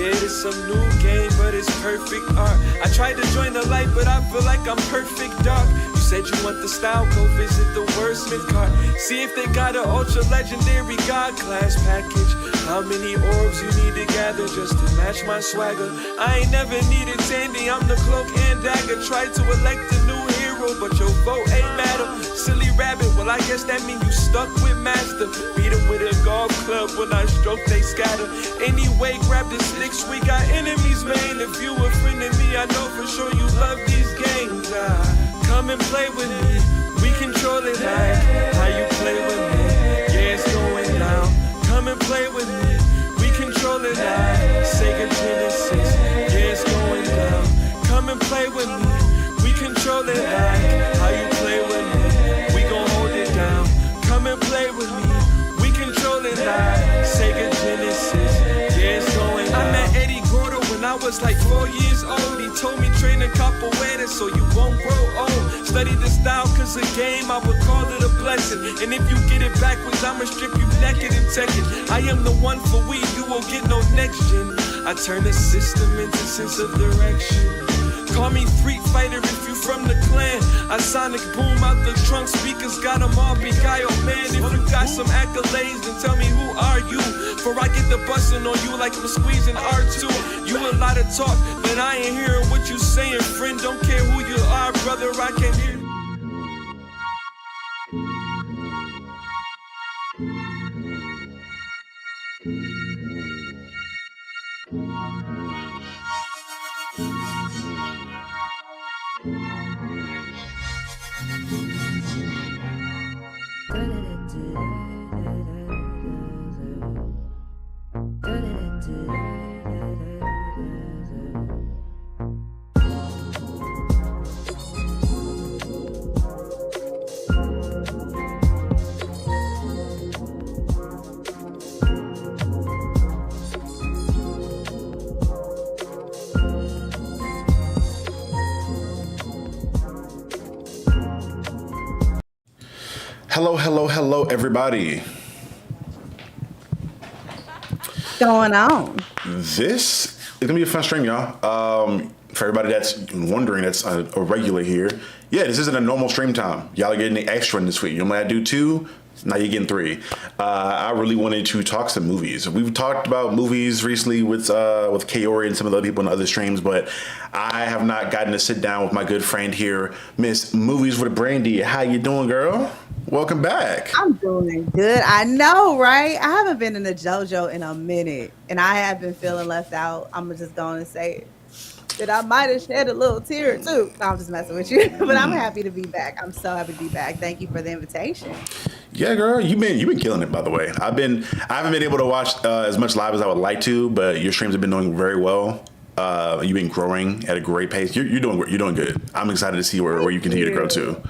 Yeah, it's some new game, but it's perfect art. I tried to join the light, but I feel like I'm perfect dark. You said you want the style, go visit the wordsmith cart. See if they got an ultra legendary god class package. How many orbs you need to gather just to match my swagger? I ain't never needed Tandy, I'm the cloak and dagger. Tried to elect a new hero, but your vote ain't matter. Silly rabbit, well I guess that mean you stuck with master. Beat him with a golf club, when I stroke they scatter. Anyway, grab the sticks, we got enemies, man. If you a friend of me, I know for sure you love these games. Come and play with me, we control it like how you play with me. Yeah, it's going down. Come and play with me, we control it like Sega Genesis. Yeah, it's going down. Come and play with me, we control it like how you play with me. We gon' hold it down. Come and play with me, we control it like Sega Genesis. Yeah, it's going down. I met Eddie Gordo when I was like 4 years old. He told me train in capoeira so you won't grow old. Study the style cause a game, I would call it a blessing. And if you get it backwards, I'ma strip you naked and Tekken. I am the one for we, you won't get no next gen. I turn the system into sense of direction. Call me Street Fighter if you from the clan. I sonic boom out the trunk, speakers got them all beguiled. Man, if you got some accolades, then tell me who are you? For I get the bustin' on you like I'm squeezing R2. You a lot of talk, but I ain't hearing what you saying, friend. Don't care who you are, brother, I can't hear. Hello, everybody. Going on? This is gonna be a fun stream, y'all. For everybody that's wondering, that's a regular here. Yeah, this isn't a normal stream time. Y'all are getting the extra in this week. Normally I do 2. Now you're getting 3. I really wanted to talk some movies. We've talked about movies recently with Kaori and some of the other people in other streams, but I have not gotten to sit down with my good friend here, Miss Movies with Brandy. How you doing, girl? Welcome back. I'm doing good. I know, right? I haven't been in the JoJo in a minute, and I have been feeling left out. I'm just going to say it. That I might have shed a little tear or two. No, I'm just messing with you, but I'm happy to be back. I'm so happy to be back. Thank you for the invitation. Yeah, girl, you've been killing it. By the way, I haven't been able to watch as much live as I would like to, but your streams have been doing very well. You've been growing at a great pace. You're doing good. I'm excited to see where you continue to grow too.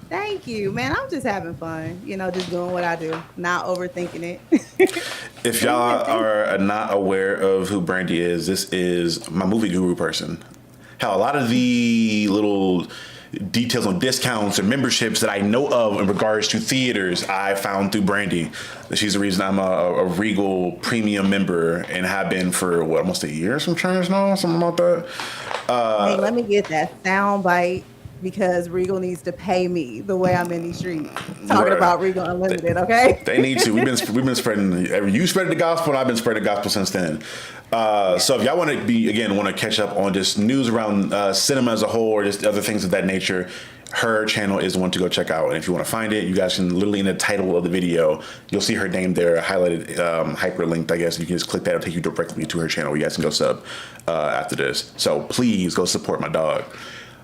Thank you, man. I'm just having fun, just doing what I do, not overthinking it. If y'all are not aware of who Brandy is, this is my movie guru person. How a lot of the little details on discounts and memberships that I know of in regards to theaters, I found through Brandy. She's the reason I'm a Regal premium member and have been for almost a year, some change now, something like that. Hey, let me get that sound bite. Because Regal needs to pay me the way I'm in these streets talking about Regal Unlimited, okay? They need to. We've been spreading. You spread the gospel, and I've been spreading the gospel since then. So if y'all want to catch up on just news around cinema as a whole, or just other things of that nature, her channel is the one to go check out. And if you want to find it, you guys can literally in the title of the video, you'll see her name there, highlighted, hyperlinked. I guess you can just click that; it'll take you directly to her channel. You guys can go sub after this. So please go support my dog.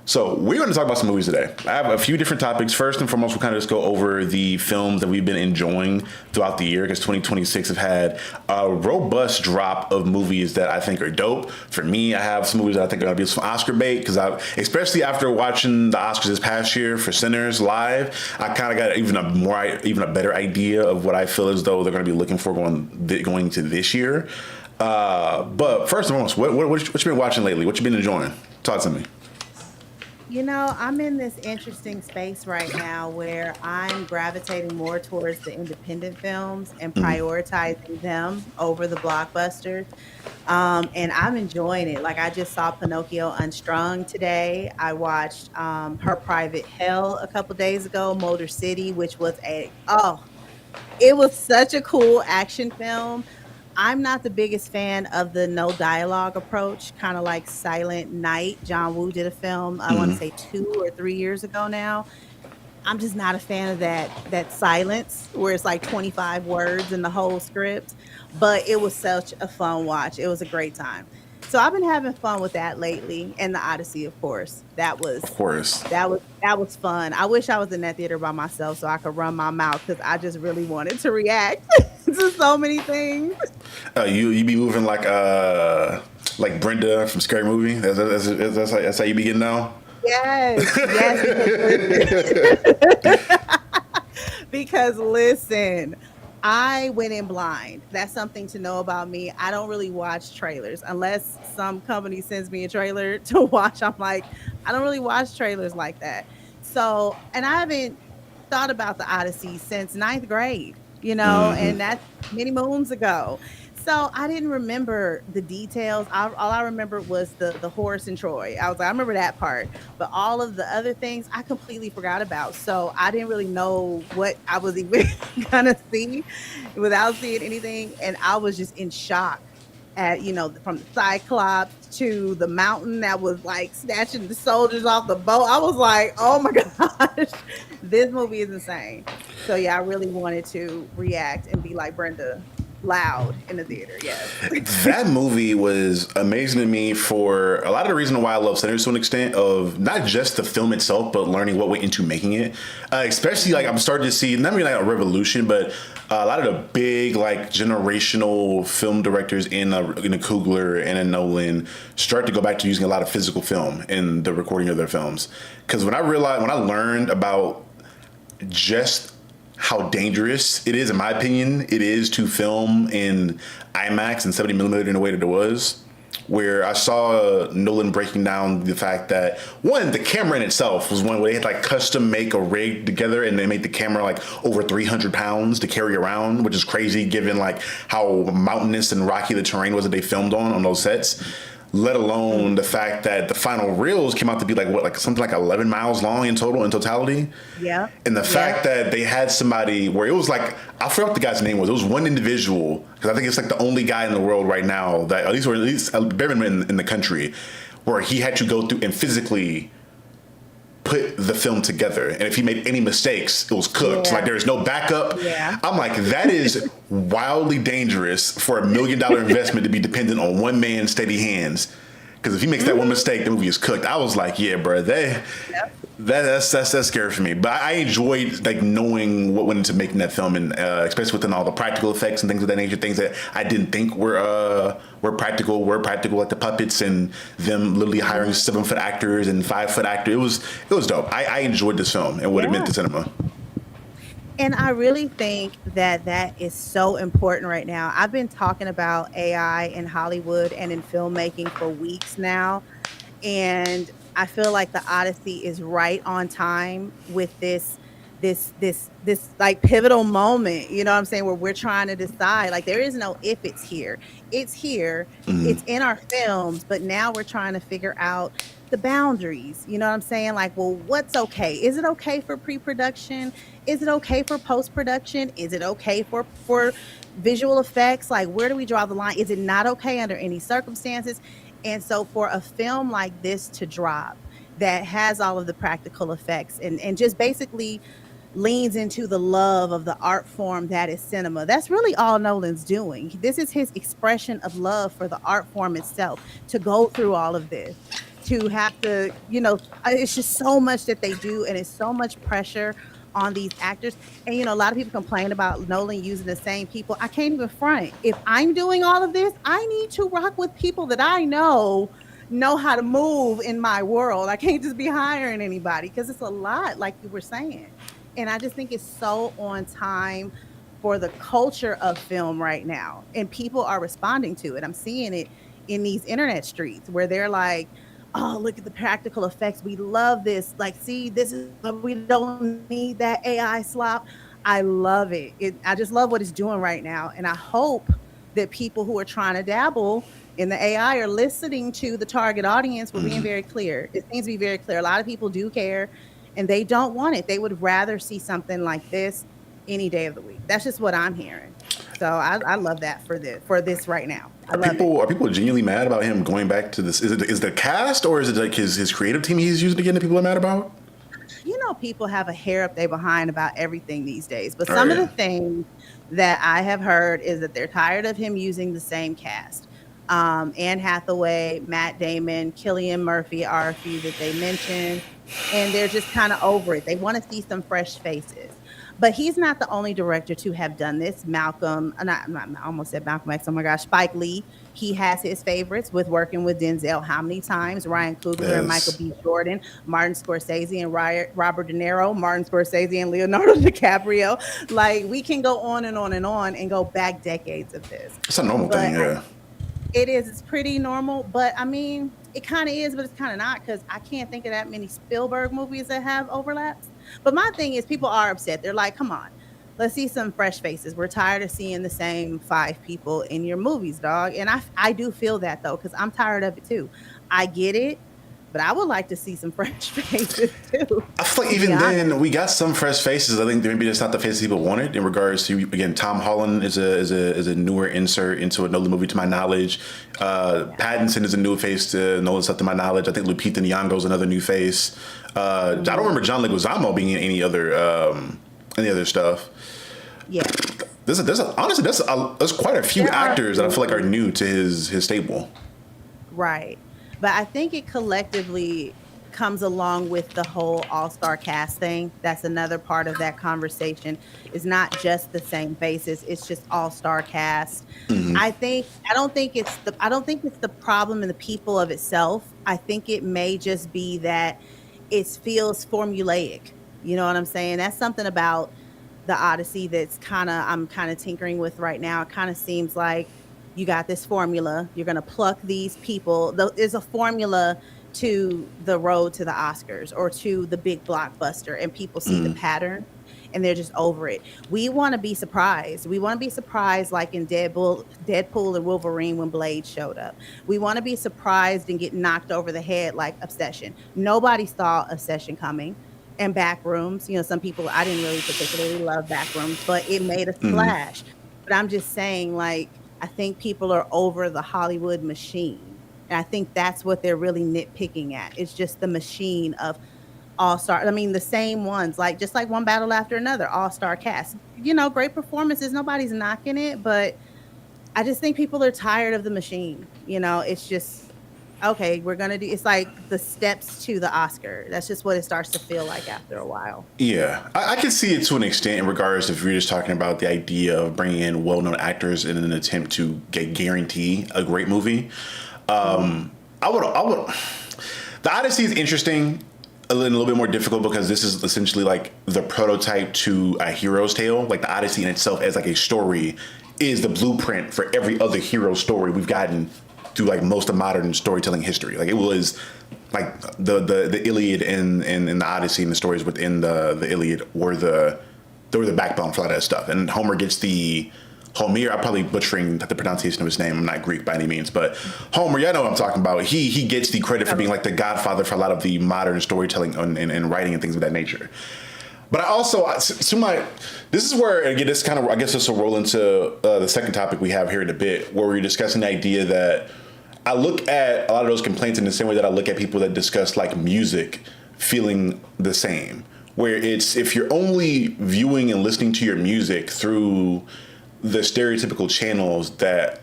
So we're going to talk about some movies today. I have a few different topics. First and foremost, we'll kind of just go over the films that we've been enjoying throughout the year, because 2026 have had a robust drop of movies that I think are dope. For me, I have some movies that I think are going to be some Oscar bait, because especially after watching the Oscars this past year for Sinners live, I kind of got even a better idea of what I feel as though they're going to be looking for going into this year. But first and foremost, what you been watching lately? What you been enjoying? Talk to me. I'm in this interesting space right now where I'm gravitating more towards the independent films and prioritizing them over the blockbusters. And I'm enjoying it. Like I just saw Pinocchio Unstrung today. I watched Her Private Hell a couple days ago, Motor City, which was it was such a cool action film. I'm not the biggest fan of the no dialogue approach, kind of like Silent Night. John Woo did a film, I want to say 2 or 3 years ago now. I'm just not a fan of that silence where it's like 25 words in the whole script, but it was such a fun watch. It was a great time. So I've been having fun with that lately, and the Odyssey, of course. That Of was course. that was fun. I wish I was in that theater by myself so I could run my mouth because I just really wanted to react to so many things. You be moving like Brenda from Scary Movie. That's how you be getting now. Yes, yes. Because listen, I went in blind. That's something to know about me. I don't really watch trailers unless some company sends me a trailer to watch. I'm like, I don't really watch trailers like that. So, and I haven't thought about the Odyssey since ninth grade, and that's many moons ago. So I didn't remember the details. All I remember was the horse and Troy. I was like, I remember that part, but all of the other things I completely forgot about. So I didn't really know what I was even gonna see without seeing anything, and I was just in shock at from the Cyclops to the mountain that was like snatching the soldiers off the boat. I was like, oh my gosh, this movie is insane. So yeah, I really wanted to react and be like Brenda, loud in the theater. Yes. That movie was amazing to me for a lot of the reason why I love Sinners to an extent of not just the film itself, but learning what went into making it. Especially like I'm starting to see not really like a revolution, but a lot of the big like generational film directors in a Coogler and a Nolan start to go back to using a lot of physical film in the recording of their films. Because when I learned about just how dangerous it is, in my opinion, it is to film in IMAX and 70 millimeter in the way that it was. Where I saw Nolan breaking down the fact that one, the camera in itself was one where they had like custom make a rig together, and they made the camera like over 300 pounds to carry around, which is crazy given like how mountainous and rocky the terrain was that they filmed on those sets. Let alone the fact that the final reels came out to be like something like 11 miles long in totality. Yeah. And the fact that they had somebody where it was like, I forgot what the guy's name was. It was one individual, because I think it's like the only guy in the world right now that at least in the country, where he had to go through and physically put the film together, and if he made any mistakes, it was cooked. Yeah. Like there's no backup. Yeah. I'm like, that is wildly dangerous for $1 million investment to be dependent on one man's steady hands. Because if he makes that one mistake, the movie is cooked. I was like, yeah, bro, that's scary for me. But I enjoyed like knowing what went into making that film, and especially within all the practical effects and things of that nature, things that I didn't think were practical, like the puppets and them literally hiring 7-foot actors and 5-foot actors. It was dope. I enjoyed this film and what it meant to cinema. And I really think that is so important right now. I've been talking about AI in Hollywood and in filmmaking for weeks now. And I feel like the Odyssey is right on time with this like pivotal moment, you know what I'm saying, where we're trying to decide, like there is no if it's here. It's here. It's in our films, but now we're trying to figure out the boundaries. You know what I'm saying? Like, well, what's okay? Is it okay for pre-production? Is it okay for post-production? Is it okay for visual effects? Like, where do we draw the line? Is it not okay under any circumstances? And so for a film like this to drop that has all of the practical effects and just basically leans into the love of the art form that is cinema. That's really all Nolan's doing. This is his expression of love for the art form itself, to go through all of this, to have to, it's just so much that they do, and it's so much pressure on these actors. And, a lot of people complain about Nolan using the same people. I can't even front. If I'm doing all of this, I need to rock with people that I know how to move in my world. I can't just be hiring anybody because it's a lot, like you were saying. And I just think it's so on time for the culture of film right now. And people are responding to it. I'm seeing it in these internet streets where they're like, oh, look at the practical effects. We love this. Like, see, this is, we don't need that AI slop. I love it. I just love what it's doing right now. And I hope that people who are trying to dabble in the AI are listening to the target audience. We're being very clear. It seems to be very clear. A lot of people do care and they don't want it. They would rather see something like this any day of the week. That's just what I'm hearing. So I love that for this right now. Are people genuinely mad about him going back to this? Is it the cast, or is it like his creative team he's using again that people are mad about? You know, people have a hair up their behind about everything these days. But some of the things that I have heard is that they're tired of him using the same cast. Anne Hathaway, Matt Damon, Cillian Murphy are a few that they mentioned, and they're just kind of over it. They want to see some fresh faces. But he's not the only director to have done this. I almost said Malcolm X. Oh my gosh, Spike Lee. He has his favorites with working with Denzel. How many times? Ryan Coogler and Michael B. Jordan, Martin Scorsese and Robert De Niro, Martin Scorsese and Leonardo DiCaprio. Like, we can go on and on and on and go back decades of this. It's a normal thing, yeah. It is. It's pretty normal, but I mean, it kind of is, but it's kind of not, because I can't think of that many Spielberg movies that have overlaps. But my thing is, people are upset. They're like, come on, let's see some fresh faces. We're tired of seeing the same 5 people in your movies, dog. And I do feel that, though, because I'm tired of it, too. I get it, but I would like to see some fresh faces, too. I feel like even then, we got some fresh faces. I think maybe that's not the faces people wanted in regards to, again, Tom Holland is a newer insert into a Nolan movie, to my knowledge. Pattinson is a new face to Nolan stuff, to my knowledge. I think Lupita Nyong'o is another new face. I don't remember John Leguizamo being in any other stuff. Yeah. Honestly, there's quite a few actors that I feel like are new to his stable. Right. But I think it collectively comes along with the whole all-star cast thing. That's another part of that conversation. It's not just the same faces, it's just all-star cast. I don't think it's the problem in the people of itself. I think it may just be that it feels formulaic. You know what I'm saying? That's something about the Odyssey that's I'm kind of tinkering with right now. It kind of seems like you got this formula. You're going to pluck these people. There's a formula to the road to the Oscars or to the big blockbuster, and people see the pattern and they're just over it. We want to be surprised. We want to be surprised, like in Deadpool and Wolverine when Blade showed up. We want to be surprised and get knocked over the head like Obsession. Nobody saw Obsession coming. And Backrooms, some people, I didn't really particularly love Backrooms, but it made a splash. But I'm just saying, like, I think people are over the Hollywood machine. And I think that's what they're really nitpicking at. It's just the machine of all-star. I mean, the same ones, like just like one battle after another, all-star cast. Great performances. Nobody's knocking it, but I just think people are tired of the machine. It's just, okay, we're going to do, it's like the steps to the Oscar. That's just what it starts to feel like after a while. Yeah, I can see it to an extent in regards if you're just talking about the idea of bringing in well-known actors in an attempt to guarantee a great movie. I would. The Odyssey is interesting, a little bit more difficult because this is essentially like the prototype to a hero's tale. Like the Odyssey in itself as like a story is the blueprint for every other hero story we've gotten through like most of modern storytelling history. Like it was like the Iliad and the Odyssey and the stories within the Iliad were the backbone for a lot of that stuff. And Homer gets Homer, I'm probably butchering the pronunciation of his name. I'm not Greek by any means, but Homer, y'all know what I'm talking about. He gets the credit for being like the godfather for a lot of the modern storytelling and writing and things of that nature. But I also, this is where, again, this kind of, I guess this will roll into the second topic we have here in a bit, where we're discussing the idea that I look at a lot of those complaints in the same way that I look at people that discuss like music feeling the same, where it's, if you're only viewing and listening to your music through the stereotypical channels that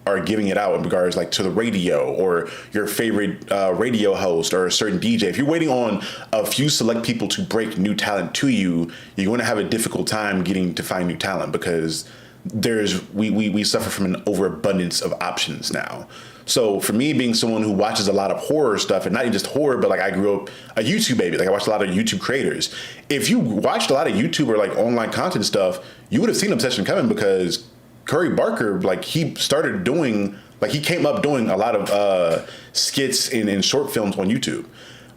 are giving it out in regards like to the radio or your favorite radio host or a certain DJ, if you're waiting on a few select people to break new talent to you, you're going to have a difficult time getting to find new talent because we suffer from an overabundance of options now. So for me, being someone who watches a lot of horror stuff, and not even just horror, but like I grew up a YouTube baby, like I watched a lot of YouTube creators. If you watched a lot of YouTube or like online content stuff, you would have seen Obsession coming because Curry Barker, like he started doing Like he came up doing a lot of skits and short films on YouTube.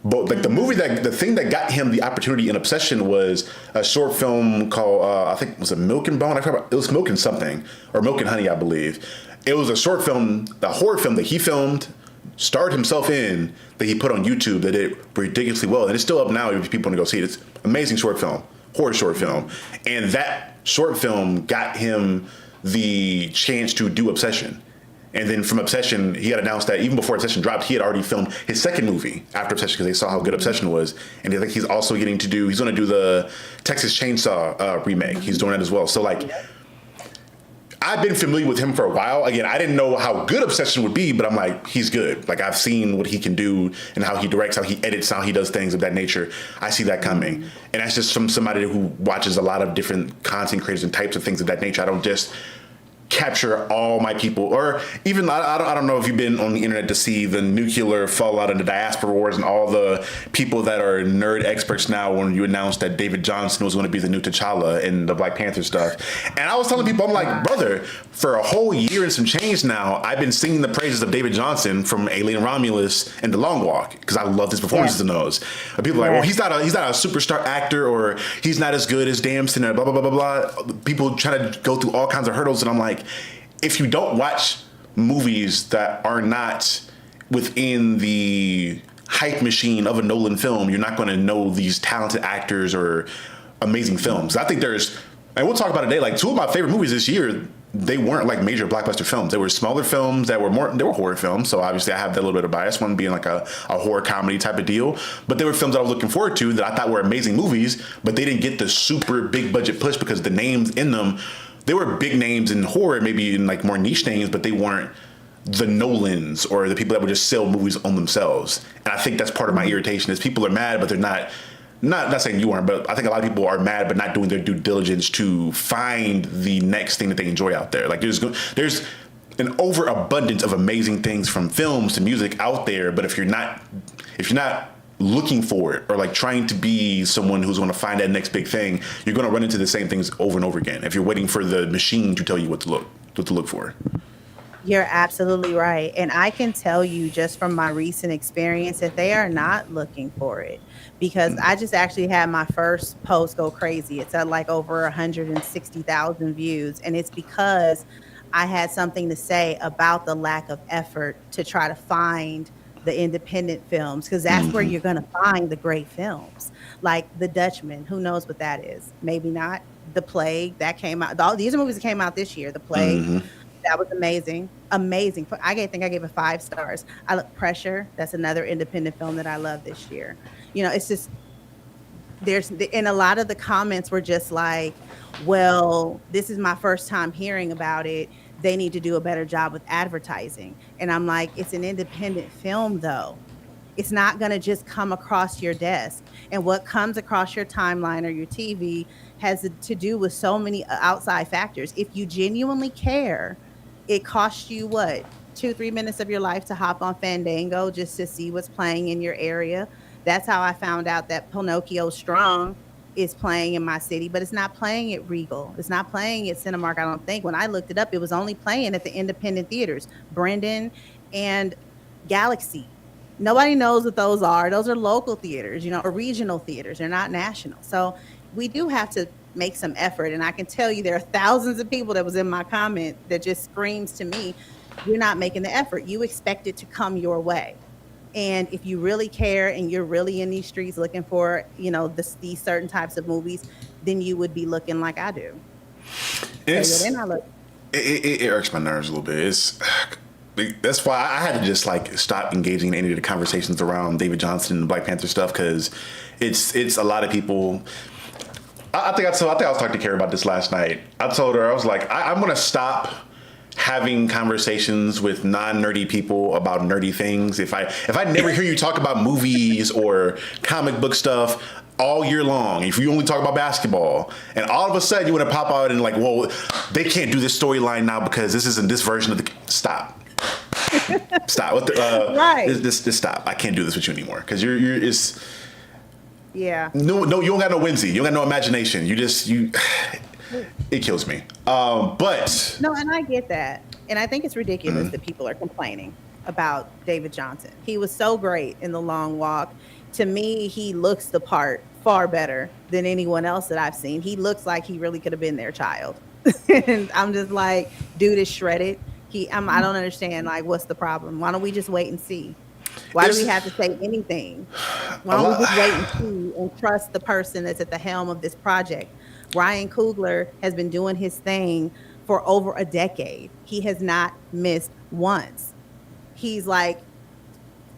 But like the thing that got him the opportunity in Obsession was a short film called I think was it Milk and Bone? It was Milk and something, or Milk and Honey, I believe. It was a short film, a horror film that he filmed, starred himself in, that he put on YouTube that did ridiculously well, and it's still up now if people want to go see it. It's an amazing short film, horror short film, and that short film got him the chance to do Obsession. And then from Obsession, he had announced that even before Obsession dropped, he had already filmed his second movie after Obsession because they saw how good Obsession was. And I think he's also he's going to do the Texas Chainsaw remake. He's doing that as well. So like, I've been familiar with him for a while. Again, I didn't know how good Obsession would be, but I'm like, he's good. Like I've seen what he can do and how he directs, how he edits, how he does things of that nature. I see that coming. And that's just from somebody who watches a lot of different content creators and types of things of that nature. I don't just capture all my people, or even I don't know if you've been on the internet to see the nuclear fallout and the diaspora wars and all the people that are nerd experts now when you announced that David Johnson was going to be the new T'Challa in the Black Panther stuff. And I was telling people, I'm like, brother, for a whole year and some change now, I've been singing the praises of David Johnson from Alien Romulus and The Long Walk because I love his performances in those. And people are like, well, he's not a superstar actor, or he's not as good as Damson, or blah blah blah blah blah. People try to go through all kinds of hurdles, and I'm like, if you don't watch movies that are not within the hype machine of a Nolan film, you're not going to know these talented actors or amazing films. I think and we'll talk about it today, like two of my favorite movies this year, they weren't like major blockbuster films. They were smaller films they were horror films. So obviously I have that little bit of bias, one being like a horror comedy type of deal. But they were films that I was looking forward to that I thought were amazing movies, but they didn't get the super big budget push because the names in them, they were big names in horror, maybe in like more niche names, but they weren't the Nolans or the people that would just sell movies on themselves. And I think that's part of my irritation is people are mad, but they're not saying you aren't, but I think a lot of people are mad but not doing their due diligence to find the next thing that they enjoy out there. Like there's an overabundance of amazing things from films to music out there, but if you're not looking for it or like trying to be someone who's going to find that next big thing, you're going to run into the same things over and over again if you're waiting for the machine to tell you what to look for. You're absolutely right. And I can tell you just from my recent experience that they are not looking for it, because I just actually had my first post go crazy. It's at like over 160,000 views. And it's because I had something to say about the lack of effort to try to find the independent films, because that's where you're going to find the great films, like The Dutchman. Who knows what that is? Maybe not. The Plague, that came out. All these are movies that came out this year. The Plague, that was amazing. Amazing. I think I gave it 5 stars. Pressure, that's another independent film that I love this year. You know, it's just, and a lot of the comments were just like, well, this is my first time hearing about it. They need to do a better job with advertising. And I'm like, it's an independent film though. It's not going to just come across your desk. And what comes across your timeline or your TV has to do with so many outside factors. If you genuinely care, it costs you what, 2-3 minutes of your life to hop on Fandango just to see what's playing in your area. That's how I found out that Pinocchio Strong is playing in my city, but it's not playing at Regal. It's not playing at Cinemark, I don't think. When I looked it up, it was only playing at the independent theaters, Brendan and Galaxy. Nobody knows what those are. Those are local theaters, you know, or regional theaters. They're not national. So we do have to make some effort. And I can tell you there are thousands of people that was in my comment that just screams to me, you're not making the effort. You expect it to come your way. And if you really care and you're really in these streets looking for, you know, these certain types of movies, then you would be looking like I do. It irks my nerves a little bit. That's why I had to just like stop engaging in any of the conversations around David Johnson and Black Panther stuff, because it's a lot of people. I think I was talking to Carrie about this last night. I told her, I was like, I'm going to stop having conversations with non-nerdy people about nerdy things. If I never hear you talk about movies or comic book stuff all year long, if you only talk about basketball, and all of a sudden you want to pop out and like, well, they can't do this storyline now because this isn't this version of the... Stop. Right. This stop. I can't do this with you anymore because yeah. No, you don't got no whimsy. You don't got no imagination. You It kills me. But No, and I get that. And I think it's ridiculous that people are complaining about David Johnson. He was so great in The Long Walk. To me, he looks the part far better than anyone else that I've seen. He looks like he really could have been their child. And I'm just like, dude is shredded. I don't understand, like, what's the problem? Why don't we just wait and see? Why do we have to say anything? Why don't we just wait and see and trust the person that's at the helm of this project? Ryan Coogler has been doing his thing for over a decade. He has not missed once. He's like,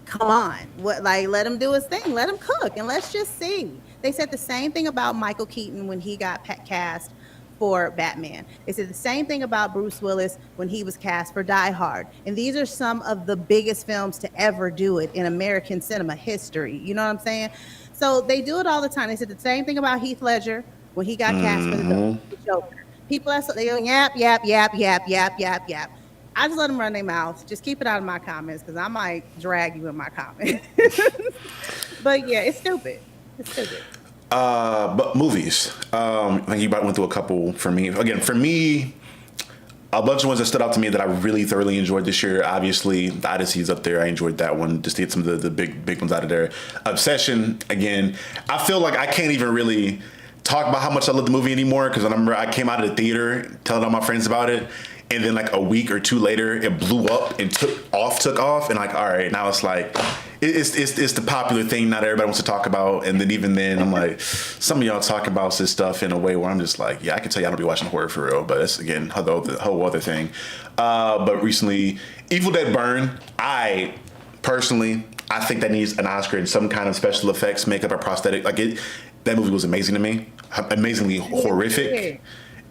come on, let him do his thing. Let him cook, and let's just see. They said the same thing about Michael Keaton when he got cast for Batman. They said the same thing about Bruce Willis when he was cast for Die Hard. And these are some of the biggest films to ever do it in American cinema history. You know what I'm saying? So they do it all the time. They said the same thing about Heath Ledger when he got cast for the Joker. People they go yap, yap, yap, yap, yap, yap, yap. I just let them run their mouths. Just keep it out of my comments because I might drag you in my comments. But yeah, it's stupid. It's stupid. But movies. I think you went through a couple for me. Again, for me, a bunch of ones that stood out to me that I really thoroughly enjoyed this year. Obviously, The Odyssey's up there. I enjoyed that one. Just to get some of the big ones out of there. Obsession, again. I feel like I can't even really talk about how much I love the movie anymore because I remember I came out of the theater telling all my friends about it. And then like a week or two later, it blew up and took off. And like, all right, now it's like, it's the popular thing not everybody wants to talk about. And then even then, I'm like, some of y'all talk about this stuff in a way where I'm just like, yeah, I can tell you I don't be watching horror for real. But it's, again, the whole other thing. But recently, Evil Dead Burn, I think that needs an Oscar in some kind of special effects, makeup, or prosthetic. That movie was amazing to me. Amazingly horrific.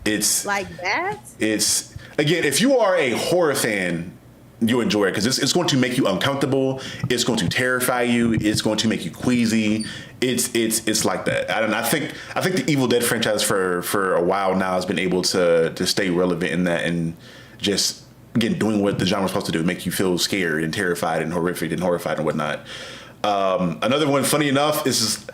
It's like that. It's, again, if you are a horror fan, you enjoy it because it's going to make you uncomfortable. It's going to terrify you. It's going to make you queasy. It's like that. I think the Evil Dead franchise for a while now has been able to stay relevant in that and just, again, doing what the genre's supposed to do, make you feel scared and terrified and horrific and horrified and whatnot. Another one, funny enough, it's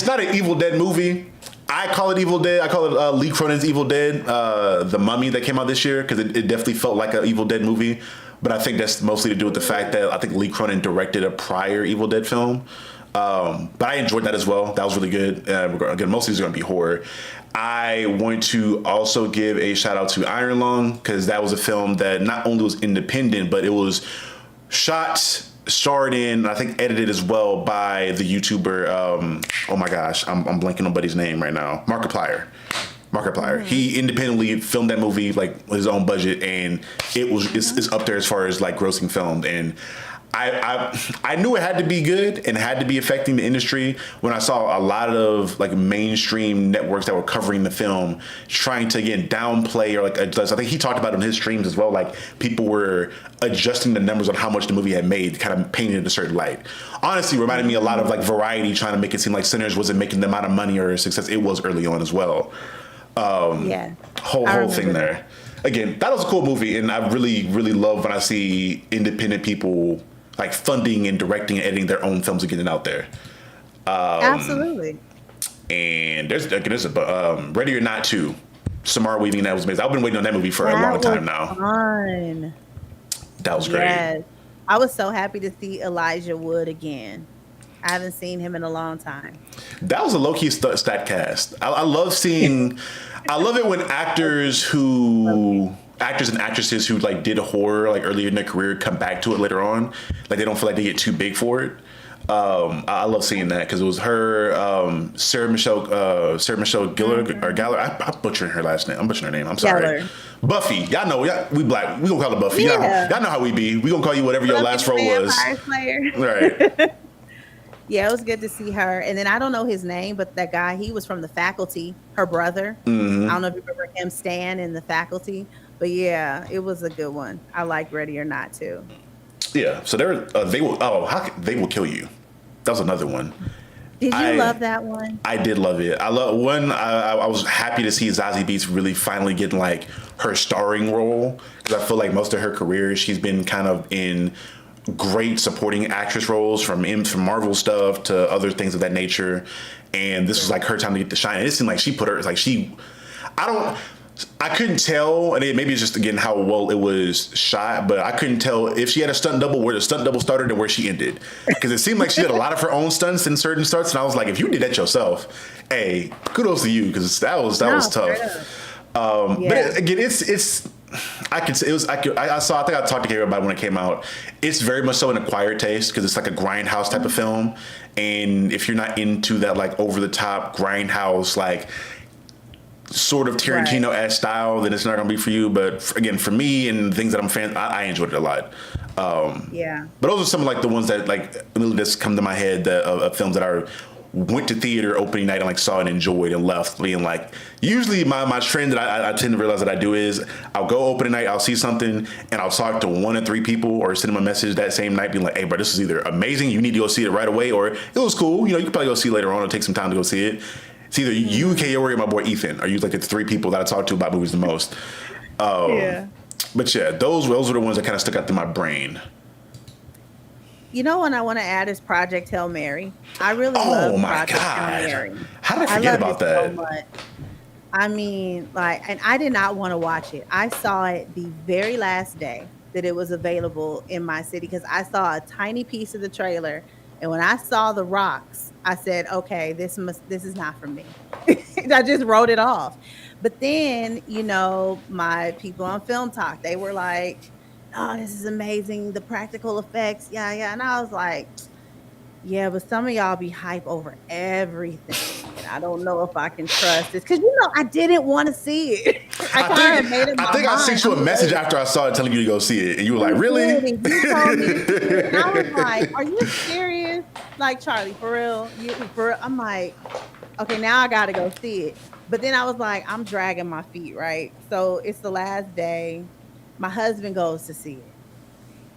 not an Evil Dead movie. I call it Evil Dead. I call it Lee Cronin's Evil Dead, The Mummy that came out this year, because it definitely felt like an Evil Dead movie. But I think that's mostly to do with the fact that I think Lee Cronin directed a prior Evil Dead film. But I enjoyed that as well. That was really good. Again, most of these are going to be horror. I want to also give a shout out to Iron Lung, because that was a film that not only was independent, but it was shot, starred in, I think edited as well by the YouTuber, oh my gosh, I'm blanking on buddy's name right now, Markiplier. He independently filmed that movie like with his own budget, and it's up there as far as like grossing filmed. And I knew it had to be good and had to be affecting the industry when I saw a lot of like mainstream networks that were covering the film trying to, again, downplay or like adjust. I think he talked about it on his streams as well. Like, people were adjusting the numbers on how much the movie had made, kind of painted in a certain light. Honestly, reminded me a lot of like Variety trying to make it seem like Sinners wasn't making the amount of money or success it was early on as well. Whole thing there. Again, that was a cool movie, and I really, really love when I see independent people like funding and directing and editing their own films and getting it out there. Absolutely. And there's Ready or Not 2. Samara Weaving, that was amazing. I've been waiting on that movie for a long time now. Fun. That was great. Yes. I was so happy to see Elijah Wood again. I haven't seen him in a long time. That was a low-key stat cast. I love seeing... I love it when actors and actresses who like did horror like earlier in their career come back to it later on. Like, they don't feel like they get too big for it. I love seeing that because it was her, Sarah Michelle Gellar. I'm butchering her last name. I'm butchering her name. I'm sorry. Gellar. Buffy. Y'all know. We black. We gonna call her Buffy. Yeah. Y'all know how we be. We gonna call you whatever your last role was. Right. Yeah, it was good to see her. And then I don't know his name, but that guy, he was from The Faculty, her brother. Mm-hmm. I don't know if you remember him, Stan, in The Faculty. But yeah, it was a good one. I like Ready or Not too. Yeah. So they will kill you. That was another one. Did you love that one? I did love it. I was happy to see Zazie Beetz really finally getting like her starring role, because I feel like most of her career she's been kind of in great supporting actress roles from Marvel stuff to other things of that nature, and this was like her time to get the shine. And it seemed like she put her I couldn't tell, and maybe it's just again how well it was shot, but I couldn't tell if she had a stunt double where the stunt double started and where she ended, because it seemed like she had a lot of her own stunts in certain starts, and I was like, if you did that yourself, hey, kudos to you, because that was tough. But again, it's. I think I talked to Gary about it when it came out. It's very much so an acquired taste because it's like a grindhouse type of film, and if you're not into that like over the top grindhouse like sort of Tarantino-esque style, then it's not gonna be for you. But again, for me and things that I'm a fan, I enjoyed it a lot. But those are some of like the ones that like immediately just come to my head of films that I went to theater opening night and like saw and enjoyed and left being like, usually my trend that I tend to realize that I do is I'll go opening night, I'll see something and I'll talk to 1 or 3 people or send them a message that same night being like, hey bro, this is either amazing, you need to go see it right away, or it was cool, you know, you can probably go see it later on or take some time to go see it. It's either you, Kaori, or my boy Ethan are usually like the 3 people that I talk to about movies the most. But yeah, those were the ones that kind of stuck out to my brain. You know what I want to add is Project Hail Mary. I really love Project Hail Mary. How did I forget about that? So much. I mean, like, and I did not want to watch it. I saw it the very last day that it was available in my city because I saw a tiny piece of the trailer, and when I saw the rocks, I said, "Okay, this is not for me." I just wrote it off. But then, you know, my people on Film Talk, they were like, oh, this is amazing, the practical effects, yeah. And I was like, yeah, but some of y'all be hype over everything. And I don't know if I can trust this. Because, you know, I didn't want to see it. I think I sent you a message after I saw it telling you to go see it. And you were like, really? You told me. And I was like, are you serious? Like, Charlie, for real? I'm like, okay, now I got to go see it. But then I was like, I'm dragging my feet, right? So it's the last day. My husband goes to see it,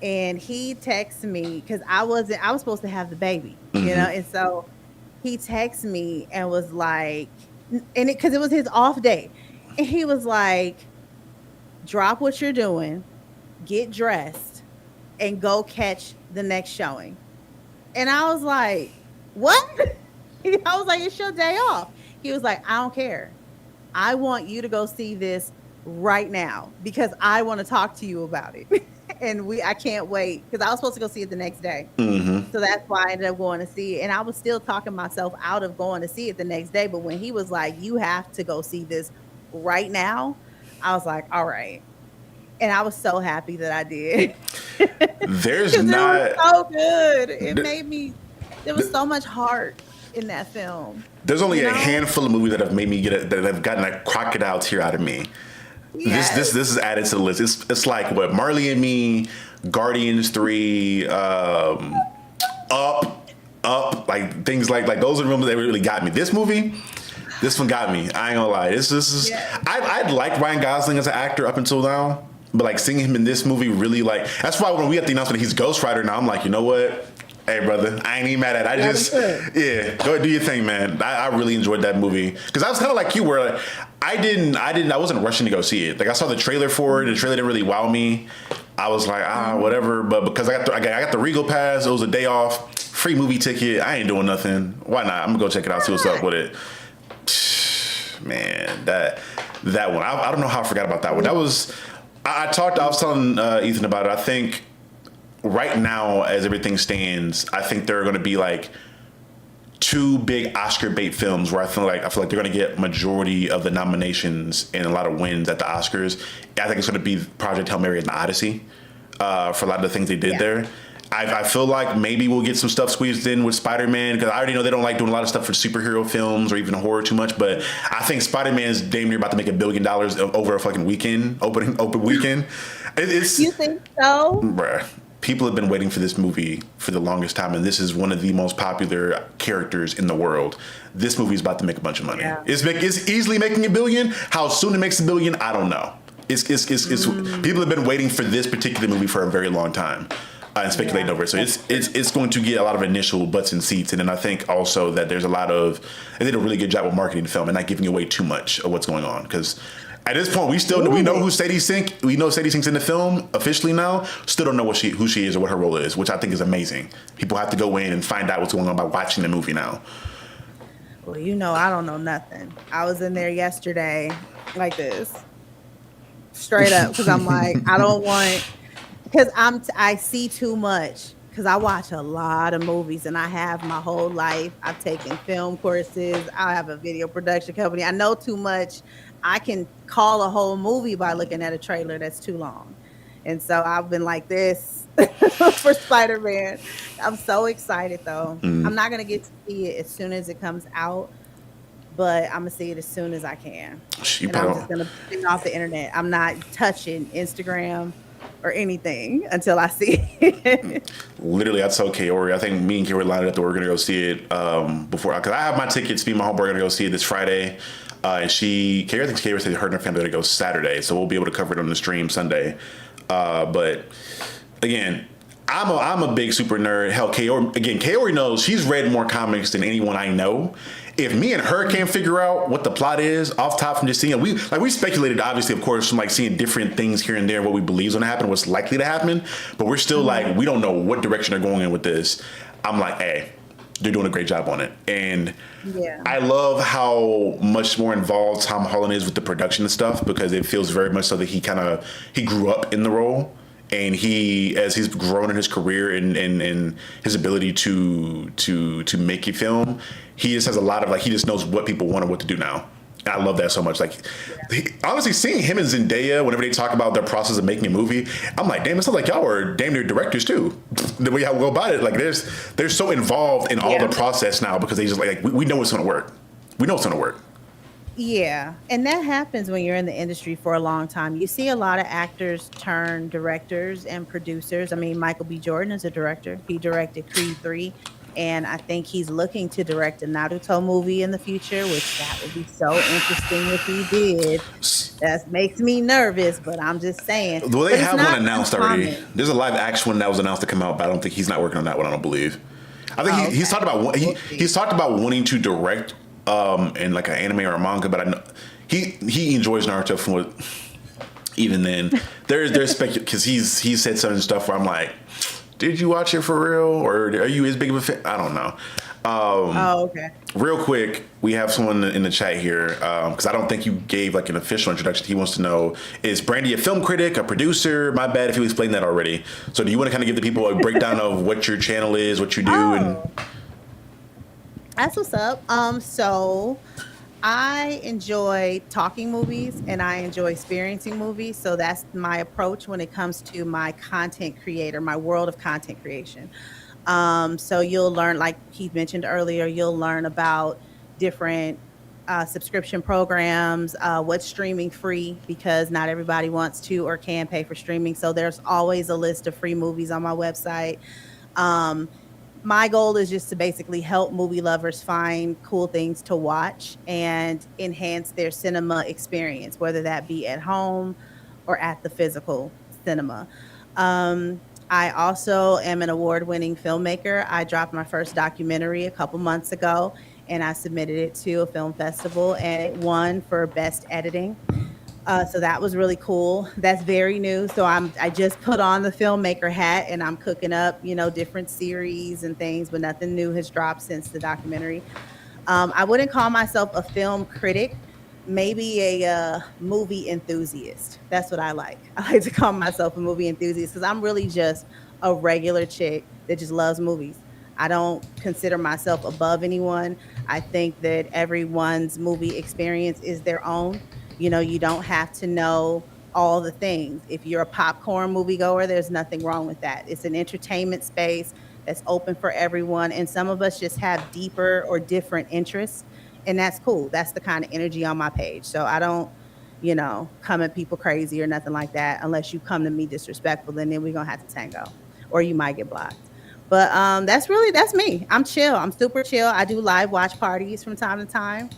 and he texts me because I was supposed to have the baby, you know, and so he texts me and was like, because it was his off day, and he was like, drop what you're doing, get dressed, and go catch the next showing. And I was like, what? I was like, it's your day off. He was like, I don't care. I want you to go see this right now because I want to talk to you about it. And I can't wait because I was supposed to go see it the next day. So that's why I ended up going to see it. And I was still talking myself out of going to see it the next day. But when he was like, you have to go see this right now, I was like, all right. And I was so happy that I did. There's not. It was so good. It made me, there was so much heart in that film. There's only a handful of movies that have made me that have gotten a crocodile tear out of me. Yes. This is added to the list. It's like what Marley and Me, Guardians 3, Up, like things like those are the movies that really got me. This movie, this one got me. I ain't gonna lie. This is I'd liked Ryan Gosling as an actor up until now, but like seeing him in this movie really like that's why when we got the announcement that he's Ghost Rider now, I'm like, you know what? Hey brother, I ain't even mad at it. Go do your thing, man. I really enjoyed that movie because I was kind of like you, where I wasn't rushing to go see it. Like I saw the trailer for it. The trailer didn't really wow me. I was like, whatever. But because I got the Regal Pass, it was a day off, free movie ticket. I ain't doing nothing. Why not? I'm gonna go check it out, see what's up with it. Man, that one. I don't know how I forgot about that one. That was I was telling Ethan about it. I think right now, as everything stands, I think there are going to be like 2 big Oscar bait films where I feel like they're going to get majority of the nominations and a lot of wins at the Oscars. I think it's going to be Project Hail Mary and The Odyssey for a lot of the things they did there. I feel like maybe we'll get some stuff squeezed in with Spider-Man because I already know they don't like doing a lot of stuff for superhero films or even horror too much. But I think Spider-Man's damn near about to make $1 billion over a fucking weekend, open weekend. You think so? Bruh. People have been waiting for this movie for the longest time, and this is one of the most popular characters in the world. This movie is about to make a bunch of money. Yeah. It's easily making $1 billion. How soon it makes $1 billion, I don't know. It's people have been waiting for this particular movie for a very long time and speculating over it. So it's going to get a lot of initial butts and seats, and then I think also that there's they did a really good job with marketing the film and not giving away too much of what's going on because. At this point, we know who Sadie Sink. We know Sadie Sink's in the film officially now. Still don't know who she is or what her role is, which I think is amazing. People have to go in and find out what's going on by watching the movie now. Well, you know, I don't know nothing. I was in there yesterday, like this, straight up, because I'm like, I don't want, because I see too much. Because I watch a lot of movies and I have my whole life. I've taken film courses. I have a video production company. I know too much. I can call a whole movie by looking at a trailer that's too long. And so I've been like this for Spider-Man. I'm so excited though. I'm not going to get to see it as soon as it comes out, but I'm going to see it as soon as I can. And I'm just going to put it off the internet. I'm not touching Instagram or anything until I see it. Literally, I told Kaori, I think me and Kaori lined up that we're going to go see it before, because I have my tickets. Me and my homeboy are going to go see it this Friday. And Kaori, I think Kaori said her and her family are going to go Saturday, so we'll be able to cover it on the stream Sunday. But again, I'm a big super nerd. Hell, Kaori knows she's read more comics than anyone I know. If me and her can't figure out what the plot is off top from just seeing, we speculated, obviously, of course, from like seeing different things here and there, what we believe is going to happen, what's likely to happen, but we're still like, we don't know what direction they're going in with this. I'm like, hey, they're doing a great job on it. And yeah. I love how much more involved Tom Holland is with the production and stuff, because it feels very much so that he grew up in the role. And as he's grown in his career and his ability to make a film, he just has a lot of he just knows what people want and what to do now. And I love that so much. Honestly, seeing him and Zendaya, whenever they talk about their process of making a movie, I'm like, damn, it sounds like y'all are damn near directors too. The way y'all go about it, they're so involved in all the process now, because they just we know it's gonna work. We know it's gonna work. Yeah, and that happens when you're in the industry for a long time. You see a lot of actors turn directors and producers. I mean, Michael B. Jordan is a director. He directed Creed 3, and I think he's looking to direct a Naruto movie in the future, which that would be so interesting if he did. That makes me nervous, but I'm just saying. Well, they have one announced already. There's a live action one that was announced to come out, but I don't think he's not working on that one, I don't believe. I think he's talked about he's talked about wanting to direct in like an anime or a manga, but I know he enjoys Naruto from what. Even then, there's because he said some stuff where I'm like, did you watch it for real, or are you as big of a fan? I don't know. Okay. Real quick, we have someone in the chat here because I don't think you gave an official introduction. He wants to know, is Brandy a film critic, a producer? My bad if you explained that already. So do you want to kind of give the people a breakdown of what your channel is, what you do, and that's what's up. So I enjoy talking movies and I enjoy experiencing movies. So that's my approach when it comes to my content creator, my world of content creation. So you'll learn, like he mentioned earlier, you'll learn about different subscription programs, what's streaming free, because not everybody wants to or can pay for streaming. So there's always a list of free movies on my website. My goal is just to basically help movie lovers find cool things to watch and enhance their cinema experience, whether that be at home or at the physical cinema. I also am an award-winning filmmaker. I dropped my first documentary a couple months ago, and I submitted it to a film festival, and it won for best editing. So that was really cool. That's very new. So I just put on the filmmaker hat and I'm cooking up, different series and things, but nothing new has dropped since the documentary. I wouldn't call myself a film critic, maybe a movie enthusiast. That's what I like. I like to call myself a movie enthusiast because I'm really just a regular chick that just loves movies. I don't consider myself above anyone. I think that everyone's movie experience is their own. You don't have to know all the things. If you're a popcorn moviegoer, there's nothing wrong with that. It's an entertainment space that's open for everyone. And some of us just have deeper or different interests. And that's cool. That's the kind of energy on my page. So I don't, come at people crazy or nothing like that. Unless you come to me disrespectful, and then we're going to have to tango. Or you might get blocked. But that's me. I'm chill. I'm super chill. I do live watch parties from time to time.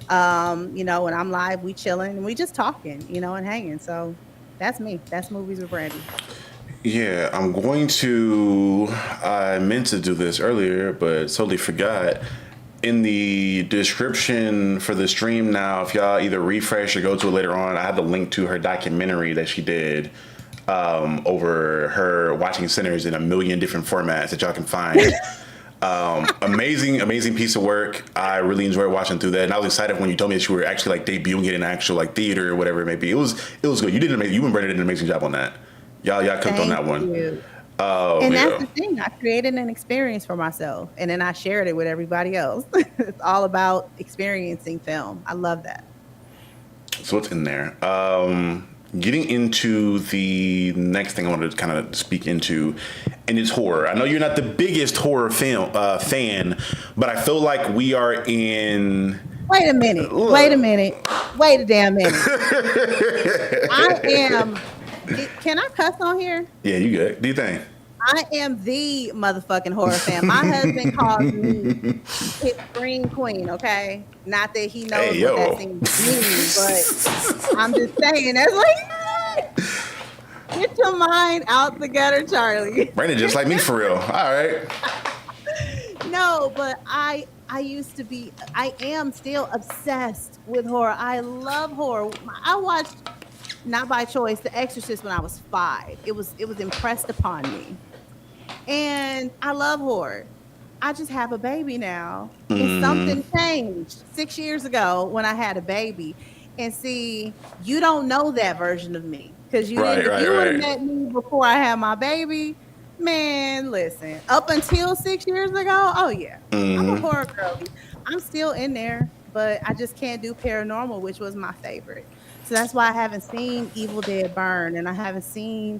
When I'm live, we chilling and we just talking, and hanging. So that's me. That's Movies with Brandy. Yeah, I meant to do this earlier, but totally forgot. In the description for the stream now, if y'all either refresh or go to it later on, I have the link to her documentary that she did over her watching Sinners in a million different formats that y'all can find. Amazing piece of work. I really enjoyed watching through that, and I was excited when you told me that you were actually like debuting it in actual like theater or whatever it may be. It was good. You and Brandon did an amazing job on that. Y'all cooked on that one. You. Oh, And yeah. that's the thing. I created an experience for myself, and then I shared it with everybody else. It's all about experiencing film. I love that. So what's in there? Getting into the next thing I wanted to kind of speak into, and it's horror. I know you're not the biggest horror film fan, but I feel like we are in. Wait a minute. Wait a minute. Wait a damn minute. I am. Can I cuss on here? Yeah, you good. Do you think? I am the motherfucking horror fan. My husband calls me his scream queen, okay? Not that he knows Hey, what that seems to mean, but I'm just saying, that's like, get your mind out the gutter, Charlie. Brandon, just like me for real. All right. No, but I am still obsessed with horror. I love horror. I watched, not by choice, The Exorcist when I was 5. It was impressed upon me. And I love horror. I just have a baby now. And something changed 6 years ago when I had a baby. And see, you don't know that version of me. Because you would have met me before I had my baby. Man, listen, up until 6 years ago, oh yeah, I'm a horror girl. I'm still in there, but I just can't do paranormal, which was my favorite. So that's why I haven't seen Evil Dead Burn, and I haven't seen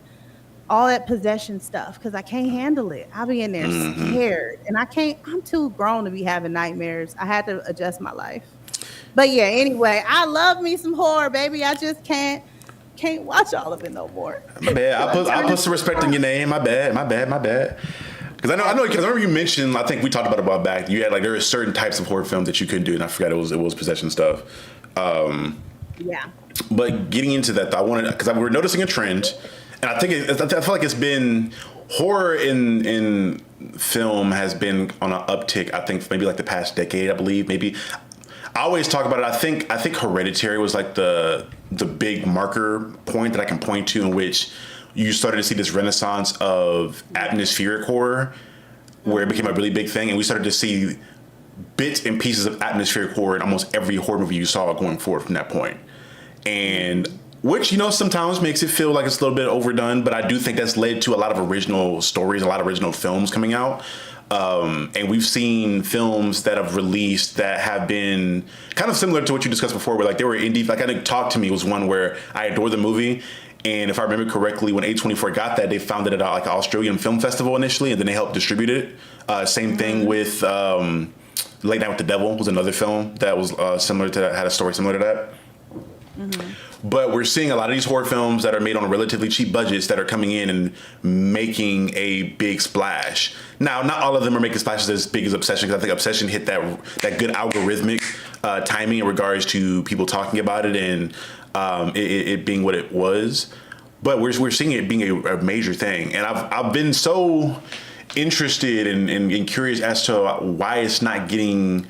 all that possession stuff because I can't handle it. I'll be in there scared, and I'm too grown to be having nightmares. I had to adjust my life. But yeah, anyway, I love me some horror, baby. I just can't watch all of it no more. My bad. I put some respect in your name. My bad. Because I know. Because I remember you mentioned. I think we talked about it a while back. You had like there are certain types of horror films that you couldn't do, and I forgot it was possession stuff. Yeah. But getting into that, though, I wanted because we're noticing a trend, and I feel like it's been horror in film has been on an uptick. I think maybe like the past decade. I believe maybe. I always talk about it. I think Hereditary was like the big marker point that I can point to in which you started to see this renaissance of atmospheric horror, where it became a really big thing, and we started to see bits and pieces of atmospheric horror in almost every horror movie you saw going forward from that point. And which, sometimes makes it feel like it's a little bit overdone, but I do think that's led to a lot of original stories, a lot of original films coming out. And we've seen films that have released that have been kind of similar to what you discussed before, where like they were indie. Like I think Talk to Me was one where I adore the movie. And if I remember correctly, when A24 got that, they found it at like an Australian film festival initially, and then they helped distribute it. Same thing with Late Night with the Devil was another film that was similar to that, had a story similar to that. But we're seeing a lot of these horror films that are made on relatively cheap budgets that are coming in and making a big splash. Now, not all of them are making splashes as big as Obsession, because I think Obsession hit that good algorithmic timing in regards to people talking about it and it being what it was. But we're seeing it being a major thing, and I've been so interested and curious as to why it's not getting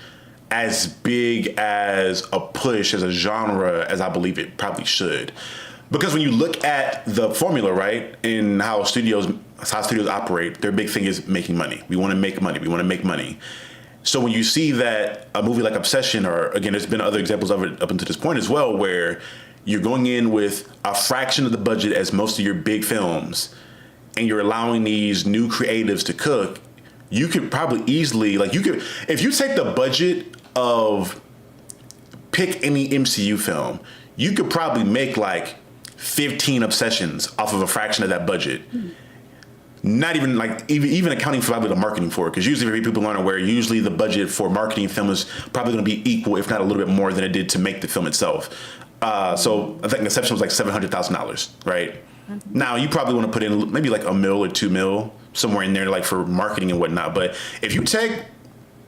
as big as a push as a genre as I believe it probably should. Because when you look at the formula, right, in how studios operate, their big thing is making money. We want to make money. So when you see that a movie like Obsession, or again, there's been other examples of it up until this point as well, where you're going in with a fraction of the budget as most of your big films, and you're allowing these new creatives to cook, you could probably easily, if you take the budget of pick any MCU film, you could probably make like 15 Obsessions off of a fraction of that budget. Not even even accounting for probably the marketing for it, because usually people aren't aware, usually the budget for marketing film is probably going to be equal, if not a little bit more than it did to make the film itself. So I think Inception was like $700,000, right? Now you probably want to put in maybe like $1 million or $2 million somewhere in there, like for marketing and whatnot. But if you take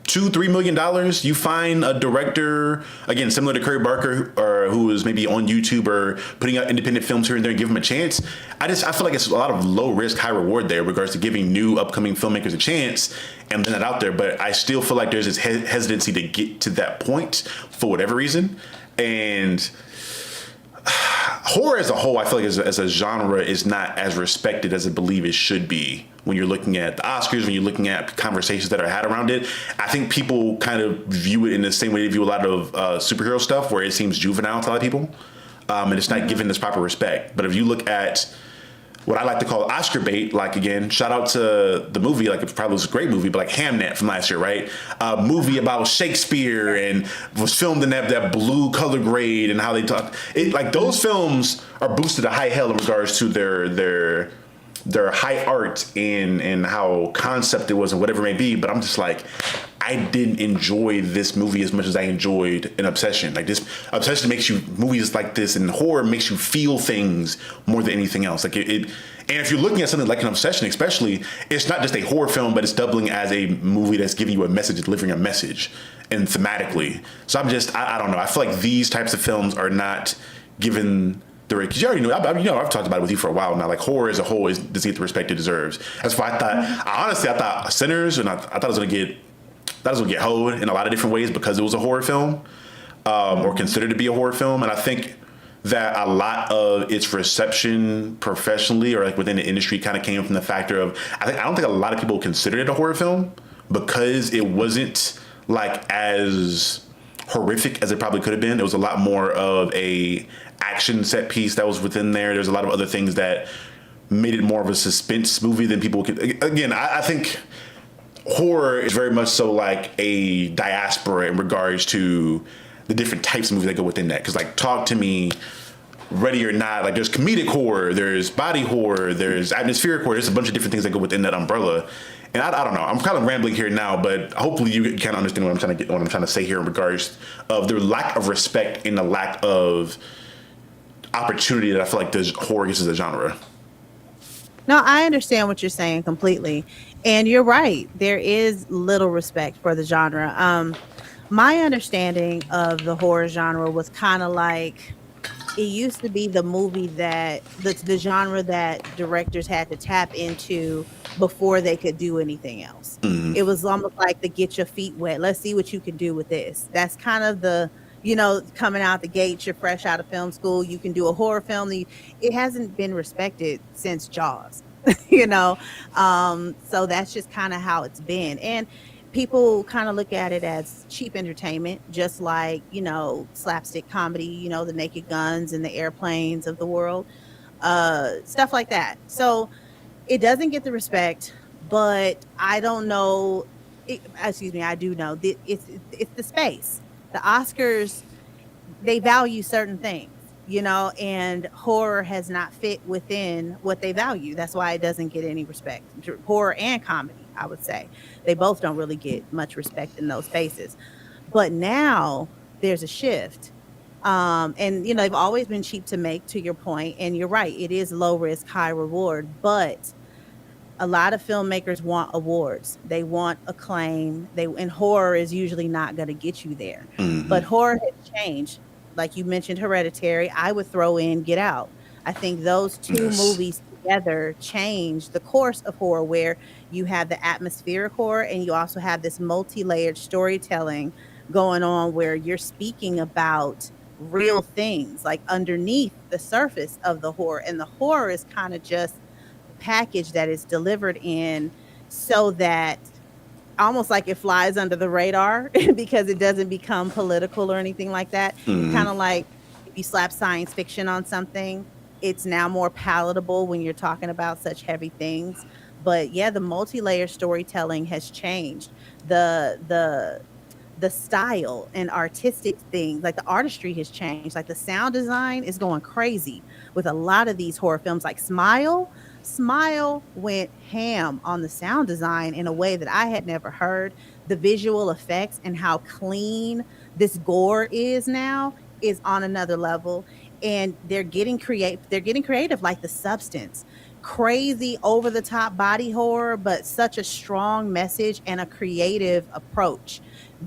$2-3 million, you find a director, again, similar to Curry Barker, or who is maybe on YouTube or putting out independent films here and there, and give them a chance. I feel like it's a lot of low risk, high reward there in regards to giving new upcoming filmmakers a chance and putting that out there. But I still feel like there's this hesitancy to get to that point for whatever reason. And horror as a whole, I feel like as a genre is not as respected as I believe it should be. When you're looking at the Oscars, when you're looking at conversations that are had around it, I think people kind of view it in the same way they view a lot of superhero stuff, where it seems juvenile to a lot of people, and it's not given this proper respect. But if you look at what I like to call Oscar bait, like, again, shout out to the movie, like, it probably was a great movie, but like Hamnet from last year, right? A movie about Shakespeare and was filmed in that blue color grade and how they talk. It, like, those films are boosted to high hell in regards to their high art and how concept it was and whatever it may be. But I'm just like, I didn't enjoy this movie as much as I enjoyed an Obsession. Like, this Obsession makes you, movies like this and horror makes you feel things more than anything else. Like and if you're looking at something like an Obsession, especially, it's not just a horror film, but it's doubling as a movie that's giving you a message, delivering a message, and thematically. So I don't know. I feel like these types of films are not given because you already know, I've talked about it with you for a while now. Like, horror as a whole doesn't get the respect it deserves. That's why I thought Sinners, and I thought it was going to get hoed in a lot of different ways because it was a horror film, or considered to be a horror film. And I think that a lot of its reception professionally or like within the industry kind of came from the factor of, I don't think a lot of people considered it a horror film because it wasn't like as horrific as it probably could have been. It was a lot more of a action set piece that was within there. There's a lot of other things that made it more of a suspense movie than people could. Again, I think horror is very much so like a diaspora in regards to the different types of movies that go within that. Because, like, talk to me, Ready or Not, like, there's comedic horror, there's body horror, there's atmospheric horror, there's a bunch of different things that go within that umbrella. And I don't know, I'm kind of rambling here now, but hopefully you kind of understand what I'm trying to say here in regards of the lack of respect and the lack of opportunity that I feel like the horror gets as a genre. No, I understand what you're saying completely. And you're right. There is little respect for the genre. My understanding of the horror genre was kind of like, it used to be the movie that the genre that directors had to tap into before they could do anything else. Mm-hmm. It was almost like the get your feet wet. Let's see what you can do with this. That's kind of the, coming out the gate, you're fresh out of film school, you can do a horror film. It hasn't been respected since Jaws, so that's just kind of how it's been. And people kind of look at it as cheap entertainment, just like, slapstick comedy, the Naked Guns and the Airplanes of the world, stuff like that. So it doesn't get the respect, but I don't know. I do know it's the space. The Oscars, they value certain things, and horror has not fit within what they value. That's why it doesn't get any respect. Horror and comedy, I would say. They both don't really get much respect in those spaces. But now there's a shift. And, they've always been cheap to make, to your point. And you're right. It is low risk, high reward. But a lot of filmmakers want awards. They want acclaim. And horror is usually not going to get you there. Mm-hmm. But horror has changed. Like you mentioned, Hereditary. I would throw in Get Out. I think those two movies together change the course of horror, where you have the atmospheric horror and you also have this multi-layered storytelling going on where you're speaking about real things like underneath the surface of the horror, and the horror is kind of just a package that is delivered in so that almost like it flies under the radar because it doesn't become political or anything like that. Mm-hmm. Kind of like if you slap science fiction on something, it's now more palatable when you're talking about such heavy things. But yeah, the multi-layer storytelling has changed. The style and artistic things, like the artistry has changed. Like the sound design is going crazy with a lot of these horror films. Like Smile went ham on the sound design in a way that I had never heard. The visual effects and how clean this gore is now is on another level. And they're getting creative, like The Substance. Crazy, over the top body horror, but such a strong message and a creative approach,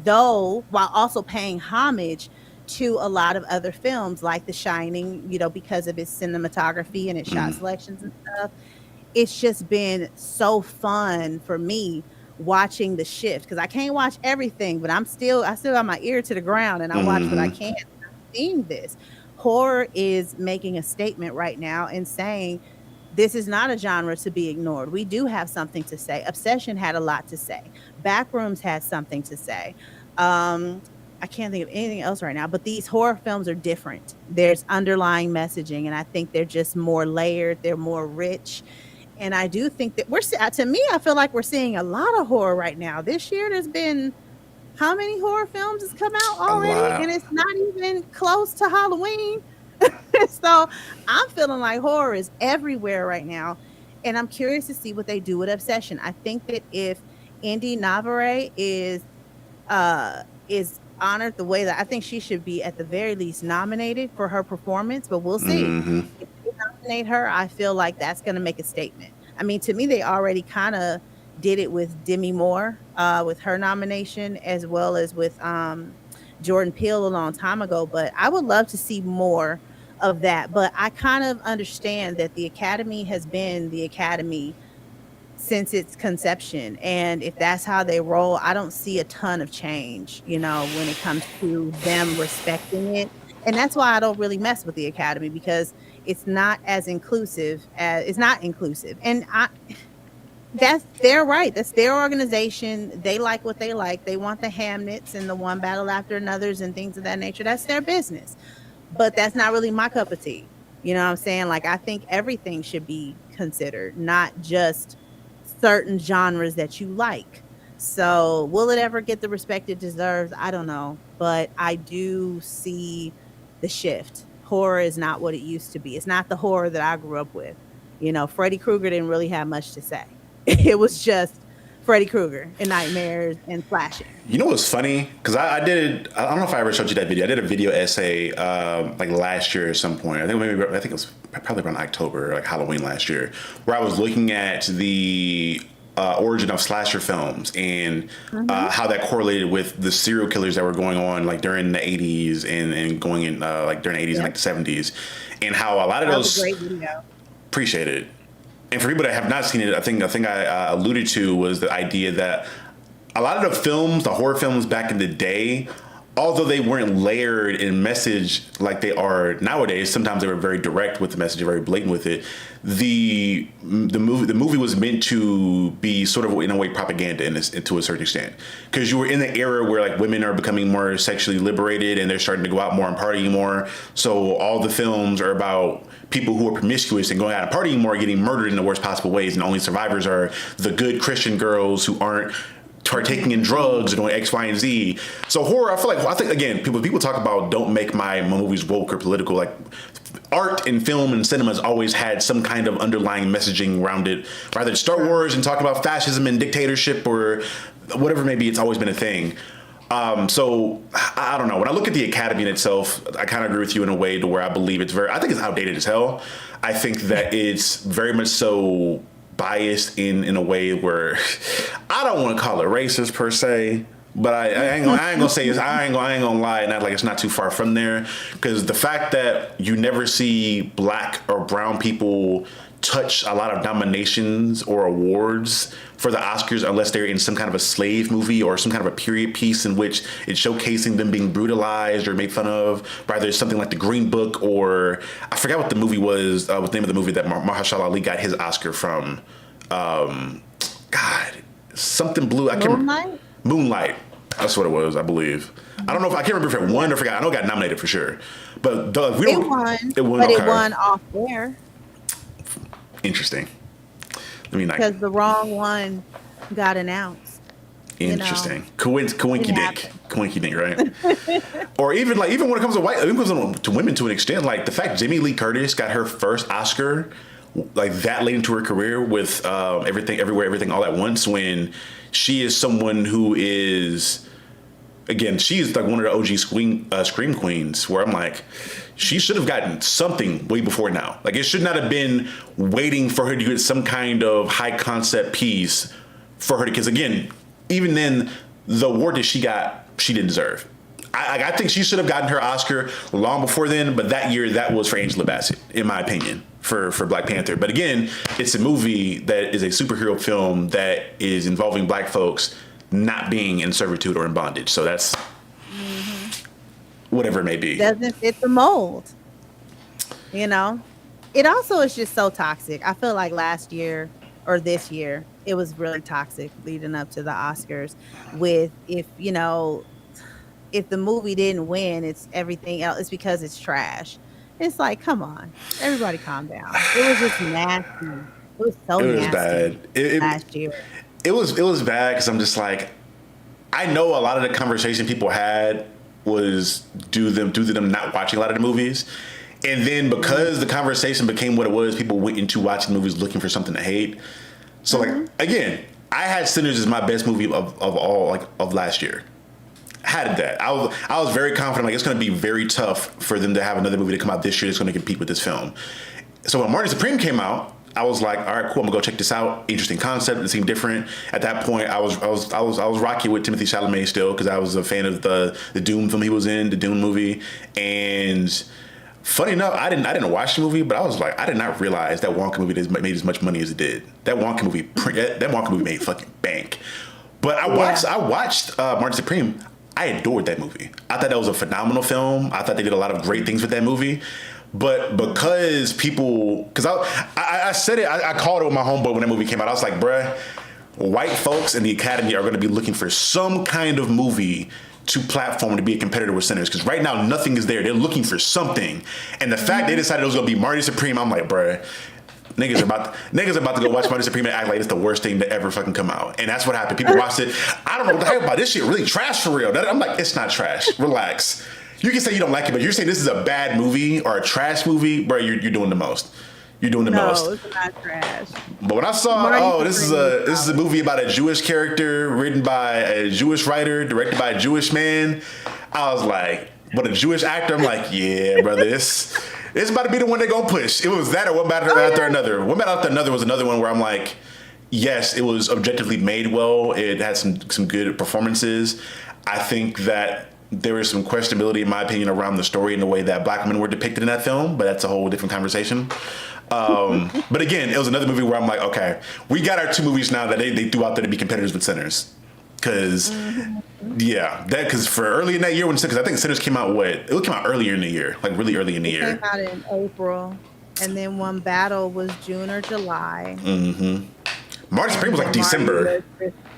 though, while also paying homage to a lot of other films like The Shining, because of its cinematography and its shot selections and stuff. It's just been so fun for me watching the shift, because I can't watch everything, but I still got my ear to the ground and I watch what I can. I'm seeing this. horror is making a statement right now and saying this is not a genre to be ignored. We do have something to say. Obsession had a lot to say. Backrooms had something to say. I can't think of anything else right now, but these horror films are different. There's underlying messaging, and I think they're just more layered. They're more rich. And I do think that to me, I feel like we're seeing a lot of horror right now. This year, there's been how many horror films has come out already? And it's not even close to Halloween. So I'm feeling like horror is everywhere right now. And I'm curious to see what they do with Obsession. I think that if Indy Navarre is honored the way that I think she should be at the very least nominated for her performance, but we'll see. If they nominate her, I feel like that's going to make a statement. I mean, to me, they already kind of did it with Demi Moore, with her nomination, as well as with Jordan Peele a long time ago. But I would love to see more of that. But I kind of understand that the Academy has been the Academy since its conception. And if that's how they roll, I don't see a ton of change, when it comes to them respecting it. And that's why I don't really mess with the Academy, because it's not as inclusive as it's not inclusive. And that's their right. That's their organization. They like what they like. They want the Hamnets and the One Battle After Another's and things of that nature. That's their business. But that's not really my cup of tea. You know what I'm saying? Like, I think everything should be considered, not just certain genres that you like. So will it ever get the respect it deserves? I don't know. But I do see the shift. Horror is not what it used to be. It's not the horror that I grew up with. Freddy Krueger didn't really have much to say. It was just Freddy Krueger and nightmares and flashing. You know what's funny? Because I don't know if I ever showed you that video. I did a video essay like last year at some point. I think it was probably around October, like Halloween last year, where I was looking at the origin of slasher films and how that correlated with the serial killers that were going on like during the 80s and going in like during the 80s and like the 70s, and how a lot of those. That was a great video. Appreciate it. And for people that have not seen it, I think I alluded to was the idea that a lot of the horror films back in the day, although they weren't layered in message like they are nowadays, sometimes they were very direct with the message, very blatant with it. The movie was meant to be sort of in a way propaganda to a certain extent, because you were in the era where like women are becoming more sexually liberated and they're starting to go out more and partying more. So all the films are about people who are promiscuous and going out and partying more, getting murdered in the worst possible ways, and only survivors are the good Christian girls who aren't partaking in drugs and doing X, Y, and Z. So horror, I think again, people talk about don't make my movies woke or political. Like art and film and cinema has always had some kind of underlying messaging around it. Rather it's Star Wars and talking about fascism and dictatorship or whatever it may be, it's always been a thing. So I don't know. When I look at the Academy in itself, I kind of agree with you in a way to where I believe I think it's outdated as hell. I think that it's very much so biased in a way where I don't want to call it racist per se, but I ain't gonna say it's, I ain't gonna lie and act like it's not too far from there, because the fact that you never see black or brown people touch a lot of nominations or awards for the Oscars unless they're in some kind of a slave movie or some kind of a period piece in which it's showcasing them being brutalized or made fun of. Rather, it's something like The Green Book, or I forgot what the movie was, what the name of the movie that Mahershala Ali got his Oscar from. Something blue. I can't remember. Moonlight. That's what it was, I believe. I don't know I can't remember if it won or forgot. I know it got nominated for sure. But it won off there. Interesting. Let me not. Because the wrong one got announced. Interesting. Coinky dink, right? Or even when it comes to women to an extent, like the fact Jamie Lee Curtis got her first Oscar like that late into her career with Everything Everywhere Everything All at Once, when she is someone who is, again, she is like one of the OG scream queens, where I'm like, she should have gotten something way before now. Like, it should not have been waiting for her to get some kind of high concept piece for her to, because again, even then, the award that she got, she didn't deserve. I think she should have gotten her Oscar long before then, but that year, that was for Angela Bassett, in my opinion, for Black Panther. But again, it's a movie that is a superhero film that is involving black folks not being in servitude or in bondage. So that's whatever it may be. Doesn't fit the mold. You know, it also is just so toxic. I feel like last year or this year, it was really toxic leading up to the Oscars. With if the movie didn't win, it's everything else. It's because it's trash. It's like, come on, everybody, calm down. It was just nasty. It was so It was nasty bad. last year. It was bad because I'm just like, I know a lot of the conversation people had was due to them not watching a lot of the movies. And then because the conversation became what it was, people went into watching movies looking for something to hate. So like, again, I had Sinners as my best movie of all, like, of last year. Had that. I was very confident, like, it's going to be very tough for them to have another movie to come out this year that's going to compete with this film. So when Marty Supreme came out, I was like, all right, cool, I'm gonna go check this out. Interesting concept. It seemed different. At that point, I was rocky with Timothée Chalamet still because I was a fan of the Dune film he was in, the Dune movie. And funny enough, I didn't watch the movie, but I was like, I did not realize that Wonka movie made as much money as it did. That Wonka movie made fucking bank. But I watched Marty Supreme. I adored that movie. I thought that was a phenomenal film. I thought they did a lot of great things with that movie. But because I said it, I called it with my homeboy when that movie came out. I was like, bruh, white folks in the Academy are going to be looking for some kind of movie to platform to be a competitor with Sinners. Because right now, nothing is there. They're looking for something. And the fact they decided it was going to be Marty Supreme, I'm like, bruh, niggas are about to go watch Marty Supreme and act like it's the worst thing to ever fucking come out. And that's what happened. People watched it. I don't know what the heck about this shit. Really trash for real. I'm like, it's not trash. Relax. You can say you don't like it, but you're saying this is a bad movie or a trash movie, bro. You're doing the most. You're doing the most. No, it's not trash. But when I saw, this is a movie about a Jewish character, written by a Jewish writer, directed by a Jewish man, I was like, but a Jewish actor, I'm like, yeah, brother, it's about to be the one they're gonna push. It was that or One Battle After Another. One Battle After Another was another one where I'm like, yes, it was objectively made well. It had some good performances. I think that there is some questionability, in my opinion, around the story and the way that black men were depicted in that film, but that's a whole different conversation. But again, it was another movie where I'm like, okay, we got our two movies now that they threw out there to be competitors with Sinners. Because, because for early in that year, because I think Sinners came out, it came out earlier in the year, like really early in the year. It came out in April, and then One Battle was June or July. Mm-hmm. Marty Supreme was like December.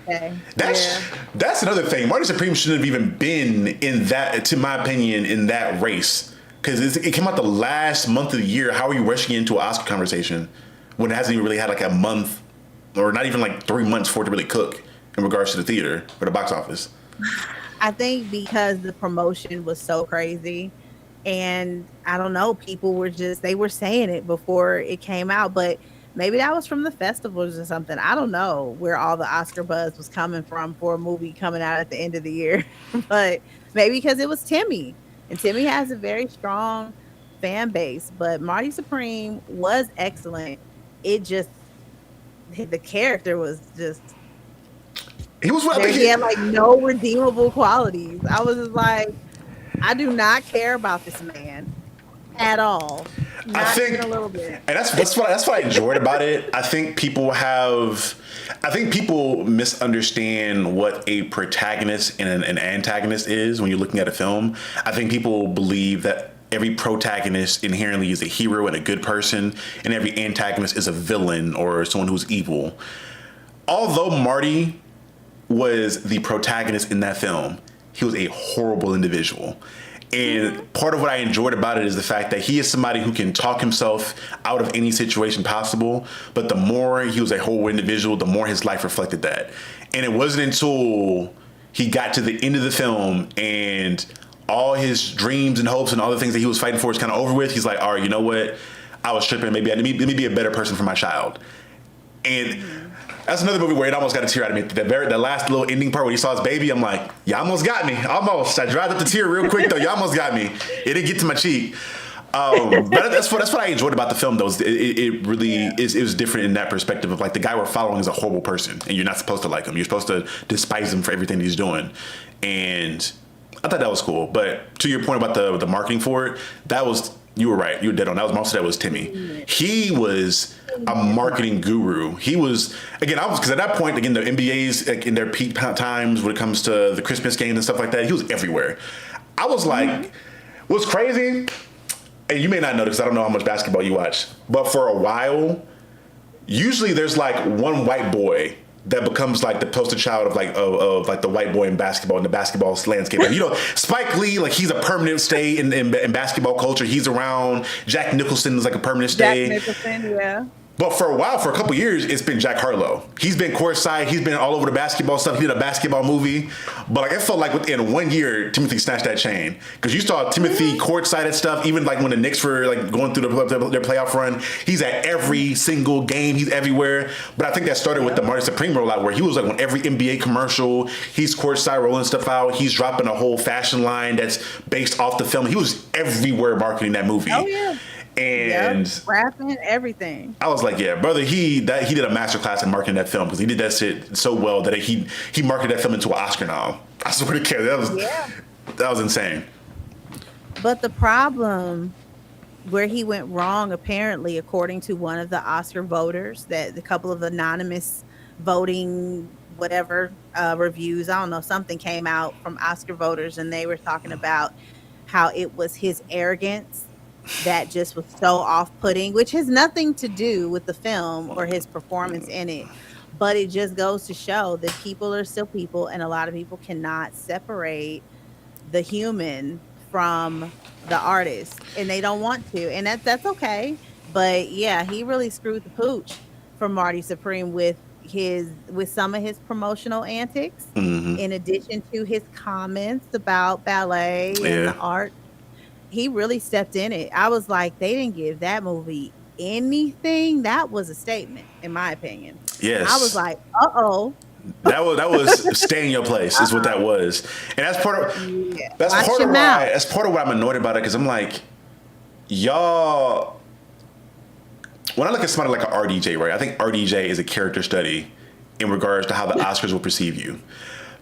That's another thing. Marty Supreme shouldn't have even been in that, to my opinion, in that race. Because it came out the last month of the year. How are you rushing into an Oscar conversation when it hasn't even really had like a month or not even like 3 months for it to really cook in regards to the theater or the box office? I think because the promotion was so crazy, and I don't know, people were they were saying it before it came out, but maybe that was from the festivals or something. I don't know where all the Oscar buzz was coming from for a movie coming out at the end of the year. But maybe because it was Timmy. And Timmy has a very strong fan base. But Marty Supreme was excellent. It just, the character was just, he had like no redeemable qualities. I was just like, I do not care about this man at all. Not even a little bit. And that's what I enjoyed about it. I think people misunderstand what a protagonist and an antagonist is when you're looking at a film. I think people believe that every protagonist inherently is a hero and a good person, and every antagonist is a villain or someone who's evil. Although Marty was the protagonist in that film, he was a horrible individual. And part of what I enjoyed about it is the fact that he is somebody who can talk himself out of any situation possible. But the more he was a horrible individual, the more his life reflected that. And it wasn't until he got to the end of the film and all his dreams and hopes and all the things that he was fighting for is kind of over with. He's like, all right, you know what? I was tripping. Maybe let me be a better person for my child. And that's another movie where it almost got a tear out of me. The last little ending part where he saw his baby, I'm like, you almost got me. Almost. I dried up the tear real quick, though. You almost got me. It didn't get to my cheek. But that's what I enjoyed about the film, though. It really is. It was different in that perspective of like the guy we're following is a horrible person, and you're not supposed to like him. You're supposed to despise him for everything he's doing. And I thought that was cool. But to your point about the marketing for it, you were right. You were dead on. Most of that was Timmy. He was a marketing guru. He was, again, because at that point, again, the NBA's like, in their peak times when it comes to the Christmas games and stuff like that, he was everywhere. I was like, what's crazy? and you may not know this because I don't know how much basketball you watch, but for a while, usually there's like one white boy that becomes like the poster child of like the white boy in basketball, in the basketball landscape. Like, you know, Spike Lee, like he's a permanent stay in basketball culture. He's around. Jack Nicholson is like a permanent stay. Jack Nicholson, yeah. But for a while, for a couple years, it's been Jack Harlow. He's been courtside. He's been all over the basketball stuff. He did a basketball movie. But like it felt like within 1 year, Timothy snatched that chain. Because you saw Timothy courtside and stuff. Even like when the Knicks were like going through their playoff run, he's at every single game. He's everywhere. But I think that started with the Marty Supreme rollout, where he was like on every NBA commercial. He's courtside rolling stuff out. He's dropping a whole fashion line that's based off the film. He was everywhere marketing that movie. Oh yeah. And rapping, everything. I was like, yeah, brother, he did a masterclass in marketing that film because he did that shit so well that he marketed that film into an Oscar now. I swear to God, that was insane. But the problem where he went wrong, apparently, according to one of the Oscar voters, that a couple of anonymous voting whatever reviews, I don't know, something came out from Oscar voters, and they were talking about how it was his arrogance that just was so off-putting, which has nothing to do with the film or his performance in it. But it just goes to show that people are still people, and a lot of people cannot separate the human from the artist, and they don't want to, and that's okay. But yeah, he really screwed the pooch for Marty Supreme with some of his promotional antics, in addition to his comments about ballet and the art. He really stepped in it. I was like, they didn't give that movie anything. That was a statement, in my opinion. Yes. I was like, uh-oh. That was stay in your place is what that was. And that's part of why I'm annoyed about it, because I'm like, y'all, when I look at somebody like an RDJ, right? I think RDJ is a character study in regards to how the Oscars will perceive you.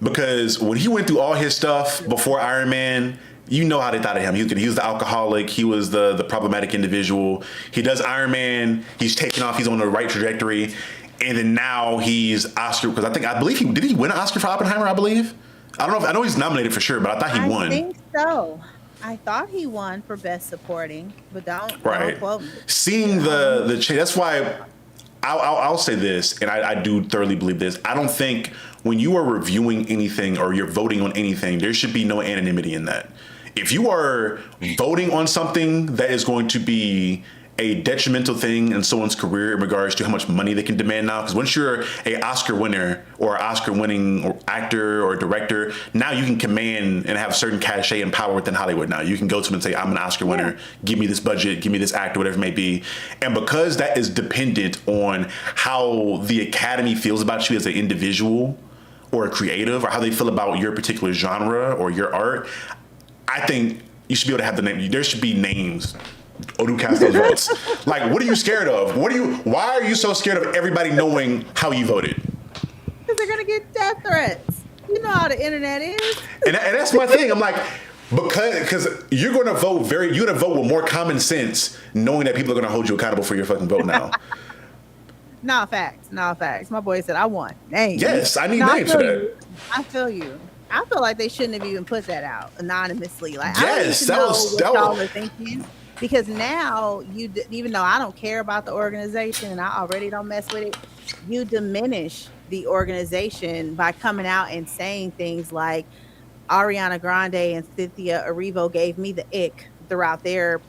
Because when he went through all his stuff before Iron Man, you know how they thought of him. He was the alcoholic. He was the problematic individual. He does Iron Man. He's taking off. He's on the right trajectory. And then now he's Oscar, because I believe did he win an Oscar for Oppenheimer, I believe? I don't know. I know he's nominated for sure, but I thought he won. I think so. I thought he won for Best Supporting, but don't quote me. Seeing the change, that's why I'll say this, and I do thoroughly believe this. I don't think when you are reviewing anything or you're voting on anything, there should be no anonymity in that. If you are voting on something that is going to be a detrimental thing in someone's career in regards to how much money they can demand now, because once you're a Oscar winner or Oscar winning actor or director, now you can command and have certain cachet and power within Hollywood. Now you can go to them and say, I'm an Oscar winner, give me this budget, give me this actor, whatever it may be. And because that is dependent on how the Academy feels about you as an individual or a creative, or how they feel about your particular genre or your art, I think you should be able to have the name. There should be names on who cast those votes. Like, what are you scared of? Why are you so scared of everybody knowing how you voted? Because they're gonna get death threats. You know how the internet is. And that's my thing. I'm like, because you're gonna vote with more common sense, knowing that people are gonna hold you accountable for your fucking vote now. Nah, facts. My boy said, I want names. Yes, I need names for that. I feel you. I feel like they shouldn't have even put that out anonymously. Like, yes, I don't know what y'all are thinking, because now even though I don't care about the organization and I already don't mess with it, you diminish the organization by coming out and saying things like Ariana Grande and Cynthia Erivo gave me the ick throughout their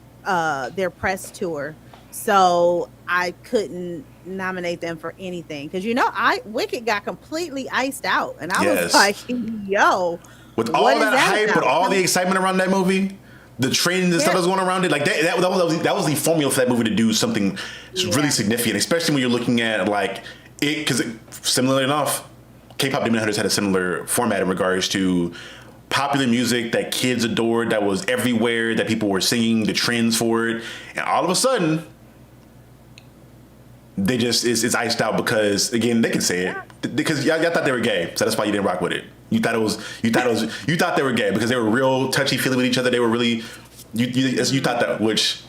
press tour, so I couldn't nominate them for anything, because Wicked got completely iced out, and I was like, yo, with all that hype, with all the excitement around that movie, the training and stuff that was going around it, like that was the formula for that movie to do something really significant, especially when you're looking at like it, because similarly enough, K-pop Demon Hunters had a similar format in regards to popular music that kids adored, that was everywhere, that people were singing the trends for it, and all of a sudden they just it's iced out, because again, they can say it because y'all thought they were gay, so that's why you didn't rock with it. You thought they were gay because they were real touchy feely with each other. They were really you thought that, which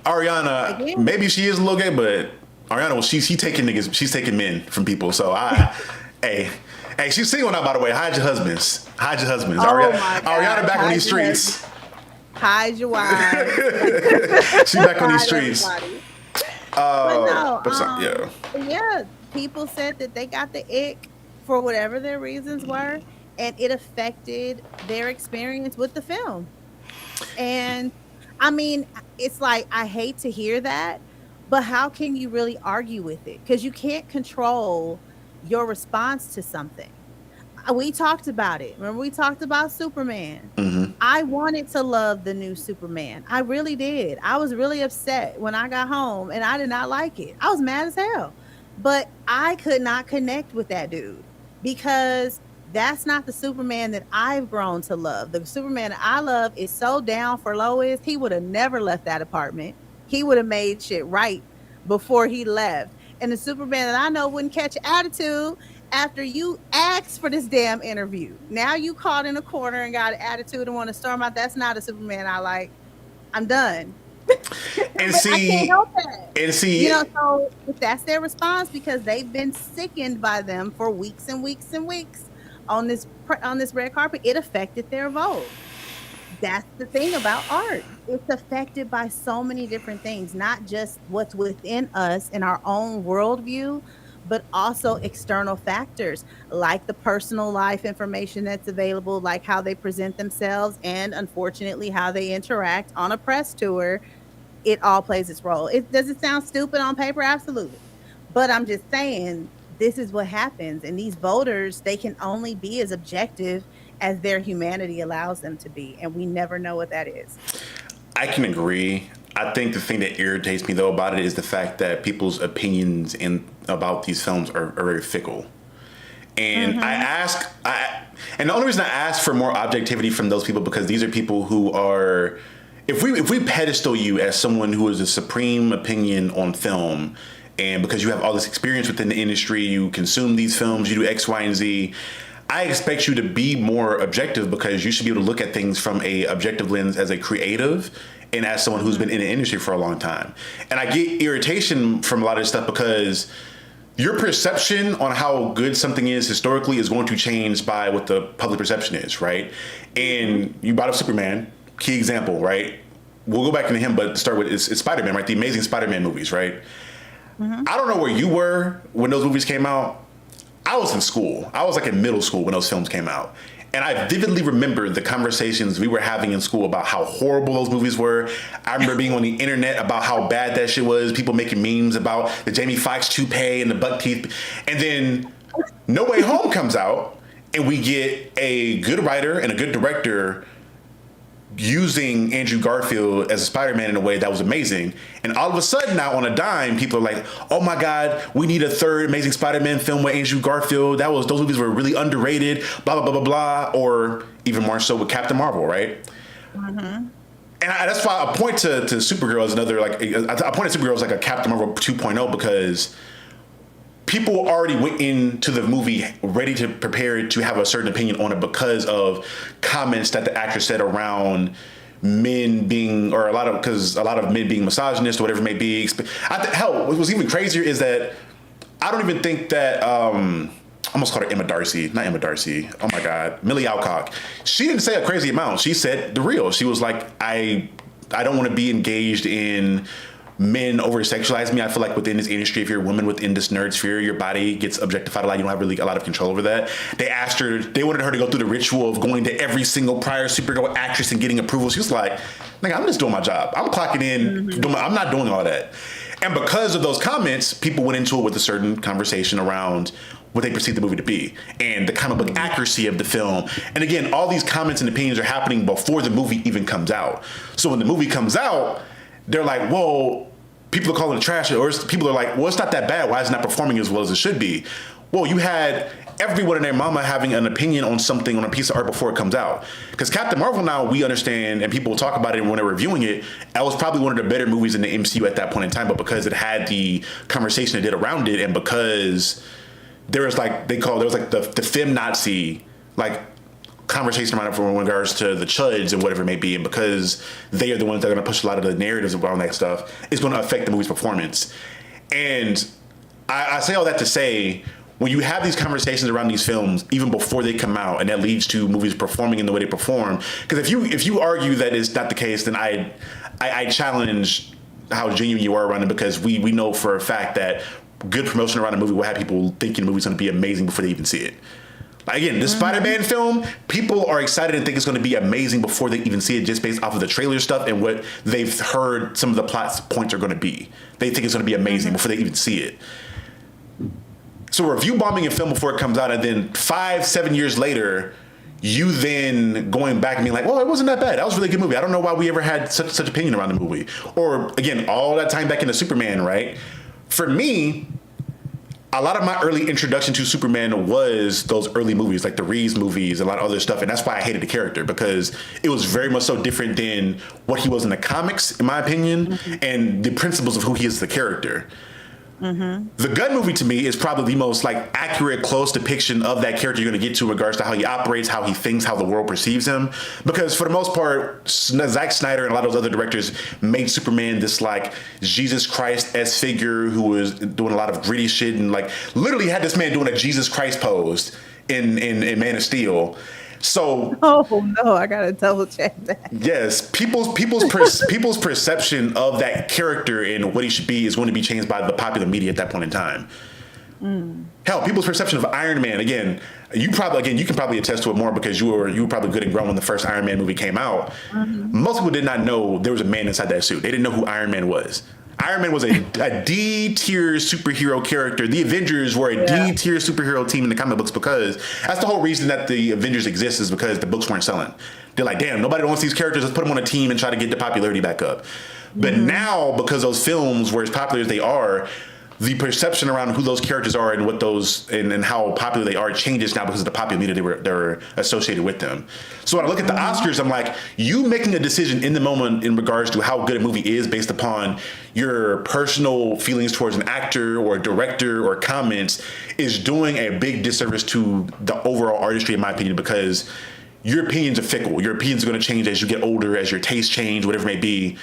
Ariana, maybe she is a little gay, but Ariana, well, she's taking men from people. So hey, she's single now, by the way. Hide your husbands. Oh, Ariana back on these streets. hide your wives. She back on these Hide streets. everybody. But no, Yeah. yeah, people said that they got the ick for whatever their reasons were, and it affected their experience with the film. And I mean, it's like I hate to hear that, but how can you really argue with it? Because you can't control your response to something. We talked about it. Remember, we talked about Superman. Mm-hmm. I wanted to love the new Superman. I really did. I was really upset when I got home and I did not like it. I was mad as hell. But I could not connect with that dude because that's not the Superman that I've grown to love. The Superman that I love is so down for Lois. He would have never left that apartment. He would have made shit right before he left. And the Superman that I know wouldn't catch attitude after you asked for this damn interview. Now you caught in a corner and got an attitude and want to storm out. That's not a Superman I like. I'm done. And I can't help that. And see, you know, so if that's their response because they've been sickened by them for weeks and weeks and weeks on this red carpet, it affected their vote. That's the thing about art. It's affected by so many different things, not just what's within us in our own worldview, but also external factors like the personal life information that's available, like how they present themselves, and unfortunately how they interact on a press tour. It all plays its role. Does it sound stupid on paper? Absolutely. But I'm just saying, this is what happens. And these voters, they can only be as objective as their humanity allows them to be. And we never know what that is. I can agree. I think the thing that irritates me though about it is the fact that people's opinions about these films are very fickle. And and the only reason I ask for more objectivity from those people because these are people who are, if we pedestal you as someone who is a supreme opinion on film, and because you have all this experience within the industry, you consume these films, you do X, Y, and Z, I expect you to be more objective because you should be able to look at things from a objective lens as a creative and as someone who's been in the industry for a long time. And I get irritation from a lot of this stuff because your perception on how good something is historically is going to change by what the public perception is, right? And you brought up Superman, key example, right? We'll go back into him, but start with it's Spider-Man, right? The Amazing Spider-Man movies, right? Mm-hmm. I don't know where you were when those movies came out. I was in school. I was like in middle school when those films came out. And I vividly remember the conversations we were having in school about how horrible those movies were. I remember being on the internet about how bad that shit was. People making memes about the Jamie Foxx toupee and the buck teeth. And then No Way Home comes out and we get a good writer and a good director using Andrew Garfield as a Spider-Man in a way that was amazing. And all of a sudden now on a dime, people are like, oh my God, we need a third Amazing Spider-Man film with Andrew Garfield. Those movies were really underrated, blah, blah, blah, blah, blah. Or even more so with Captain Marvel, right? Mm-hmm. And that's why I point to Supergirl as another, like, I point to Supergirl as like a Captain Marvel 2.0 because people already went into the movie ready to prepare to have a certain opinion on it because of comments that the actor said around men being, or a lot of men being misogynist or whatever it may be. Hell, what was even crazier is that I don't even think that, I almost called her Emma Darcy, not Emma Darcy. Oh my God, Millie Alcock. She didn't say a crazy amount. She said the real. She was like, I don't want to be engaged in men over sexualize me. I feel like within this industry, if you're a woman within this nerd sphere, your body gets objectified a lot. You don't have really a lot of control over that. They wanted her to go through the ritual of going to every single prior Supergirl actress and getting approval. She was like, I'm just doing my job. I'm clocking in. I'm not doing all that. And because of those comments, people went into it with a certain conversation around what they perceive the movie to be and the comic book accuracy of the film. And again, all these comments and opinions are happening before the movie even comes out. So when the movie comes out, they're like, whoa, people are calling it trash, or people are like, well, it's not that bad. Why is it not performing as well as it should be? Well, you had everyone and their mama having an opinion on something, on a piece of art before it comes out. Because Captain Marvel now, we understand, and people talk about it when they're reviewing it, that was probably one of the better movies in the MCU at that point in time, but because it had the conversation it did around it, and because there was like, there was like the fem-Nazi, like, conversation around it in regards to the chuds and whatever it may be, and because they are the ones that are going to push a lot of the narratives around that stuff, it's going to affect the movie's performance. And I say all that to say, when you have these conversations around these films, even before they come out, and that leads to movies performing in the way they perform. Because if you argue that it's not the case, then I challenge how genuine you are around it, because we know for a fact that good promotion around a movie will have people thinking the movie's going to be amazing before they even see it. Like, again, this Spider-Man film, people are excited and think it's going to be amazing before they even see it, just based off of the trailer stuff and what they've heard some of the plot points are going to be. They think it's going to be amazing before they even see it. So review bombing a film before it comes out, and then 5-7 years later, you then going back and being like, well, it wasn't that bad. That was a really good movie. I don't know why we ever had such opinion around the movie. Or, again, all that time back into Superman, right? For me, a lot of my early introduction to Superman was those early movies, like the Reeves movies, a lot of other stuff. And that's why I hated the character, because it was very much so different than what he was in the comics, in my opinion, and the principles of who he is as a character. The Gunn movie, to me, is probably the most like accurate, close depiction of that character you're going to get to in regards to how he operates, how he thinks, how the world perceives him. Because for the most part, Zack Snyder and a lot of those other directors made Superman this like Jesus Christ-esque figure who was doing a lot of gritty shit, and like literally had this man doing a Jesus Christ pose in Man of Steel. So, oh no, I gotta double check that. Yes, people's perception of that character and what he should be is going to be changed by the popular media at that point in time. Hell, people's perception of Iron Man, again, you can probably attest to it more because you were probably good and grown when the first Iron Man movie came out. Most people did not know there was a man inside that suit. They didn't know who Iron Man was. Iron Man was a D-tier superhero character. The Avengers were a D-tier superhero team in the comic books, because that's the whole reason that the Avengers exist, is because the books weren't selling. They're like, damn, nobody wants these characters. Let's put them on a team and try to get the popularity back up. But now, because those films were as popular as they are, the perception around who those characters are and what those and how popular they are changes now because of the popular media they're associated with them. So when I look at the Oscars, I'm like, you making a decision in the moment in regards to how good a movie is based upon your personal feelings towards an actor or a director or comments is doing a big disservice to the overall artistry, in my opinion, because your opinions are fickle. Your opinions are going to change as you get older, as your tastes change, whatever it may be.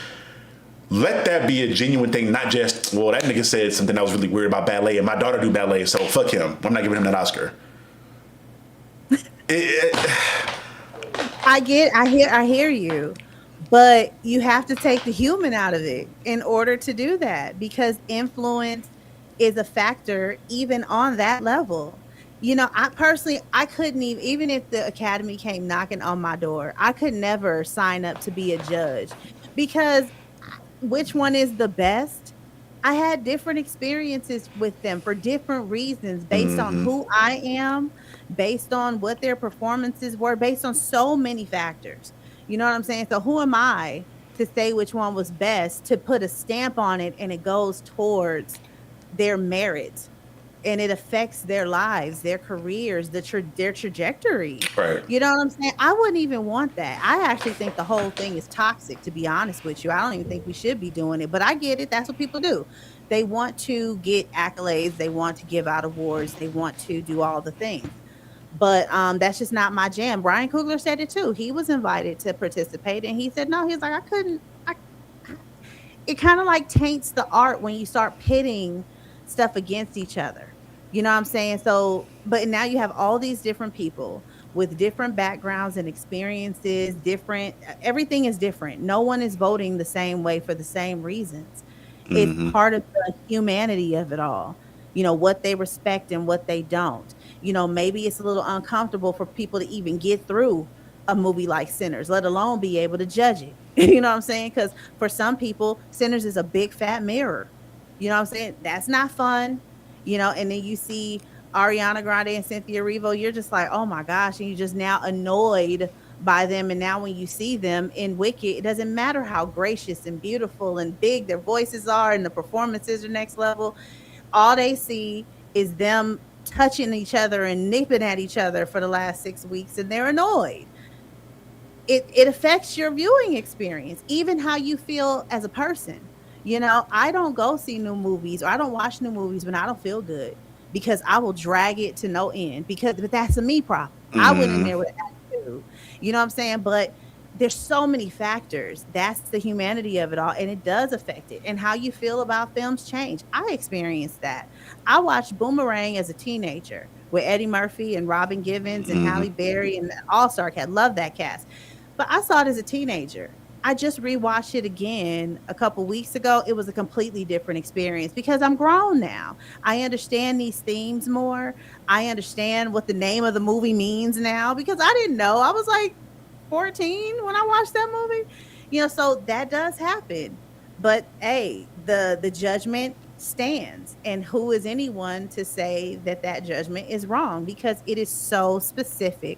Let that be a genuine thing, not just, well, that nigga said something that was really weird about ballet, and my daughter do ballet, so fuck him. I'm not giving him that Oscar. I hear you, but you have to take the human out of it in order to do that, because influence is a factor even on that level. You know, I couldn't even if the Academy came knocking on my door, I could never sign up to be a judge, because which one is the best? I had different experiences with them for different reasons, based on who I am, based on what their performances were, based on so many factors. You know what I'm saying? So who am I to say which one was best, to put a stamp on it, and it goes towards their merit, and it affects their lives, their careers, their trajectory. Right. You know what I'm saying? I wouldn't even want that. I actually think the whole thing is toxic, to be honest with you. I don't even think we should be doing it, but I get it. That's what people do. They want to get accolades. They want to give out awards. They want to do all the things. But that's just not my jam. Brian Coogler said it too. He was invited to participate, and he said no. He was like, I couldn't. It kind of like taints the art when you start pitting stuff against each other. You know what I'm saying? So, but now you have all these different people with different backgrounds and experiences, everything is different. No one is voting the same way for the same reasons. It's part of the humanity of it all. You know, what they respect and what they don't. You know, maybe it's a little uncomfortable for people to even get through a movie like Sinners, let alone be able to judge it. You know what I'm saying? Because for some people, Sinners is a big fat mirror. You know what I'm saying? That's not fun. You know, and then you see Ariana Grande and Cynthia Erivo, you're just like, oh my gosh, and you're just now annoyed by them. And now when you see them in Wicked, it doesn't matter how gracious and beautiful and big their voices are and the performances are next level. All they see is them touching each other and nipping at each other for the last 6 weeks, and they're annoyed. It affects your viewing experience, even how you feel as a person. You know, I don't go see new movies, or I don't watch new movies when I don't feel good, because I will drag it to no end, but that's a me problem. I went in there with attitude. You know what I'm saying? But there's so many factors. That's the humanity of it all, and it does affect it. And how you feel about films change. I experienced that. I watched Boomerang as a teenager with Eddie Murphy and Robin Givens and Halle Berry and All Star Cast. Love that cast. But I saw it as a teenager. I just rewatched it again a couple weeks ago. It was a completely different experience because I'm grown now. I understand these themes more. I understand what the name of the movie means now because I didn't know. I was like 14 when I watched that movie. So that does happen. But hey, the judgment stands, and who is anyone to say that that judgment is wrong, because it is so specific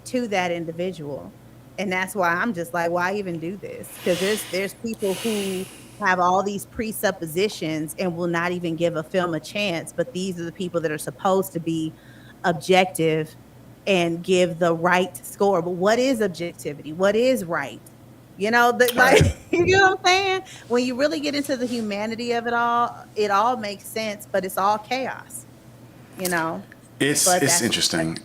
to that individual. And that's why I'm just like, why even do this? Because there's people who have all these presuppositions and will not even give a film a chance, but these are the people that are supposed to be objective and give the right score. But what is objectivity? What is right? Like, you know what I'm saying? When you really get into the humanity of it all makes sense, but it's all chaos, you know? It's interesting.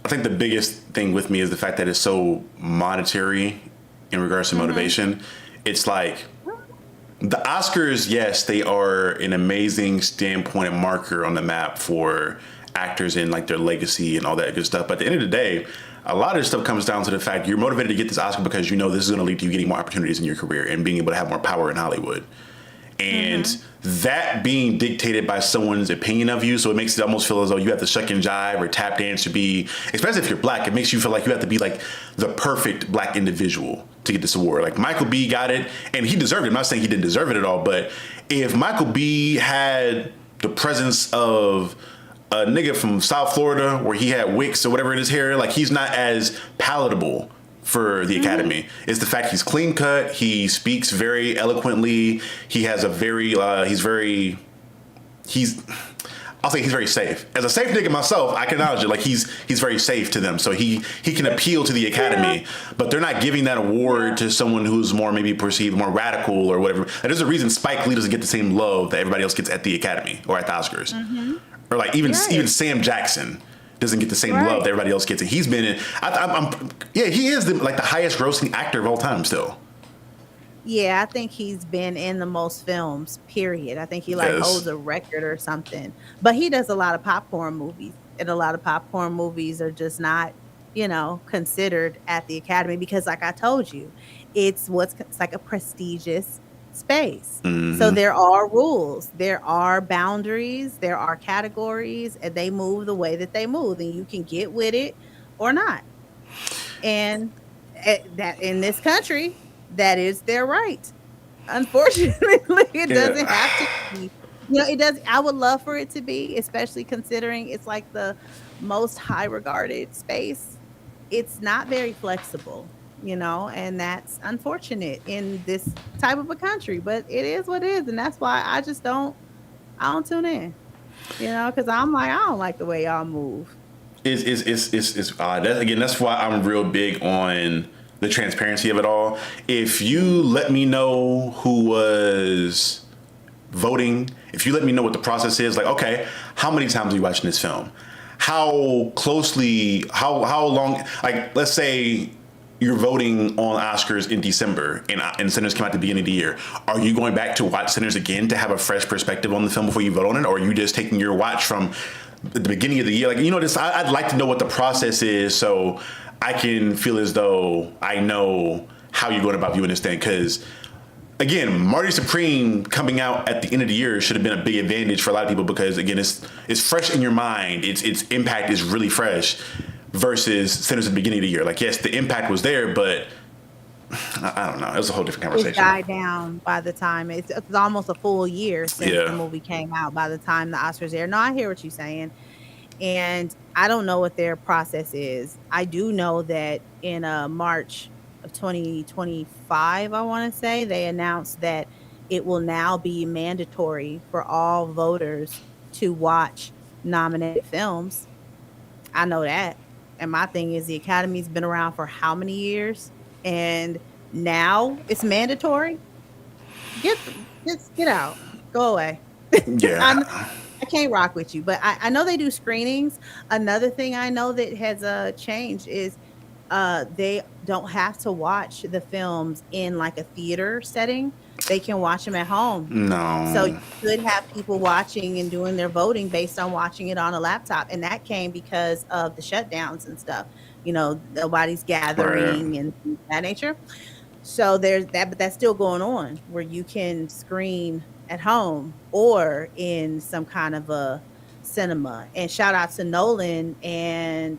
I think the biggest thing with me is the fact that it's so monetary in regards to motivation. It's like the Oscars, yes, they are an amazing standpoint and marker on the map for actors and like their legacy and all that good stuff. But at the end of the day, a lot of this stuff comes down to the fact you're motivated to get this Oscar because you know this is going to lead to you getting more opportunities in your career and being able to have more power in Hollywood. And that being dictated by someone's opinion of you, so it makes it almost feel as though you have to shuck and jive or tap dance to be, especially if you're black, it makes you feel like you have to be like the perfect black individual to get this award. Like Michael B got it, and he deserved it. I'm not saying he didn't deserve it at all, but if Michael B had the presence of a nigga from South Florida where he had wicks or whatever in his hair, like he's not as palatable for the Academy. It's the fact he's clean cut, he speaks very eloquently, he has a very I'll say he's very safe. As a safe nigga myself, I can acknowledge it. Like he's very safe to them, so he can appeal to the Academy. But they're not giving that award to someone who's more maybe perceived more radical or whatever. And there's a reason Spike Lee doesn't get the same love that everybody else gets at the Academy or at the Oscars, or like even Sam Jackson doesn't get the same love that everybody else gets. And he's been in, he is the highest grossing actor of all time still. Yeah, I think he's been in the most films, period. I think he holds a record or something. But he does a lot of popcorn movies. And a lot of popcorn movies are just not, considered at the Academy because, like I told you, it's like a prestigious space. So there are rules, there are boundaries, there are categories, and they move the way that they move, and you can get with it or not. And that in this country, that is their right. Unfortunately, it doesn't have to be. It does. I would love for it to be, especially considering it's like the most high regarded space. It's not very flexible, and that's unfortunate in this type of a country, but it is what it is. And that's why I don't tune in, because I'm like, I don't like the way y'all move. It's odd. That's why I'm real big on the transparency of it all. If you let me know who was voting, if you let me know what the process is, like, okay, how many times are you watching this film? How closely, how long, like, let's say you're voting on Oscars in December and Sinners came out at the beginning of the year. Are you going back to watch Sinners again to have a fresh perspective on the film before you vote on it? Or are you just taking your watch from the beginning of the year? Like, I'd like to know what the process is so I can feel as though I know how you're going about viewing this thing. Because, again, Marty Supreme coming out at the end of the year should have been a big advantage for a lot of people because, again, it's fresh in your mind. Its impact is really fresh versus Sinners at the beginning of the year. Like, yes, the impact was there, but I don't know. It was a whole different conversation. It died down by the time. It's almost a full year since the movie came out by the time the Oscars aired. No, I hear what you're saying. And I don't know what their process is. I do know that in March of 2025, I want to say, they announced that it will now be mandatory for all voters to watch nominated films. I know that. And my thing is the Academy's been around for how many years? And now it's mandatory? Get out. Go away. Yeah. I can't rock with you, but I know they do screenings. Another thing I know that has changed is they don't have to watch the films in like a theater setting. They can watch them at home. So you No. could have people watching and doing their voting based on watching it on a laptop. And that came because of the shutdowns and stuff. Nobody's Right. gathering and things of that nature. So there's that, but that's still going on where you can screen at home or in some kind of a cinema. And shout out to Nolan and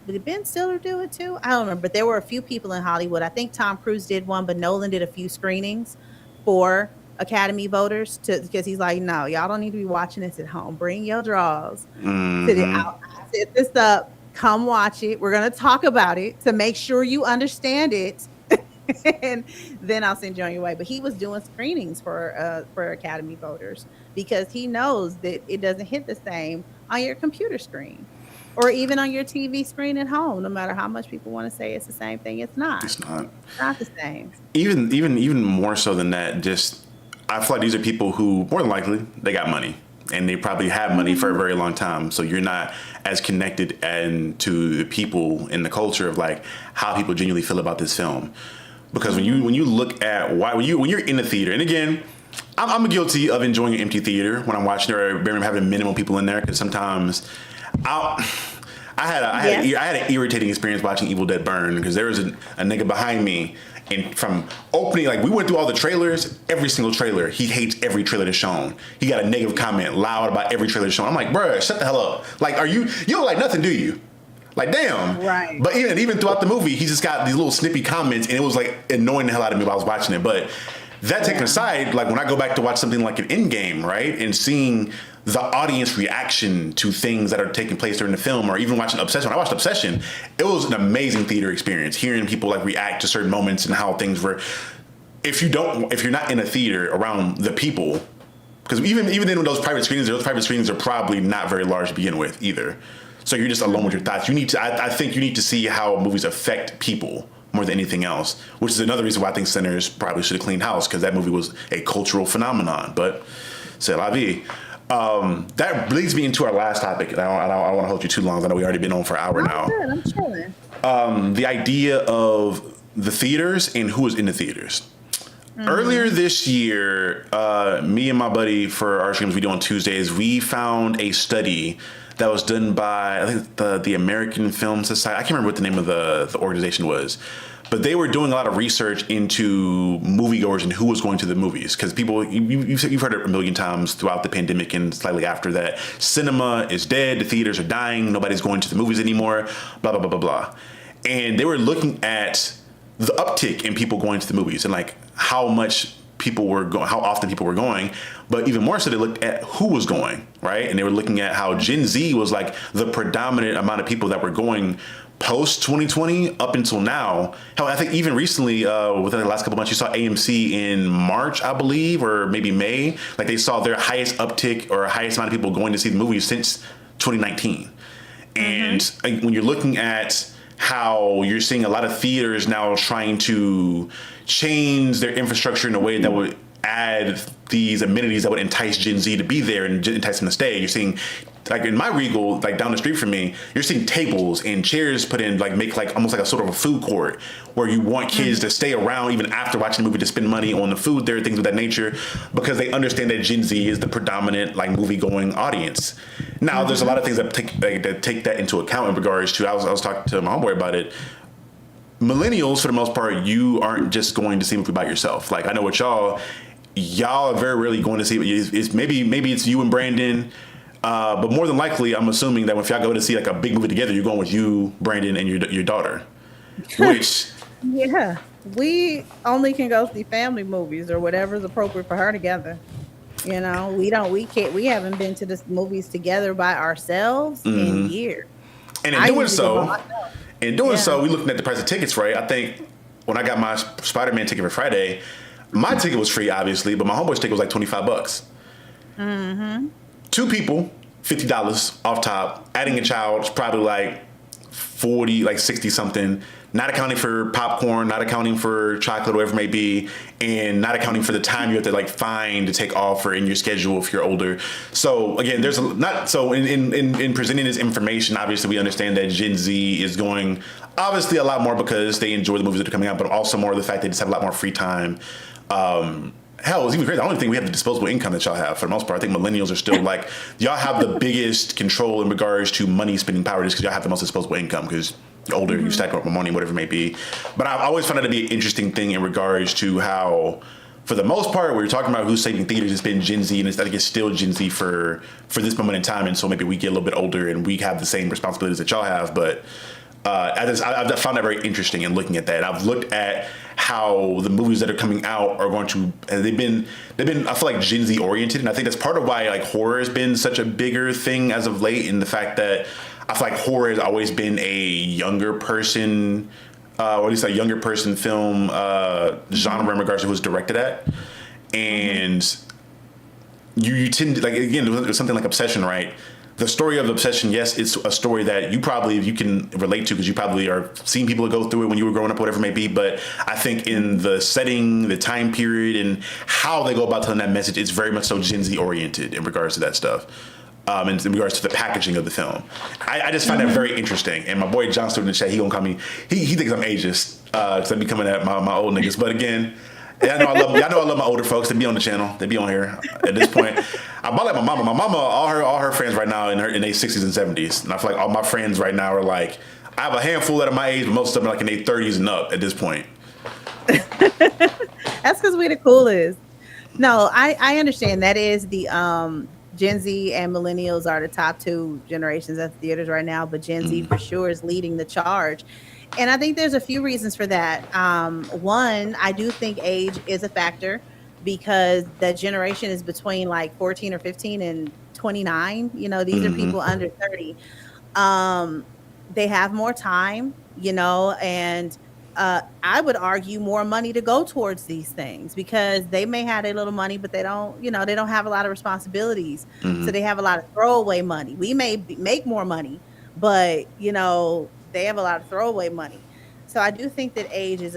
did Ben Stiller do it too? I don't remember, but there were a few people in Hollywood. I think Tom Cruise did one, but Nolan did a few screenings for Academy voters because he's like, no, y'all don't need to be watching this at home. Bring your draws to the Hmm. out. I set this up. Come watch it. We're gonna talk about it to make sure you understand it and then I'll send you on your way. But he was doing screenings for Academy voters because he knows that it doesn't hit the same on your computer screen or even on your TV screen at home. No matter how much people want to say it's the same thing, it's not. It's not. It's not the same. Even more so than that. Just I feel like these are people who more than likely they got money. And they probably have money for a very long time, so you're not as connected and to the people in the culture of like how people genuinely feel about this film. Because when you look at when you're in the theater, and again, I'm guilty of enjoying an empty theater when I'm watching or having minimal people in there because sometimes I had an irritating experience watching Evil Dead Burn because there was a nigga behind me. And from opening, like we went through all the trailers, every single trailer, he hates every trailer that's shown. He got a negative comment loud about every trailer that's shown. I'm like, bruh, shut the hell up. Like, you don't like nothing, do you? Like, damn. Right. But even throughout the movie, he just got these little snippy comments, and it was like annoying the hell out of me while I was watching it. But that taken aside, like when I go back to watch something like an Endgame, right, and seeing the audience reaction to things that are taking place during the film, or even watching Obsession. When I watched Obsession, it was an amazing theater experience. Hearing people like react to certain moments and how things were. If you're not in a theater around the people, because even in those private screenings are probably not very large to begin with either. So you're just alone with your thoughts. I think you need to see how movies affect people more than anything else, which is another reason why I think Sinners probably should have cleaned house because that movie was a cultural phenomenon. But c'est la vie. That leads me into our last topic. I don't want to hold you too long. I know we already been on for an hour now. Good. I'm chilling. The idea of the theaters and who is in the theaters. Earlier this year, me and my buddy for our streams we do on Tuesdays, we found a study that was done by I think the American Film Society. I can't remember what the name of the organization was. But they were doing a lot of research into moviegoers and who was going to the movies. Because people, you've heard it a million times throughout the pandemic and slightly after that. Cinema is dead. The theaters are dying. Nobody's going to the movies anymore. Blah, blah, blah, blah, blah. And they were looking at the uptick in people going to the movies and like how much people were going, how often people were going. But even more so, they looked at who was going, right? And they were looking at how Gen Z was like the predominant amount of people that were going post 2020 up until now. Hell, I think even recently, within the last couple months, you saw AMC in March, I believe, or maybe May. Like they saw their highest uptick or highest amount of people going to see the movies since 2019. And like, when you're looking at how you're seeing a lot of theaters now trying to change their infrastructure in a way that would add these amenities that would entice Gen Z to be there and entice them to stay. You're seeing, like in my Regal, like down the street from me, you're seeing tables and chairs put in, like make like almost like a sort of a food court where you want kids to stay around even after watching the movie to spend money on the food there, things of that nature, because they understand that Gen Z is the predominant like movie going audience. Now, there's a lot of things that take that into account in regards to. I was talking to my homeboy about it. Millennials, for the most part, you aren't just going to see a movie by yourself. Like I know what y'all are very rarely going to see. It's maybe it's you and Brandon. But more than likely, I'm assuming that if y'all go to see like a big movie together, you're going with you, Brandon, and your daughter. Which Yeah, we only can go see family movies or whatever's appropriate for her together. We haven't been to the movies together by ourselves in years. and I in doing usually go by so, myself. we looking at the price of tickets, right? I think when I got my Spider-Man ticket for Friday, my ticket was free, obviously, but my homeboy's ticket was like $25. Two people, $50 off top. Adding a child is probably like 40, like 60 something. not accounting for popcorn, not accounting for chocolate, whatever it may be, and not accounting for the time you have to like find to take off or in your schedule if you're older. So again, there's not so in presenting this information, obviously we understand that Gen Z is going obviously a lot more because they enjoy the movies that are coming out, but also more the fact they just have a lot more free time. Hell, it's even crazy. I don't even think we have the disposable income that y'all have for the most part. I think millennials are still like, y'all have the biggest control in regards to money spending power just because y'all have the most disposable income because you're older, you stack up more money, whatever it may be. But I've always found that to be an interesting thing in regards to how, for the most part, we were talking about who's saving theaters, it's been Gen Z, and I think it's still Gen Z for this moment in time. And so maybe we get a little bit older and we have the same responsibilities that y'all have. But I've found that very interesting in looking at that. I've looked at how the movies that are coming out are going to, they've been I feel like Gen Z oriented, and I think that's part of why like horror has been such a bigger thing as of late, in the fact that I feel like horror has always been a younger person, or at least a younger person film genre in regards to who's directed at, and you tend to, like, again, there's something like Obsession, right? The story of Obsession, yes, it's a story that you probably, if you can relate to, because you probably are seeing people go through it when you were growing up, whatever it may be. But I think in the setting, the time period, and how they go about telling that message, it's very much so Gen Z oriented in regards to that stuff. And in regards to the packaging of the film, I just find that very interesting. And my boy John Stewart in the chat, he gonna call me. He thinks I'm ageist because I be coming at my old niggas. But again. Yeah, I love my older folks. They be on the channel. They be on here at this point. I'm about like my mama. My mama, all her friends right now in their 60s and 70s, and I feel like all my friends right now are like, I have a handful that are my age, but most of them are like in their 30s and up at this point. That's because we the coolest. No, I understand. That is the Gen Z and millennials are the top two generations at the theaters right now, but Gen Z for sure is leading the charge. And I think there's a few reasons for that. One, I do think age is a factor because that generation is between like 14 or 15 and 29. You know, these are people under 30. They have more time, you know, and I would argue more money to go towards these things because they may have a little money, but they don't, you know, they don't have a lot of responsibilities. So they have a lot of throwaway money. We may make more money, but, you know, they have a lot of throwaway money. So I do think that age is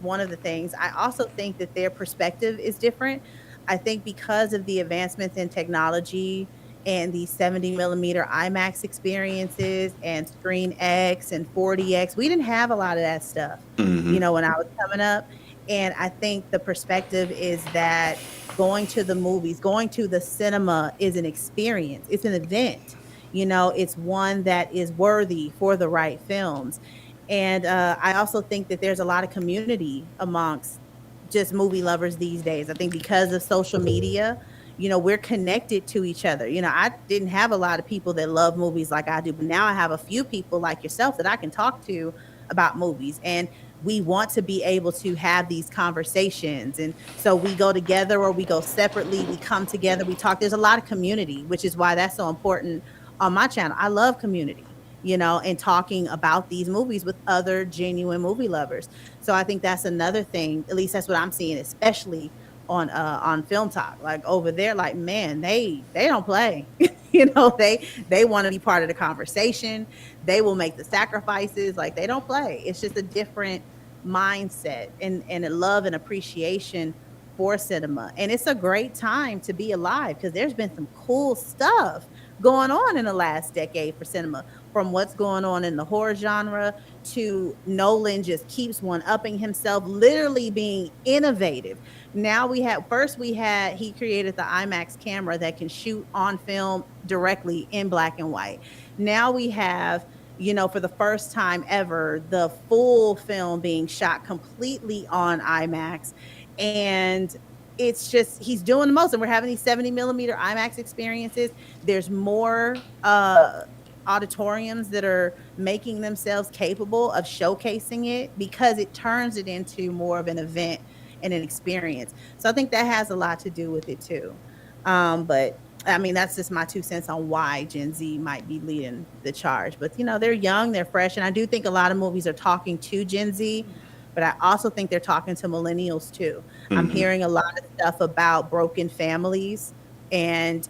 one of the things. I also think that their perspective is different. I think because of the advancements in technology and the 70 millimeter IMAX experiences and Screen X and 40X, we didn't have a lot of that stuff, you know, when I was coming up. And I think the perspective is that going to the movies, going to the cinema is an experience. It's an event. You know, it's one that is worthy for the right films. And I also think that there's a lot of community amongst just movie lovers these days. I think because of social media, you know, we're connected to each other. You know, I didn't have a lot of people that love movies like I do, but now I have a few people like yourself that I can talk to about movies. And we want to be able to have these conversations. And so we go together or we go separately, we come together, we talk. There's a lot of community, which is why that's so important on my channel. I love community, you know, and talking about these movies with other genuine movie lovers. So I think that's another thing, at least that's what I'm seeing, especially on Film Talk. Like over there, like, man, they don't play. You know, they want to be part of the conversation. They will make the sacrifices. Like, they don't play. It's just a different mindset and a love and appreciation for cinema. And it's a great time to be alive because there's been some cool stuff going on in the last decade for cinema, from what's going on in the horror genre to Nolan just keeps one-upping himself, literally being innovative. Now he created the IMAX camera that can shoot on film directly in black and white. Now we have, you know, for the first time ever, the full film being shot completely on IMAX. And it's just, he's doing the most, and we're having these 70 millimeter IMAX experiences. There's more auditoriums that are making themselves capable of showcasing it because it turns it into more of an event and an experience. So I think that has a lot to do with it too. But I mean, that's just my 2 cents on why Gen Z might be leading the charge. But, you know, they're young, they're fresh, and I do think a lot of movies are talking to Gen Z, but I also think they're talking to millennials too. I'm hearing a lot of stuff about broken families and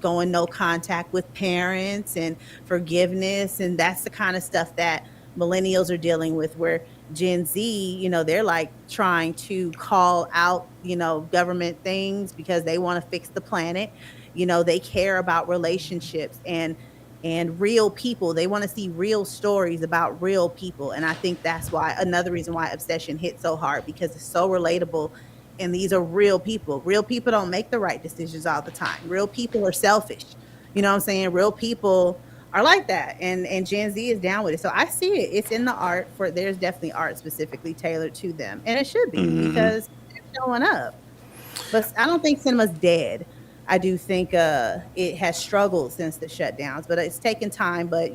going no contact with parents and forgiveness. And that's the kind of stuff that millennials are dealing with, where Gen Z, they're like trying to call out, government things because they want to fix the planet. They care about relationships and real people. They want to see real stories about real people. And I think that's why, another reason why Obsession hit so hard, because it's so relatable. And these are real people. Real people don't make the right decisions all the time. Real people are selfish. You know what I'm saying? Real people are like that. And Gen Z is down with it. So I see it. It's in the art. There's definitely art specifically tailored to them. And it should be, because they're showing up. But I don't think cinema's dead. I do think it has struggled since the shutdowns, but it's taken time. But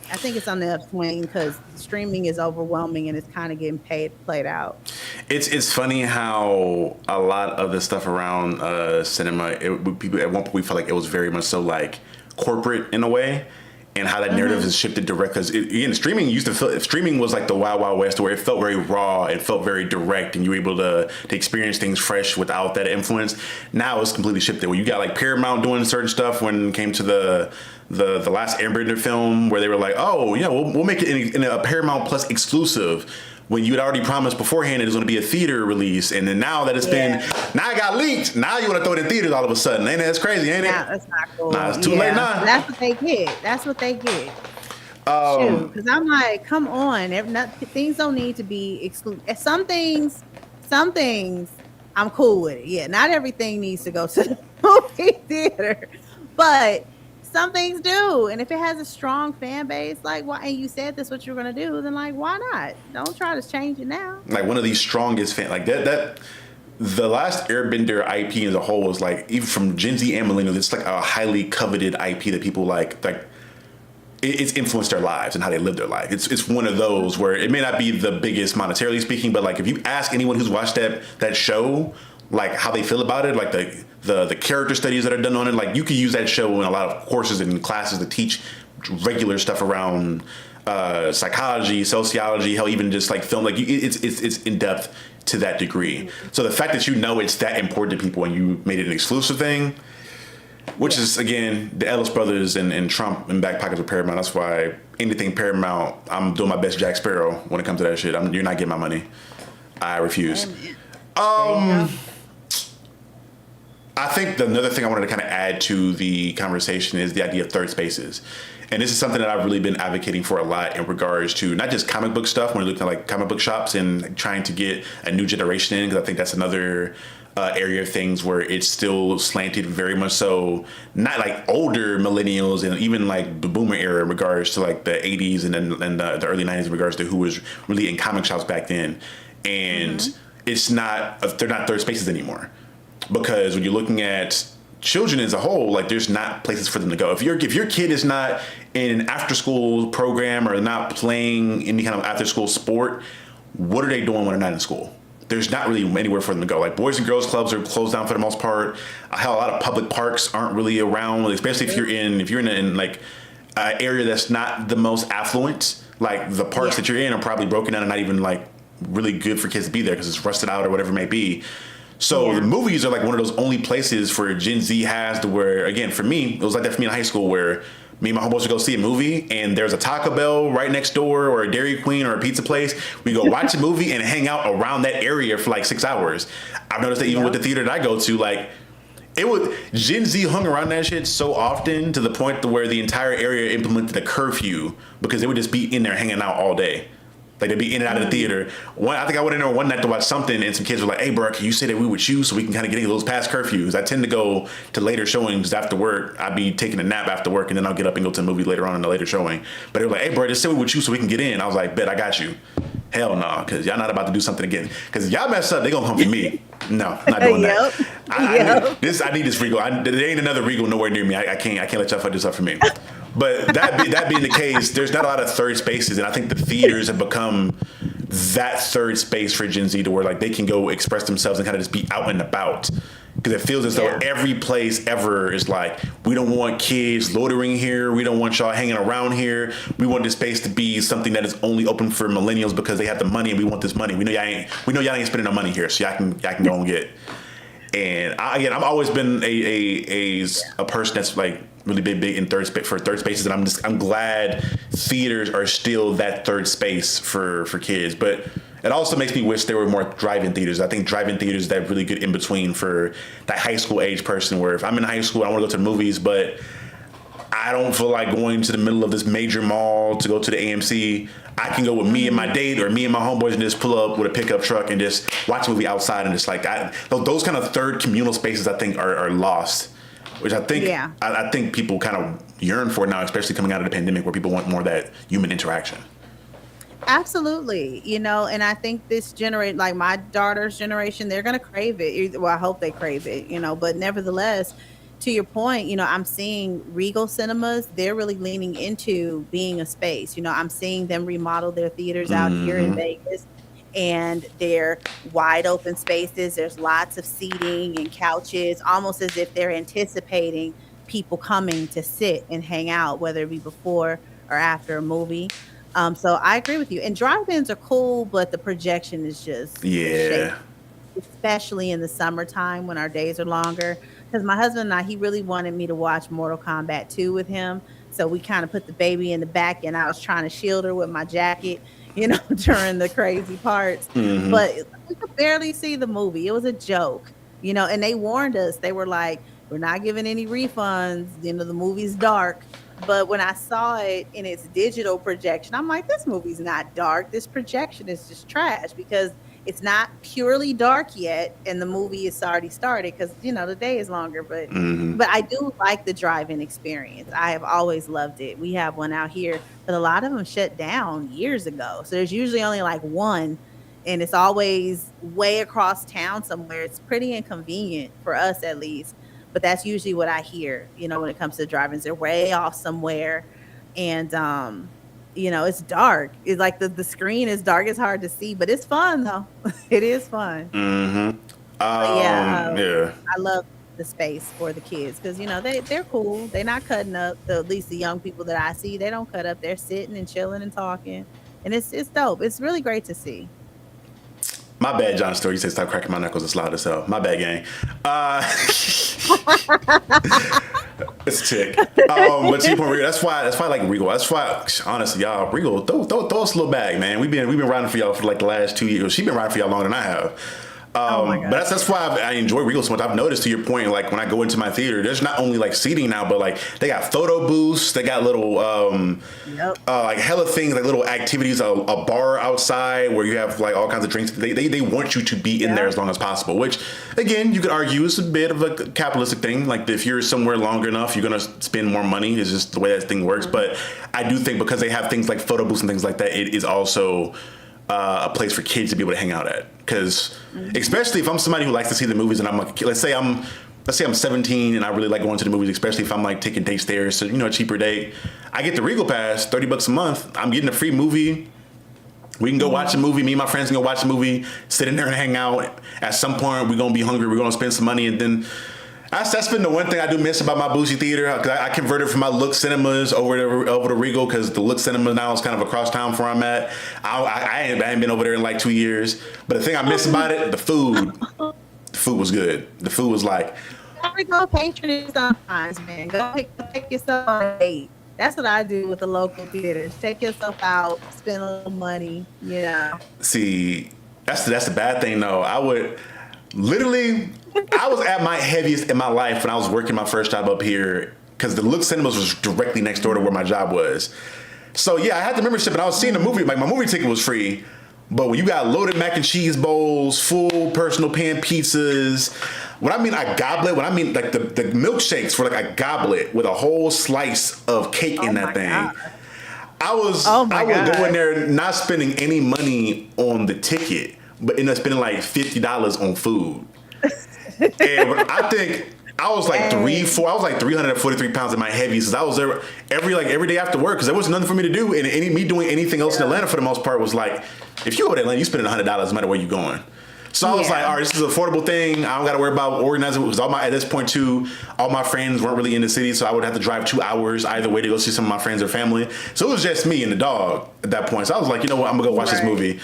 I think it's on the upswing because streaming is overwhelming and it's kind of getting played out. It's funny how a lot of the stuff around cinema, people at one point we felt like it was very much so like corporate in a way, and how that narrative has shifted direct. Because again, streaming was like the Wild Wild West, where it felt very raw, it felt very direct, and you were able to experience things fresh without that influence. Now it's completely shifted, where you got like Paramount doing certain stuff when it came to the last Airbender film, where they were like, oh yeah, we'll make it in a Paramount Plus exclusive, when you had already promised beforehand it was going to be a theater release. And then now that it's been, now it got leaked, now you want to throw it in theaters all of a sudden. Ain't that's crazy, ain't it? That's not cool. Nah, it's too late now. That's what they get. Because I'm like, come on. Things don't need to be exclusive. Some things I'm cool with it. Yeah, not everything needs to go to the movie theater. But some things do, and if it has a strong fan base, like why? And you said this what you're gonna do, then like why not? Don't try to change it now. Like one of these strongest fan, like that. The last Airbender IP as a whole was like, even from Gen Z and millennials, it's like a highly coveted IP that people like. It's influenced their lives and how they live their life. It's one of those where it may not be the biggest monetarily speaking, but like if you ask anyone who's watched that show, like how they feel about it, like the character studies that are done on it, like you could use that show in a lot of courses and classes to teach regular stuff around psychology, sociology, hell, even just like film. Like it's in depth to that degree. So the fact that it's that important to people and you made it an exclusive thing, which is again the Ellis brothers and Trump in back pockets of Paramount. That's why anything Paramount, I'm doing my best Jack Sparrow when it comes to that shit. You're not getting my money. I refuse. I think another thing I wanted to kind of add to the conversation is the idea of third spaces. And this is something that I've really been advocating for a lot in regards to not just comic book stuff, when you're looking at like comic book shops and trying to get a new generation in, because I think that's another area of things where it's still slanted very much so, not like older millennials and even like the boomer era in regards to like the 80s and then the early 90s in regards to who was really in comic shops back then. And they're not third spaces anymore. Because when you're looking at children as a whole, like there's not places for them to go. If your kid is not in an after school program or not playing any kind of after school sport, what are they doing when they're not in school? There's not really anywhere for them to go. Like boys and girls clubs are closed down for the most part. Hell, a lot of public parks aren't really around, especially if you're in like an area that's not the most affluent. Like the parks that you're in are probably broken down and not even like really good for kids to be there because it's rusted out or whatever it may be. So the movies are like one of those only places for Gen Z has to where, again, for me, it was like that for me in high school where me and my homeboys would go see a movie and there's a Taco Bell right next door or a Dairy Queen or a pizza place. We go watch a movie and hang out around that area for like 6 hours. I've noticed that even with the theater that I go to, like Gen Z hung around that shit so often to the point to where the entire area implemented a curfew because they would just be in there hanging out all day. Like they'd be in and out of the theater. I think I went in there one night to watch something, and some kids were like, "Hey, bro, can you say that we would you so we can kind of get into those past curfews?" I tend to go to later showings after work. I'd be taking a nap after work, and then I'll get up and go to the movie later on in the later showing. But they were like, "Hey, bro, just say we would you so we can get in." I was like, "Bet, I got you." Hell no, because y'all not about to do something again. Because if y'all mess up, they gonna come for me. No, not doing that. I need this Regal. There ain't another Regal nowhere near me. I can't let y'all fuck this up for me. But that being the case, there's not a lot of third spaces, and I think the theaters have become that third space for Gen Z to where like they can go express themselves and kind of just be out and about. Because it feels as though every place ever is like, we don't want kids loitering here. We don't want y'all hanging around here. We want this space to be something that is only open for millennials because they have the money and we want this money. We know y'all ain't spending no money here, so y'all can go and get. And I've always been a person that's like really big in third spaces, and I'm glad theaters are still that third space for kids. But it also makes me wish there were more drive-in theaters. I think drive-in theaters is that really good in between for that high school age person. Where if I'm in high school, I want to go to the movies, but I don't feel like going to the middle of this major mall to go to the AMC. I can go with me and my date or me and my homeboys and just pull up with a pickup truck and just watch a movie outside, and just like those kind of third communal spaces I think are lost, which I think I think people kind of yearn for now, especially coming out of the pandemic, where people want more of that human interaction. Absolutely. And I think this generation, like my daughter's generation, they're going to crave it. Well, I hope they crave it, but nevertheless, to your point, I'm seeing Regal Cinemas, they're really leaning into being a space. I'm seeing them remodel their theaters out here in Vegas, and they're wide open spaces. There's lots of seating and couches, almost as if they're anticipating people coming to sit and hang out, whether it be before or after a movie. So I agree with you. And drive-ins are cool, but the projection is just shaky, especially in the summertime when our days are longer. Because my husband and I, he really wanted me to watch Mortal Kombat 2 with him. So we kind of put the baby in the back, and I was trying to shield her with my jacket, during the crazy parts. But we could barely see the movie. It was a joke, and they warned us. They were like, we're not giving any refunds. The movie's dark. But when I saw it in its digital projection, I'm like, this movie's not dark. This projection is just trash, because it's not purely dark yet, and the movie is already started because the day is longer. But I do like the drive-in experience. I have always loved it. We have one out here, but a lot of them shut down years ago. So there's usually only like one, and it's always way across town somewhere. It's pretty inconvenient for us, at least. But that's usually what I hear. When it comes to drive-ins, they're way off somewhere, and it's dark. It's like the screen is dark. It's hard to see, but it's fun though. It is fun. I love the space for the kids because they're cool. They're not cutting up. At least the young people that I see, they don't cut up. They're sitting and chilling and talking, and it's dope. It's really great to see. My bad, John Story. You said stop cracking my knuckles. It's loud as hell. My bad, gang. It's a tick. But to your point, that's why I like Regal. That's why, honestly, y'all, Regal, throw us a little bag, man. We've been riding for y'all for like the last 2 years. She's been riding for y'all longer than I have. But that's why I enjoy Regal so much. I've noticed, to your point, like when I go into my theater, there's not only like seating now, but like they got photo booths, they got little like hella things, like little activities, a bar outside where you have like all kinds of drinks. They want you to be in there as long as possible, which again, you could argue is a bit of a capitalistic thing. Like if you're somewhere longer enough, you're gonna spend more money. It's just the way that thing works. But I do think because they have things like photo booths and things like that, it is also a place for kids to be able to hang out at. Because especially if I'm somebody who likes to see the movies, and I'm like, let's say I'm 17 and I really like going to the movies, especially if I'm like taking dates there, so a cheaper date. I get the Regal Pass, $30 a month. I'm getting a free movie. We can go watch a movie. Me and my friends can go watch a movie, sit in there and hang out. At some point, we're gonna be hungry. We're gonna spend some money, and then that's been the one thing I do miss about my bougie theater. Cause I converted from my Look Cinemas over to Regal because the Look Cinema now is kind of across town from where I'm at. I ain't been over there in like 2 years. But the thing I miss about it, the food. The food was good. The food was like. Go patronage sometimes, man. Go take yourself on a date. That's what I do with the local theaters. Take yourself out, spend a little money. See, that's the bad thing though. I would literally. I was at my heaviest in my life when I was working my first job up here because the Look Cinemas was directly next door to where my job was. So yeah, I had the membership and I was seeing the movie. Like my movie ticket was free, but when you got loaded mac and cheese bowls, full personal pan pizzas, when I mean a goblet, when I mean like the milkshakes were like a goblet with a whole slice of cake in that thing. God. I was go in there not spending any money on the ticket, but end up spending like $50 on food. And I think I was like 343 pounds in my heavies because I was there every day after work because there was nothing for me to do, and me doing anything else in Atlanta for the most part was like, if you go to Atlanta, you spending $100 no matter where you're going. So I was like, all right, this is an affordable thing. I don't got to worry about organizing because at this point too, all my friends weren't really in the city, so I would have to drive 2 hours either way to go see some of my friends or family. So it was just me and the dog at that point. So I was like, you know what, I'm gonna go watch this movie.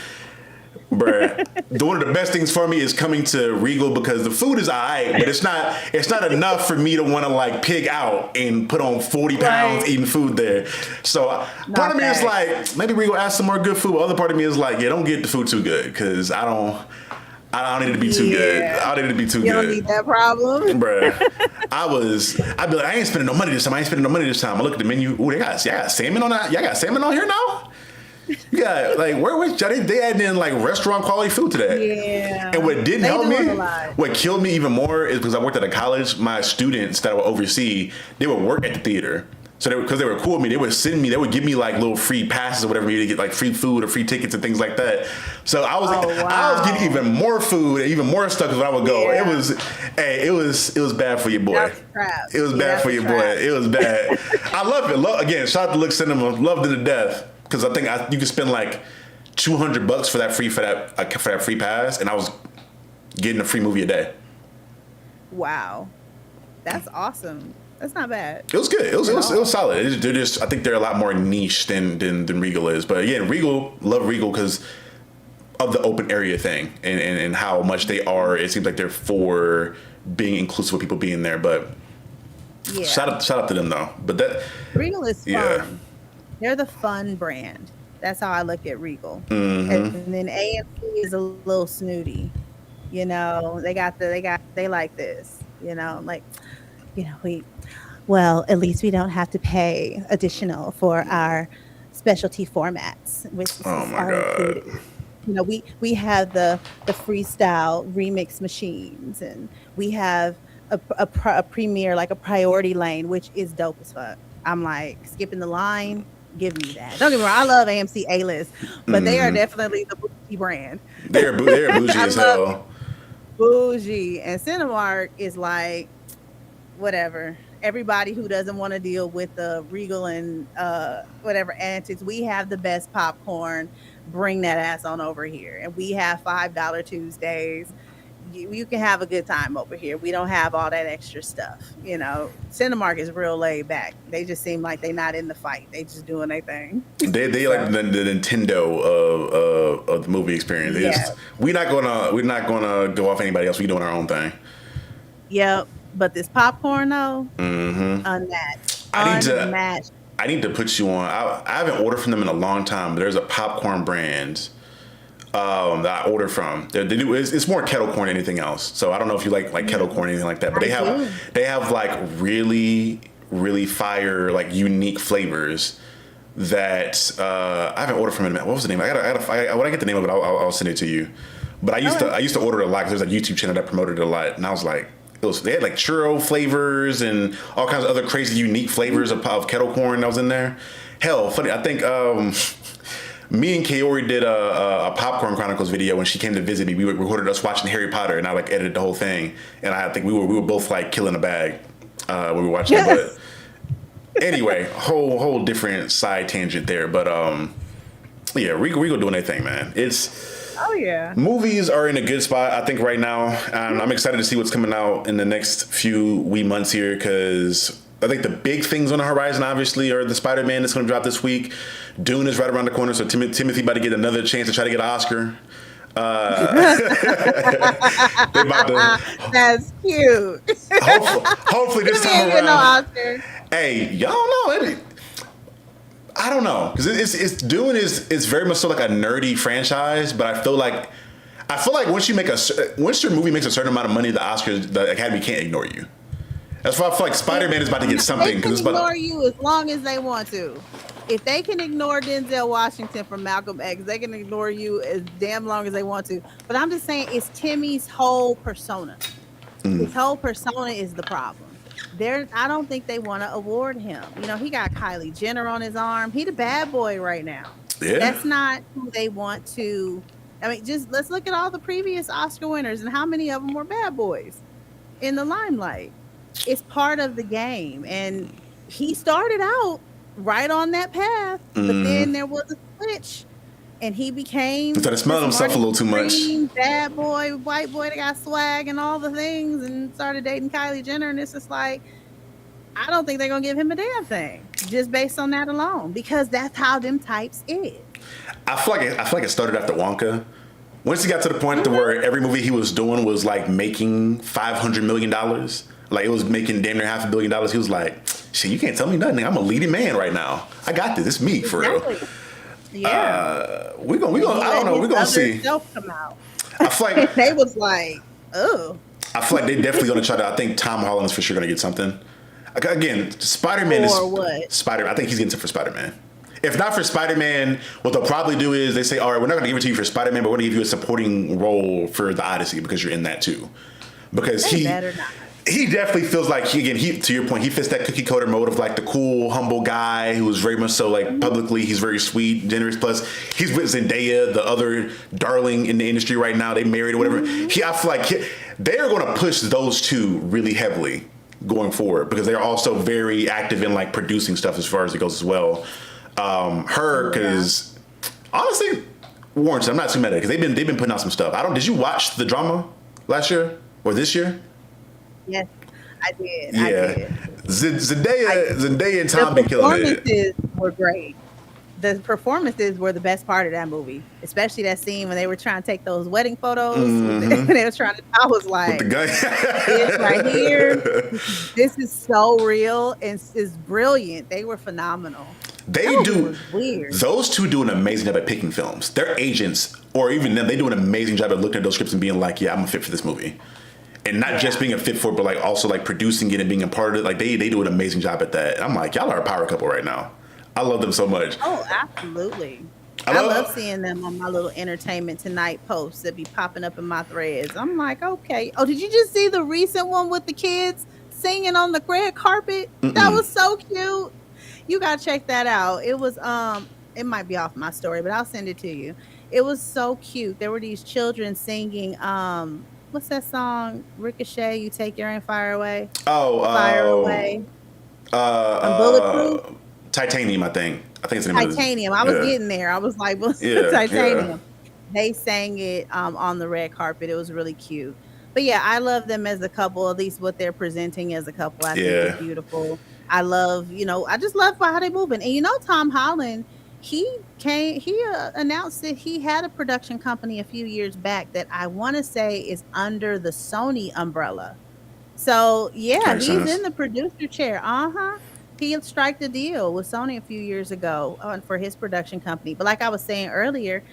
Bruh, one of the best things for me is coming to Regal because the food is alright, but it's not enough for me to want to like pig out and put on 40 pounds eating food there. So part of me is like, maybe Regal has some more good food. Other part of me is like, yeah, don't get the food too good because I don't need it to be too good. I don't need it to be too good. You don't need that problem. Bruh, I'd be like, I ain't spending no money this time. I look at the menu. Ooh, y'all got salmon on that? Y'all got salmon on here now? You got like they added in like restaurant quality food to that. Yeah. And what didn't help me, what killed me even more is because I worked at a college, my students that I would oversee, they would work at the theater. So because they were cool with me, they would give me like little free passes or whatever to get like free food or free tickets and things like that. So I was getting even more food and even more stuff when I would go. Yeah. It was bad for your boy. It was bad for your boy. It was bad. I love it. Again, shout out to Look Cinema. Loved it to death. Because I think you could spend like $200 for that free pass, and I was getting a free movie a day. Wow, that's awesome. That's not bad. It was good. It was solid. I think they're a lot more niche than Regal is. But again, love Regal because of the open area thing and how much they are. It seems like they're for being inclusive of people being there. But yeah, shout out to them though. But that Regal is fun. Yeah. They're the fun brand. That's how I look at Regal. Mm-hmm. And then AMC is a little snooty. You know, they like this. You know, like, you know, at least we don't have to pay additional for our specialty formats, which are included. You know, we have the freestyle remix machines, and we have a premiere, like a priority lane, which is dope as fuck. I'm like, skipping the line. Give me that. Don't get me wrong. I love AMC A-List, but they are definitely the bougie brand. They're bougie as hell. Bougie. And Cinemark is like, whatever. Everybody who doesn't want to deal with the Regal and whatever antics, we have the best popcorn. Bring that ass on over here. And we have $5 Tuesdays. You can have a good time over here. We don't have all that extra stuff. You know, Cinemark is real laid back. They just seem like they're not in the fight. They just doing their thing. They like the Nintendo of the movie experience. Yeah. We're not gonna go off anybody else. We doing our own thing. Yep. But this popcorn though, unmatched. I need to put you on. I haven't ordered from them in a long time, but there's a popcorn brand that I order from. They do it's more kettle corn than anything else. So I don't know if you like kettle corn or anything like that. But they have like really, really fire, like unique flavors that I haven't ordered from them. What was the name? When I get the name of it, I'll send it to you. But I used to order it a lot because there's a YouTube channel that promoted it a lot, and I was like, they had like churro flavors and all kinds of other crazy unique flavors of kettle corn that was in there. Hell, funny. I think me and Kaori did a Popcorn Chronicles video when she came to visit me. We recorded us watching Harry Potter, and I like edited the whole thing. And I think we were both like killing a bag when we were watching it. But anyway, whole different side tangent there. But yeah, Regal doing their thing, man. Oh yeah. Movies are in a good spot, I think, right now. I'm excited to see what's coming out in the next few months here because I think the big things on the horizon, obviously, are the Spider-Man that's going to drop this week. Dune is right around the corner, so Timothy about to get another chance to try to get an Oscar. That's cute. Hopefully this time around. No Oscar. Hey, y'all know. I don't know, because it's Dune is very much so like a nerdy franchise, but I feel like once your movie makes a certain amount of money, the Academy can't ignore you. That's why I feel like Spider-Man is about to get something. They can ignore you as long as they want to. If they can ignore Denzel Washington from Malcolm X, they can ignore you as damn long as they want to. But I'm just saying, it's Timmy's whole persona. His whole persona is the problem. I don't think they want to award him. You know, he got Kylie Jenner on his arm. He the bad boy right now. Yeah. That's not who they want to. I mean, just let's look at all the previous Oscar winners and how many of them were bad boys in the limelight. It's part of the game. And he started out right on that path, but then there was a switch. And he became started smelling himself a little too much. Bad boy, white boy that got swag and all the things, and started dating Kylie Jenner. And it's just like, I don't think they're gonna give him a damn thing just based on that alone, because that's how them types is. I feel like it started after Wonka, Once he got to the point to where every movie he was doing was like making $500 million, like it was making damn near $500 million, he was like, shit, you can't tell me nothing. I'm a leading man right now. I got this. It's me for real. Yeah. We gonna. I don't know. We gonna see. Come out. I feel like they was like, oh. I feel like they definitely gonna try to. I think Tom Holland's for sure gonna get something. Again, Spider-Man is what? Spider. I think he's getting something for Spider-Man. If not for Spider-Man, what they'll probably do is they say, all right, we're not going to give it to you for Spider-Man, but we're going to give you a supporting role for the Odyssey because you're in that too. Because he definitely feels like, to your point, he fits that cookie cutter mode of like the cool, humble guy who is very much so like publicly, he's very sweet, generous. Plus, he's with Zendaya, the other darling in the industry right now. They married or whatever. I feel like they're going to push those two really heavily going forward because they're also very active in like producing stuff as far as it goes as well. Because honestly, Warren, I'm not too mad at it because they've been putting out some stuff. Did you watch the drama last year or this year? Yes, I did. Yeah, I did. Zendaya and Tom been killing it. The performances were great. The performances were the best part of that movie, especially that scene when they were trying to take those wedding photos. They were trying to. I was like, with the gun. This right here, this is so real and is brilliant. They were phenomenal. Those two do an amazing job at picking films. Their agents, or even them, they do an amazing job at looking at those scripts and being like, yeah, I'm a fit for this movie. And not just being a fit for it, but like also like producing it and being a part of it. Like they do an amazing job at that. And I'm like, y'all are a power couple right now. I love them so much. Oh, absolutely. I love seeing them on my little Entertainment Tonight posts that be popping up in my threads. I'm like, okay. Oh, did you just see the recent one with the kids singing on the red carpet? That was so cute. You gotta check that out. It was it might be off my story, but I'll send it to you. It was so cute. There were these children singing what's that song? Ricochet, You Take Your Aim, Fire Away. Fire Away. Bulletproof. Titanium, I think it's the name Titanium. I was getting there. I was like, what's Titanium? Yeah. They sang it on the red carpet. It was really cute. But yeah, I love them as a couple, at least what they're presenting as a couple. I think it's beautiful. I love, I just love how they moving. And Tom Holland, he announced that he had a production company a few years back that I want to say is under the Sony umbrella. So yeah, he's in the producer chair. He had struck the deal with Sony a few years ago for his production company. But like I was saying earlier,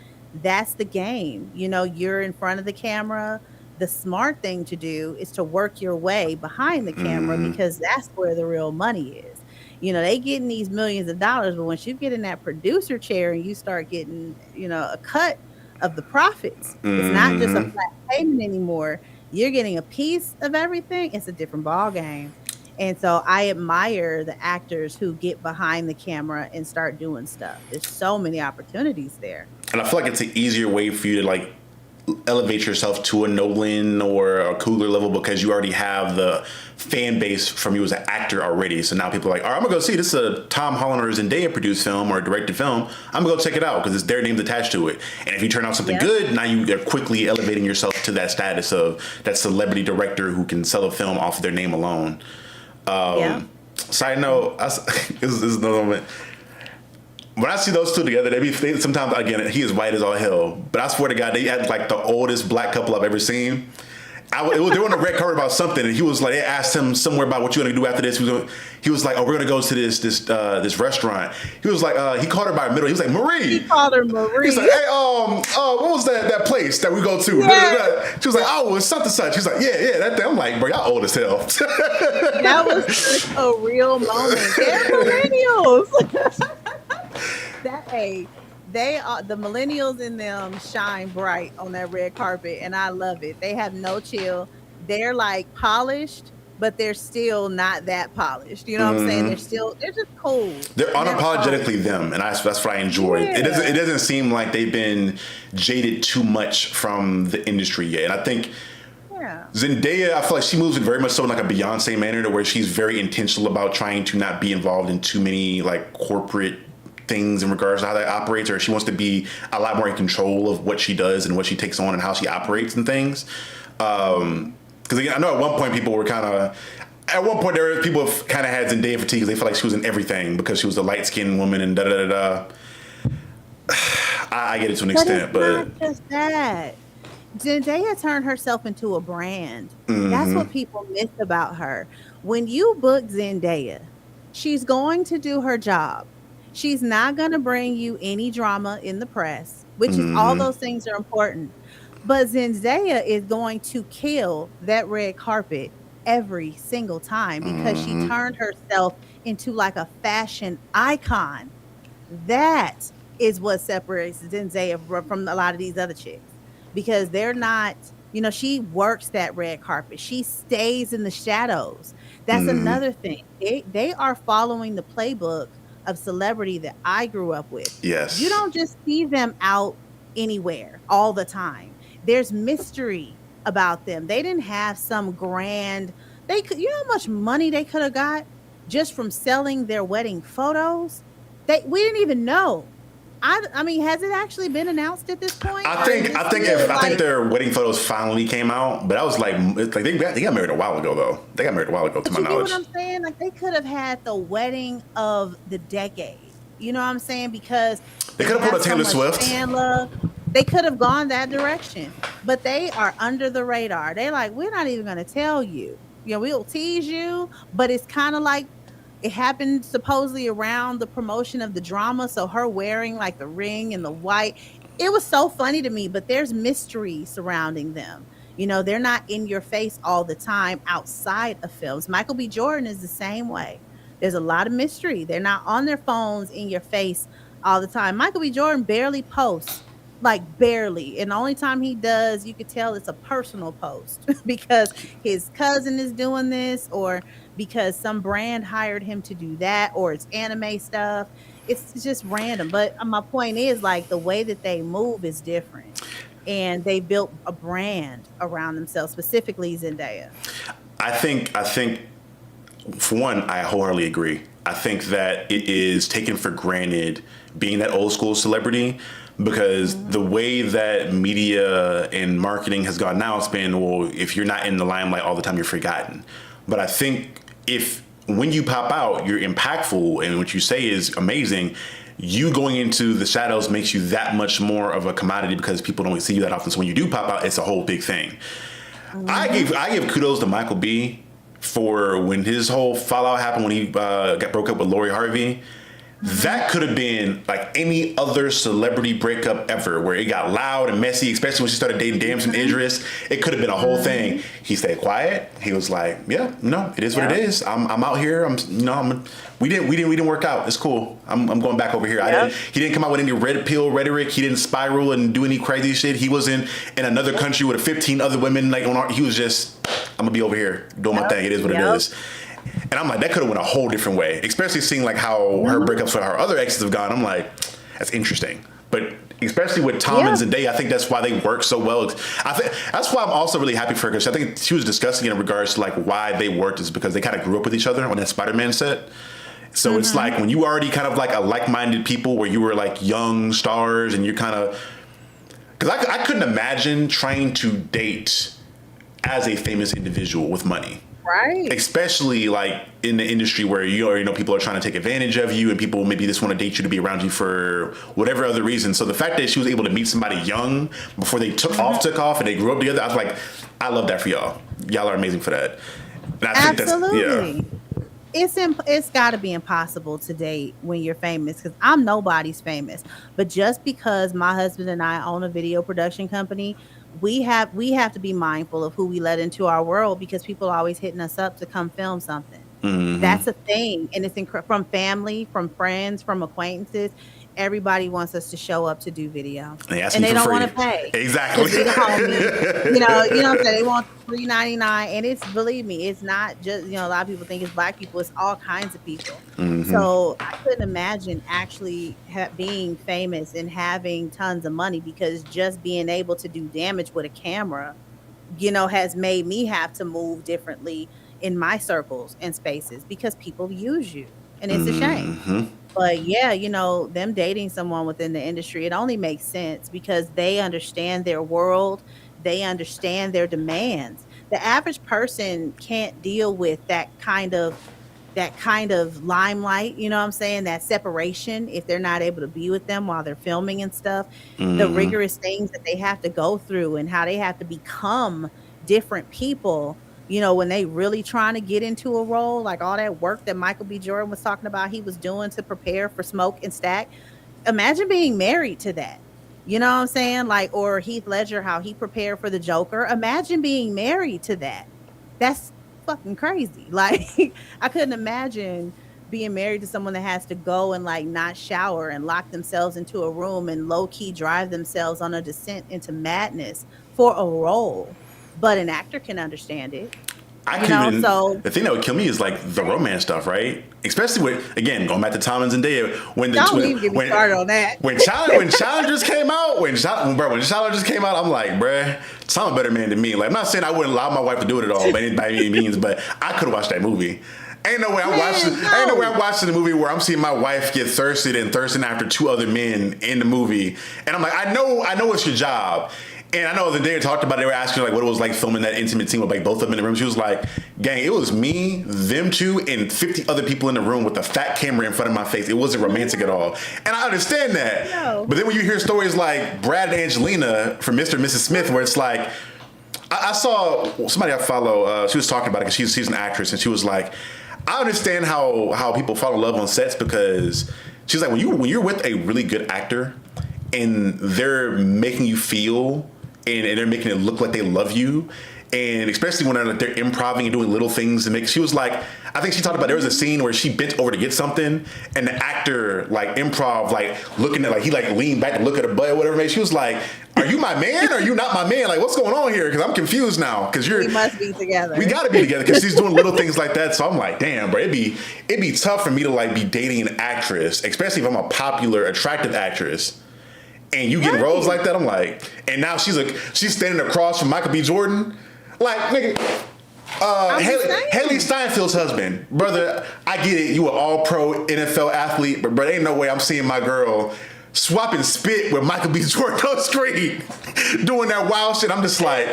that's the game. You're in front of the camera. The smart thing to do is to work your way behind the camera because that's where the real money is. They getting these millions of dollars, but once you get in that producer chair and you start getting, a cut of the profits, it's not just a flat payment anymore. You're getting a piece of everything. It's a different ball game. And so I admire the actors who get behind the camera and start doing stuff. There's so many opportunities there. And I feel like it's an easier way for you to like elevate yourself to a Nolan or a Coogler level because you already have the fan base from you as an actor already. So now people are like, all right, I'm gonna go see this is a Tom Holland or Zendaya produced film or a directed film. I'm gonna go check it out because it's their name's attached to it. And if you turn out something good, now you are quickly elevating yourself to that status of that celebrity director who can sell a film off of their name alone. Side note, this is another moment. When I see those two together, they sometimes, again, he is white as all hell. But I swear to God, they had like the oldest black couple I've ever seen. They were on a red carpet about something, and he was like, they asked him somewhere about what you're gonna do after this. He was like, oh, we're gonna go to this restaurant. He was like, he called her by the middle. He was like, Marie. He called her Marie. He's like, hey, what was that place that we go to? Yeah. She was like, oh, it's something such. He's like, yeah, that thing. I'm like, bro, y'all old as hell. That was such a real moment. They're millennials. They are the millennials in them shine bright on that red carpet, and I love it. They have no chill. They're like polished, but they're still not that polished. You know what I'm saying? They're just cool. They're unapologetically them, and that's what I enjoy. Yeah. It doesn't seem like they've been jaded too much from the industry yet, and I think. Zendaya, I feel like she moves in very much so in like a Beyonce manner to where she's very intentional about trying to not be involved in too many like corporate things in regards to how that operates, or she wants to be a lot more in control of what she does and what she takes on and how she operates and things. Because again, I know at one point people were at one point there were people kind of had Zendaya fatigue because they felt like she was in everything because she was a light-skinned woman and da-da-da-da. I get it to an But extent, it's but not just that. Zendaya turned herself into a brand. That's hmm what people miss about her. When you book Zendaya, she's going to do her job. She's not going to bring you any drama in the press, which is all hmm those things are important. But Zendaya is going to kill that red carpet every single time because she hmm turned herself into like a fashion icon. That is what separates Zendaya from a lot of these other chicks because they're not, she works that red carpet. She stays in the shadows. That's hmm another thing. They are following the playbook of celebrity that I grew up with. You yes. don't just see them out anywhere all the time. There's mystery about them. They didn't have some grand, they could, how much money they could have got just from selling their wedding photos? We didn't even know. I mean, has it actually been announced at this point, or is it still I think like? their wedding photos finally came out, but I was like, it's like they got married a while ago though. They got married a while ago, to But my you get what knowledge. I'm saying? Like they could have had the wedding of the decade. You know what I'm saying? Because They they could have have pulled a so Taylor much Swift. fan love. They could have gone that direction, but they are under the radar. They like, we're not even going to tell you. We'll tease you, but it's kind of like it happened supposedly around the promotion of the drama. So her wearing like the ring and the white, it was so funny to me, but there's mystery surrounding them. They're not in your face all the time outside of films. Michael B. Jordan is the same way. There's a lot of mystery. They're not on their phones in your face all the time. Michael B. Jordan barely posts, like barely. And the only time he does, you could tell it's a personal post because his cousin is doing this or because some brand hired him to do that or it's anime stuff. It's just random. But my point is like the way that they move is different. And they built a brand around themselves, specifically Zendaya. I think for one, I wholeheartedly agree. I think that it is taken for granted being that old school celebrity because the Mhm. way that media and marketing has gone now, it's been, well, if you're not in the limelight all the time, you're forgotten. But I think if when you pop out, you're impactful and what you say is amazing, you going into the shadows makes you that much more of a commodity because people don't see you that often. So when you do pop out, it's a whole big thing. Mhm. I give kudos to Michael B for when his whole fallout happened when he got broke up with Lori Harvey. Mhm. That could have been like any other celebrity breakup ever, where it got loud and messy, especially when she started dating Damson Mhm. Idris. It could have been a whole thing. Mhm. He stayed quiet. He was like, "Yeah, no, it is what it Yep. is. I'm out here. We didn't work out. It's cool. I'm going back over here. I didn't. Yep. He didn't come out with any red pill rhetoric. He didn't spiral and do any crazy shit. He was in another country with 15 other women. Like he was just, I'm gonna be over here doing my Yep. thing. It is what it Yep. is." And I'm like, that could have went a whole different way, especially seeing like how her Mhm. breakups with her other exes have gone. I'm like, that's interesting. But especially with Tom and Yeah. Zendaya, I think that's why they work so well. I think that's why I'm also really happy for her because I think she was discussing it in regards to like why they worked is because they kind of grew up with each other on that Spider-Man set. So it's Mhm. like when you already kind of like a like-minded people where you were like young stars and you're kind of because I couldn't imagine trying to date as a famous individual with money, Right. especially like in the industry where you already know people are trying to take advantage of you and people maybe just want to date you to be around you for whatever other reason. So the fact that she was able to meet somebody young before they took off and they grew up together, I was like, I love that for y'all. Y'all are amazing for that. And I think that's yeah. Absolutely. It's got to be impossible to date when you're famous because I'm nobody's famous. But just because my husband and I own a video production company, we have to be mindful of who we let into our world because people are always hitting us up to come film something. hmm That's a thing, and it's from family, from friends, from acquaintances. Everybody wants us to show up to do video, They ask and me they for don't free. want to pay Exactly. because we the homies. What I'm saying. They want $3.99, and it's believe me, it's not just a lot of people think it's black people. It's all kinds of people. hmm So I couldn't imagine actually being famous and having tons of money because just being able to do damage with a camera has made me have to move differently in my circles and spaces because people use you and it's a shame. hmm But yeah, them dating someone within the industry, it only makes sense because they understand their world, they understand their demands. The average person can't deal with that kind of that kind of limelight, you know what I'm saying? That separation if they're not able to be with them while they're filming and stuff, the rigorous things that they have to go through and how they have to become different people, when they really trying to get into a role, like all that work that Michael B. Jordan was talking about he was doing to prepare for Smoke and Stack. Imagine being married to that. You know what I'm saying? Like, or Heath Ledger, how he prepared for the Joker. Imagine being married to that. That's fucking crazy. Like, I couldn't imagine being married to someone that has to go and like not shower and lock themselves into a room and low key drive themselves on a descent into madness for a role. But an actor can understand it. The thing that would kill me is like the romance stuff, right? Especially with, again, going back to Tom and Zendaya, don't even get me started on that. When Challengers came out, I'm like, bruh, Tom a better man than me. Like, I'm not saying I wouldn't allow my wife to do it at all by any means, but I could watch that movie. Ain't no way I'm watching the movie where I'm seeing my wife get thirsted after two other men in the movie, and I'm like, I know it's your job. And I know the day they talked about it, they were asking like what it was like filming that intimate scene with like both of them in the room. She was like, gang, it was me, them two, and 50 other people in the room with a fat camera in front of my face. It wasn't romantic at all. And I understand that. No. But then when you hear stories like Brad and Angelina from Mr. and Mrs. Smith, where it's like, I saw somebody I follow, she was talking about it because she's an actress, and she was like, I understand how people fall in love on sets, because she's like, when you're with a really good actor and they're making you feel and they're making it look like they love you, and especially when they're improvising and doing little things to make. She was like, I think she talked about there was a scene where she bent over to get something, and the actor like improv, like looking at, like he like leaned back to look at her butt or whatever. She was like, "Are you my man? Or are you not my man? Like, what's going on here? Because I'm confused now. Because we must be together. We got to be together." Because she's doing little things like that. So I'm like, damn, bro, it'd be tough for me to like be dating an actress, especially if I'm a popular, attractive actress. And you get roles like that, I'm like, and now she's standing across from Michael B. Jordan, like, nigga, Haley Steinfeld's husband, brother. I get it, you an all-pro NFL athlete, but ain't no way I'm seeing my girl swapping spit with Michael B. Jordan on screen, doing that wild shit. I'm just like,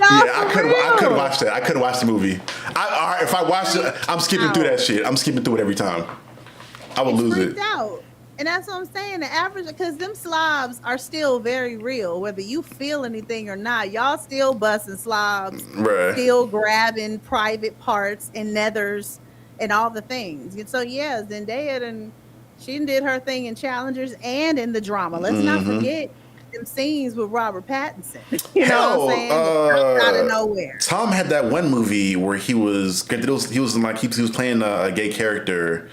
I could watch that. I could watch the movie. If I watched it, I'm skipping through that shit. I'm skipping through it every time. I would lose it. Out. And that's what I'm saying. The average, because them slobs are still very real, whether you feel anything or not. Y'all still busting slobs, right. Still grabbing private parts and nethers and all the things. And so, yeah, Zendaya, she did her thing in Challengers and in the drama. Let's not forget them scenes with Robert Pattinson. You know what I'm saying? Out of nowhere. Tom had that one movie where he was playing a gay character.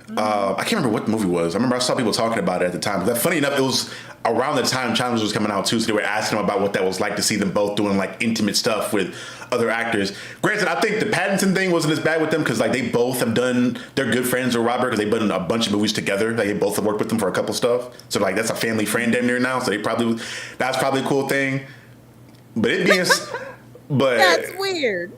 I can't remember what the movie was. I remember I saw people talking about it at the time. But funny enough, it was around the time Challenge was coming out too, so they were asking him about what that was like to see them both doing like intimate stuff with other actors. Granted, I think the Pattinson thing wasn't as bad with them because like they both have they're good friends with Robert because they've done a bunch of movies together. Like they both have worked with them for a couple stuff. So like that's a family friend in there now. So that's probably a cool thing. But that's weird.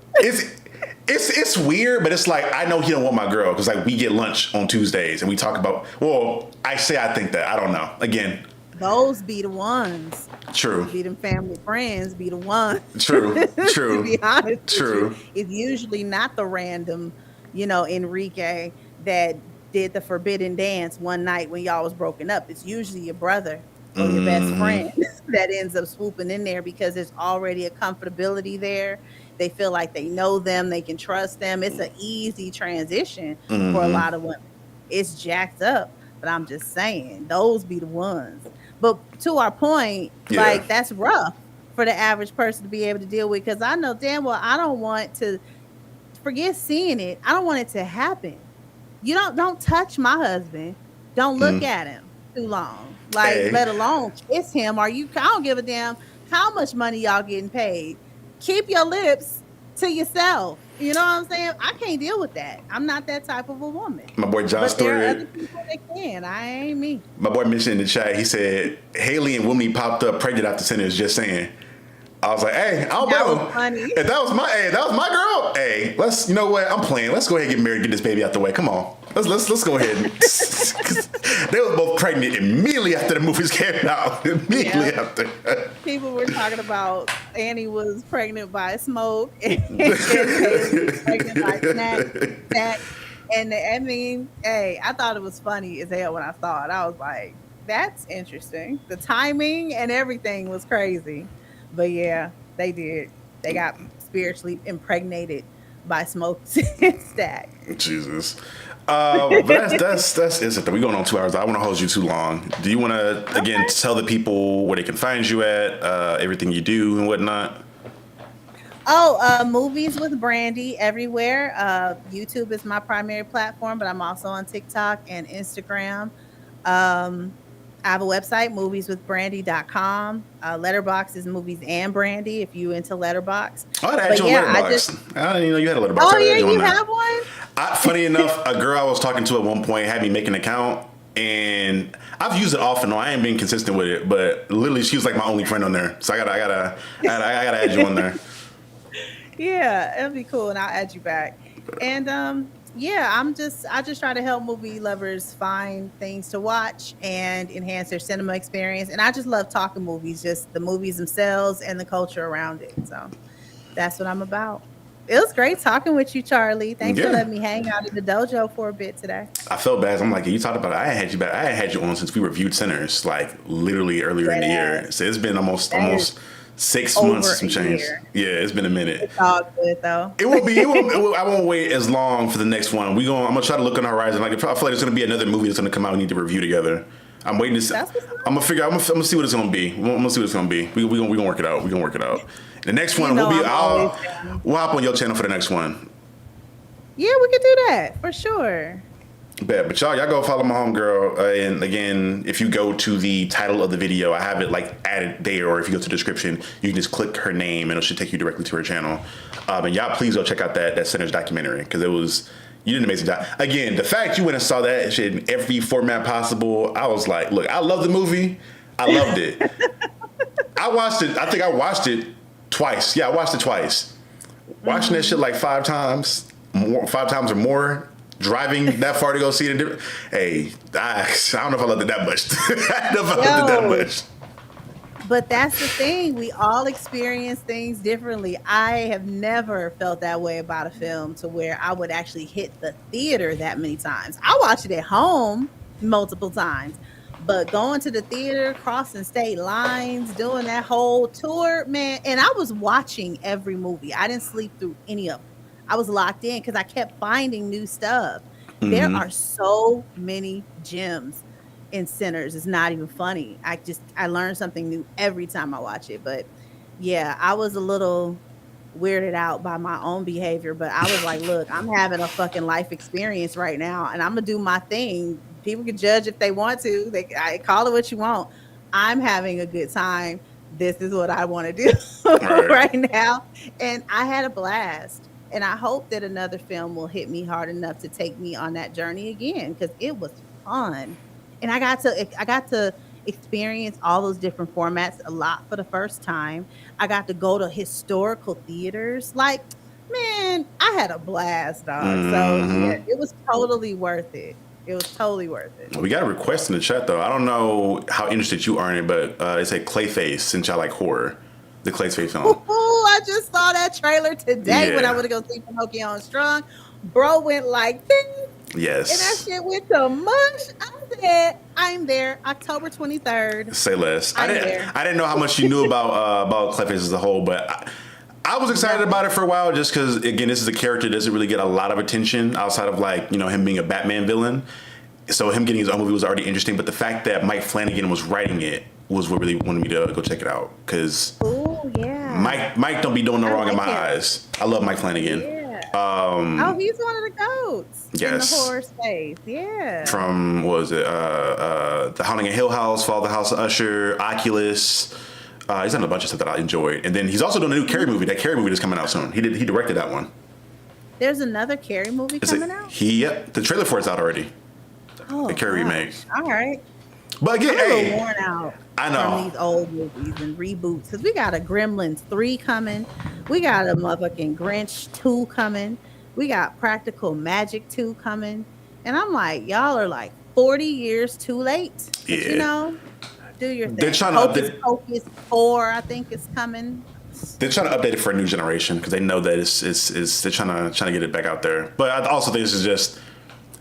It's weird, but it's like, I know he don't want my girl because like we get lunch on Tuesdays and we talk about, well, I think that, I don't know. Again, those be the ones. True. Be them family friends, be the ones. True. To be honest. True. It's usually not the random, Enrique that did the forbidden dance one night when y'all was broken up. It's usually your brother or your best friend that ends up swooping in there because there's already a comfortability there. They feel like they know them, they can trust them. It's an easy transition for a lot of women. It's jacked up, but I'm just saying, those be the ones. But to our point, like that's rough for the average person to be able to deal with, because I know damn well I don't want to forget seeing it. I don't want it to happen. You don't touch my husband. Don't look at him too long. Like, let alone kiss him. I don't give a damn how much money y'all getting paid. Keep your lips to yourself. You know what I'm saying? I can't deal with that. I'm not that type of a woman. My boy John Stewart. There are other people that can. I ain't me. My boy mentioned in the chat, he said, Haley and Wilmy popped up pregnant out the centers, just saying. I was like, hey, I don't blame him. Funny. If that was my girl. Hey, you know what? I'm playing. Let's go ahead and get married, get this baby out the way. Come on. Let's go ahead. They were both pregnant immediately after the movies came out. Immediately after. People were talking about Annie was pregnant by Smoke and Haley was pregnant by Snack. And I mean, hey, I thought it was funny as hell when I saw it. I was like, that's interesting. The timing and everything was crazy. But yeah, they did. They got spiritually impregnated by Smoke and Stack. Jesus. But that's it. We're going on 2 hours. I don't want to hold you too long. Do you want to again tell the people where they can find you at, everything you do and whatnot? Oh, movies with Brandy everywhere. YouTube is my primary platform, but I'm also on TikTok and Instagram. I have a website, movieswithbrandy.com. Letterbox is movies and Brandy if you into Letterbox. Oh, I had you on Letterbox. I didn't even know you had a Letterbox. Oh, yeah, you have one? Funny enough, a girl I was talking to at one point had me make an account, and I've used it off and on. I ain't been consistent with it, but literally she was like my only friend on there. So I gotta add you on there. Yeah, it'll be cool, and I'll add you back. And yeah, I just try to help movie lovers find things to watch and enhance their cinema experience. And I just love talking movies, just the movies themselves and the culture around it. So that's what I'm about. It was great talking with you, Charlie. Thanks for letting me hang out in the dojo for a bit today. I felt bad. I'm like, you talked about it. I had you back. I had you on since we reviewed Sinners, like literally earlier in the year. So it's been almost 6 months and some change. Yeah, it's been a minute. It's all good though. It will be. I won't wait as long for the next one. I'm gonna try to look on the horizon. Like I feel like there's gonna be another movie that's gonna come out. We need to review together. I'm waiting to see. I'm gonna figure out. I'm gonna see what it's gonna be. I'm gonna see what it's gonna be. We gonna work it out. We gonna work it out. The next one we'll hop on your channel for the next one. Yeah, we could do that for sure. Bet, but y'all go follow my homegirl. And again, if you go to the title of the video, I have it like added there, or if you go to the description, you can just click her name and it should take you directly to her channel. And y'all please go check out that Sinners documentary, because you did an amazing job. Again, the fact you went and saw that shit in every format possible, I was like, look, I love the movie. I loved it. I watched it. I think I watched it twice. Yeah, I watched it twice. Watching that shit like 5 times or more. Driving that far to go see it. Hey, I don't know if I loved it that much. I don't know if I loved it that much. But that's the thing. We all experience things differently. I have never felt that way about a film to where I would actually hit the theater that many times. I watch it at home multiple times. But going to the theater, crossing state lines, doing that whole tour, man. And I was watching every movie. I didn't sleep through any of them. I was locked in because I kept finding new stuff. Mm-hmm. There are so many gems in Sinners. It's not even funny. I learn something new every time I watch it. But yeah, I was a little weirded out by my own behavior. But I was like, look, I'm having a fucking life experience right now, and I'm gonna do my thing. People can judge if they want to. I call it what you want. I'm having a good time. This is what I want to do right now, and I had a blast. And I hope that another film will hit me hard enough to take me on that journey again, because it was fun. And I got to experience all those different formats a lot for the first time. I got to go to historical theaters. Like, man, I had a blast, dog. Mm-hmm. So yeah, it was totally worth it. It was totally worth it. We got a request in the chat, though. I don't know how interested you are in it, but they say Clayface, since y'all like horror. The Clayface film. Ooh, I just saw that trailer today when I went to go see Pinocchio on Strong. Bro went like, ding. Yes. And that shit went to mush. I said, I'm there, October 23rd. Say less. I didn't know how much you knew about Clayface as a whole, but I was excited about it for a while, just because, again, this is a character that doesn't really get a lot of attention outside of, like, him being a Batman villain. So him getting his own movie was already interesting, but the fact that Mike Flanagan was writing it was what really wanted me to go check it out, because Mike don't be doing no wrong in my eyes. I love Mike Flanagan. Yeah. He's one of the goats in the horror space. Yeah. From The Haunting of Hill House, Fall of the House of Usher, Oculus. He's done a bunch of stuff that I enjoyed, and then he's also doing a new Carrie movie. That Carrie movie is coming out soon. He directed that one. There's another Carrie movie coming out. The trailer for it's out already. The Carrie remake. All right. But again, I'm a little worn out. I know. From these old movies and reboots, because we got a Gremlins 3 coming, we got a motherfucking Grinch 2 coming, we got Practical Magic 2 coming, and I'm like, y'all are like 40 years too late. But, do your thing. They're trying to Hocus 4, I think, is coming. They're trying to update it for a new generation, because they know that it's they're trying to get it back out there. But I also think this is just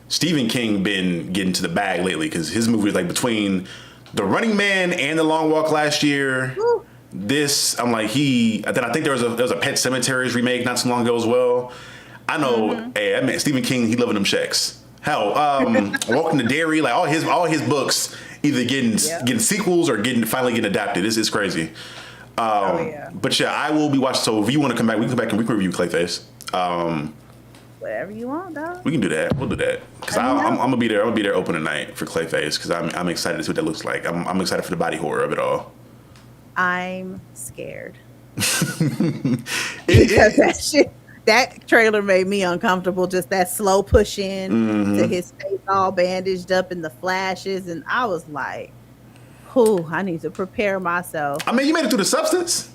Stephen King been getting to the bag lately because his movies, like between The Running Man and The Long Walk last year, Woo. this I'm like then I think there was a Pet Sematary remake not so long ago as well. I know, hey, I mean, Stephen King, he loving them checks. Hell, Welcome to Derry, like all his books either getting sequels or finally getting adapted. It's crazy. But yeah, I will be watching. So if you want to come back, we can come back and we can review Clayface. Whatever you want, dog. We can do that. We'll do that because I'm gonna be there. I'm gonna be there opening night for Clayface because I'm excited to see what that looks like. I'm excited for the body horror of it all. I'm scared because that trailer made me uncomfortable. Just that slow push in to his face all bandaged up and the flashes, and I was like, "Whew, I need to prepare myself." I mean, you made it through The Substance.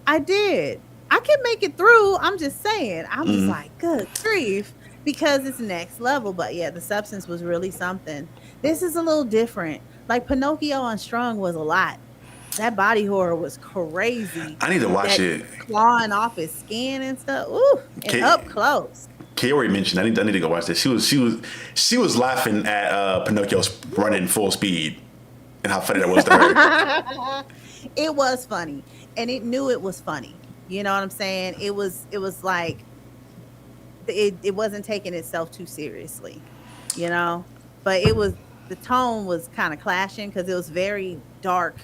I did. I can make it through. I'm just saying. I was like, good grief, because it's next level. But yeah, The Substance was really something. This is a little different. Like Pinocchio Unstrung was a lot. That body horror was crazy. I need to watch it. Clawing off his skin and stuff. Ooh, and up close. Kay already mentioned. I need to go watch this. She was laughing at Pinocchio's running full speed and how funny that was to her. It was funny, and it knew it was funny. You know what I'm saying? It was like it wasn't taking itself too seriously, you know. But the tone was kind of clashing because it was very dark,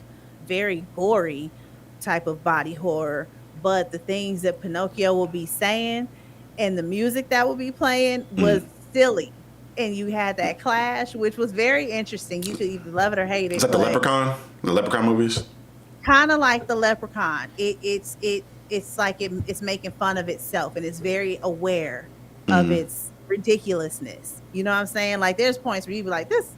very gory type of body horror. But the things that Pinocchio will be saying and the music that will be playing was silly, and you had that clash, which was very interesting. You could either love it or hate it. Is that the Leprechaun? The Leprechaun movies? Kind of like the Leprechaun. It's like it's making fun of itself, and it's very aware of its ridiculousness. You know what I'm saying? Like there's points where you be like, "This,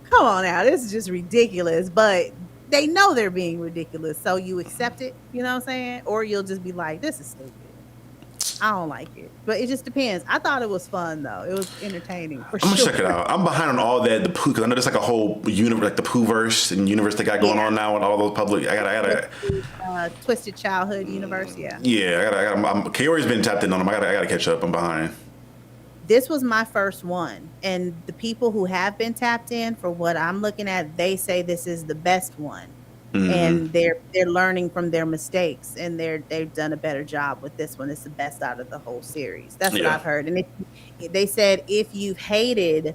come on now, this is just ridiculous," but they know they're being ridiculous, so you accept it. You know what I'm saying? Or you'll just be like, "This is stupid. I don't like it." But it just depends. I thought it was fun though. It was entertaining. I'm gonna check it out. I'm behind on all that, the Pooh, because I know there's like a whole universe, like the Pooh-verse and universe they got going on now, and all those public. I gotta Twisted Childhood universe. Yeah. Yeah, I gotta. Kaori's been tapped in on them. I gotta catch up. I'm behind. This was my first one, and the people who have been tapped in, for what I'm looking at, they say this is the best one. And they're learning from their mistakes, and they've done a better job with this one. It's the best out of the whole series. That's what I've heard. And they said if you've hated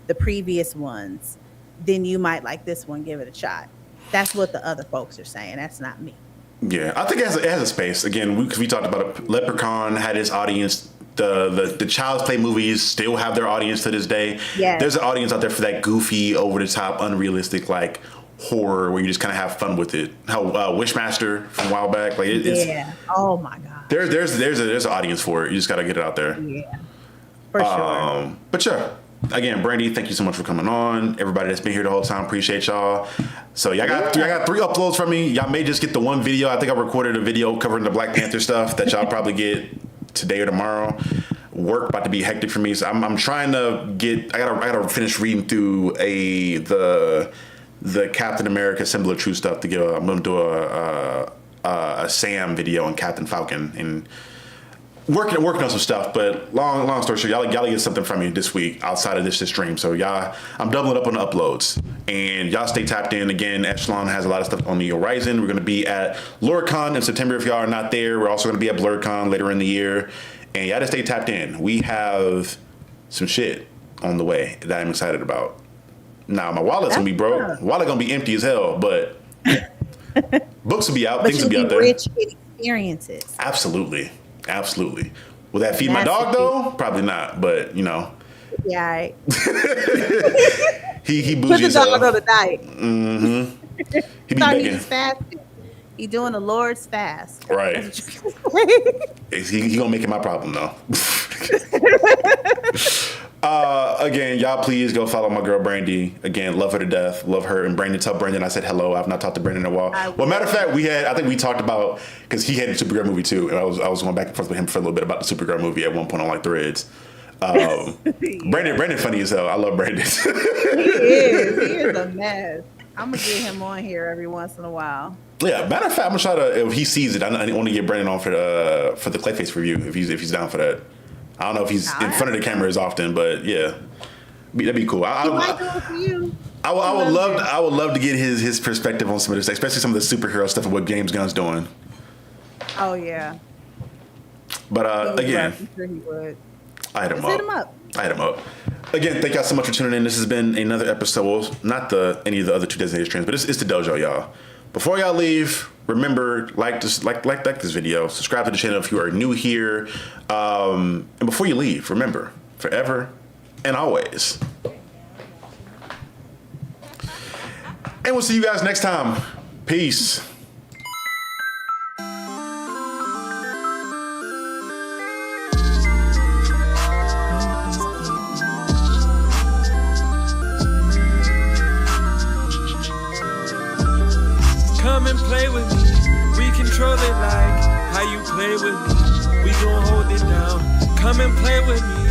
the previous ones, then you might like this one. Give it a shot. That's what the other folks are saying. That's not me. Yeah, I think it has a space. Again, we talked about it. Leprechaun had its audience. The Child's Play movies still have their audience to this day. Yes. There's an audience out there for that goofy, over the top, unrealistic, like horror where you just kind of have fun with it. How Wishmaster from a while back, like it's oh my god. There's an audience for it. You just got to get it out there. Yeah, for sure. But yeah, again, Brandy, thank you so much for coming on. Everybody that's been here the whole time, appreciate y'all. So y'all got three uploads from me. Y'all may just get the one video. I think I recorded a video covering the Black Panther stuff that y'all probably get today or tomorrow. Work about to be hectic for me, so I'm trying to get. I gotta finish reading through the Captain America Symbol of Truth stuff to give. I'm gonna do a Sam video on Captain Falcon and working on some stuff. But long story short, y'all get something from me this week outside of this stream. So y'all, I'm doubling up on the uploads, and y'all stay tapped in. Again, Echelon has a lot of stuff on the horizon. We're gonna be at LureCon in September. If y'all are not there, we're also gonna be at BlurCon later in the year, and y'all just stay tapped in. We have some shit on the way that I'm excited about. Now my wallet's gonna be broke. Wallet gonna be empty as hell, but books will be out. Things will be out there. Rich in experiences. Absolutely. Will that feed my dog though? Probably not. But you know. Yeah. Right. he bougie Put the as hell. dog on the diet. He be begging. He's fasting. He doing the Lord's fast. Right. He gonna make it my problem though. Again, y'all please go follow my girl Brandy. Again, love her to death. Love her. And Brandon, tell Brandon I said hello. I've not talked to Brandon in a while. Well, matter of fact, I think we talked about, because he had a Supergirl movie too, and I was going back and forth with him for a little bit about the Supergirl movie at one point on like Threads. Brandon funny as hell. I love Brandon. He is a mess. I'm gonna get him on here every once in a while. Yeah, matter of fact, I'm gonna try to, if he sees it, I want to get Brandon on for the Clayface review if he's down for that. I don't know if he's in front of the camera as often, but yeah, that'd be cool. He might do it for you. I would love to get his perspective on some of this, especially some of the superhero stuff and what James Gunn's doing. Oh yeah. But again, I'm sure he would. I hit him Hit him up. I hit him up. Again, thank y'all so much for tuning in. This has been another episode. Well, not any of the other two designated streams, but it's the Dojo, y'all. Before y'all leave, remember like this video, subscribe to the channel if you are new here, and before you leave, remember forever and always. And we'll see you guys next time. Peace. Come and play with me. We control it like how you play with me. We gon' hold it down. Come and play with me.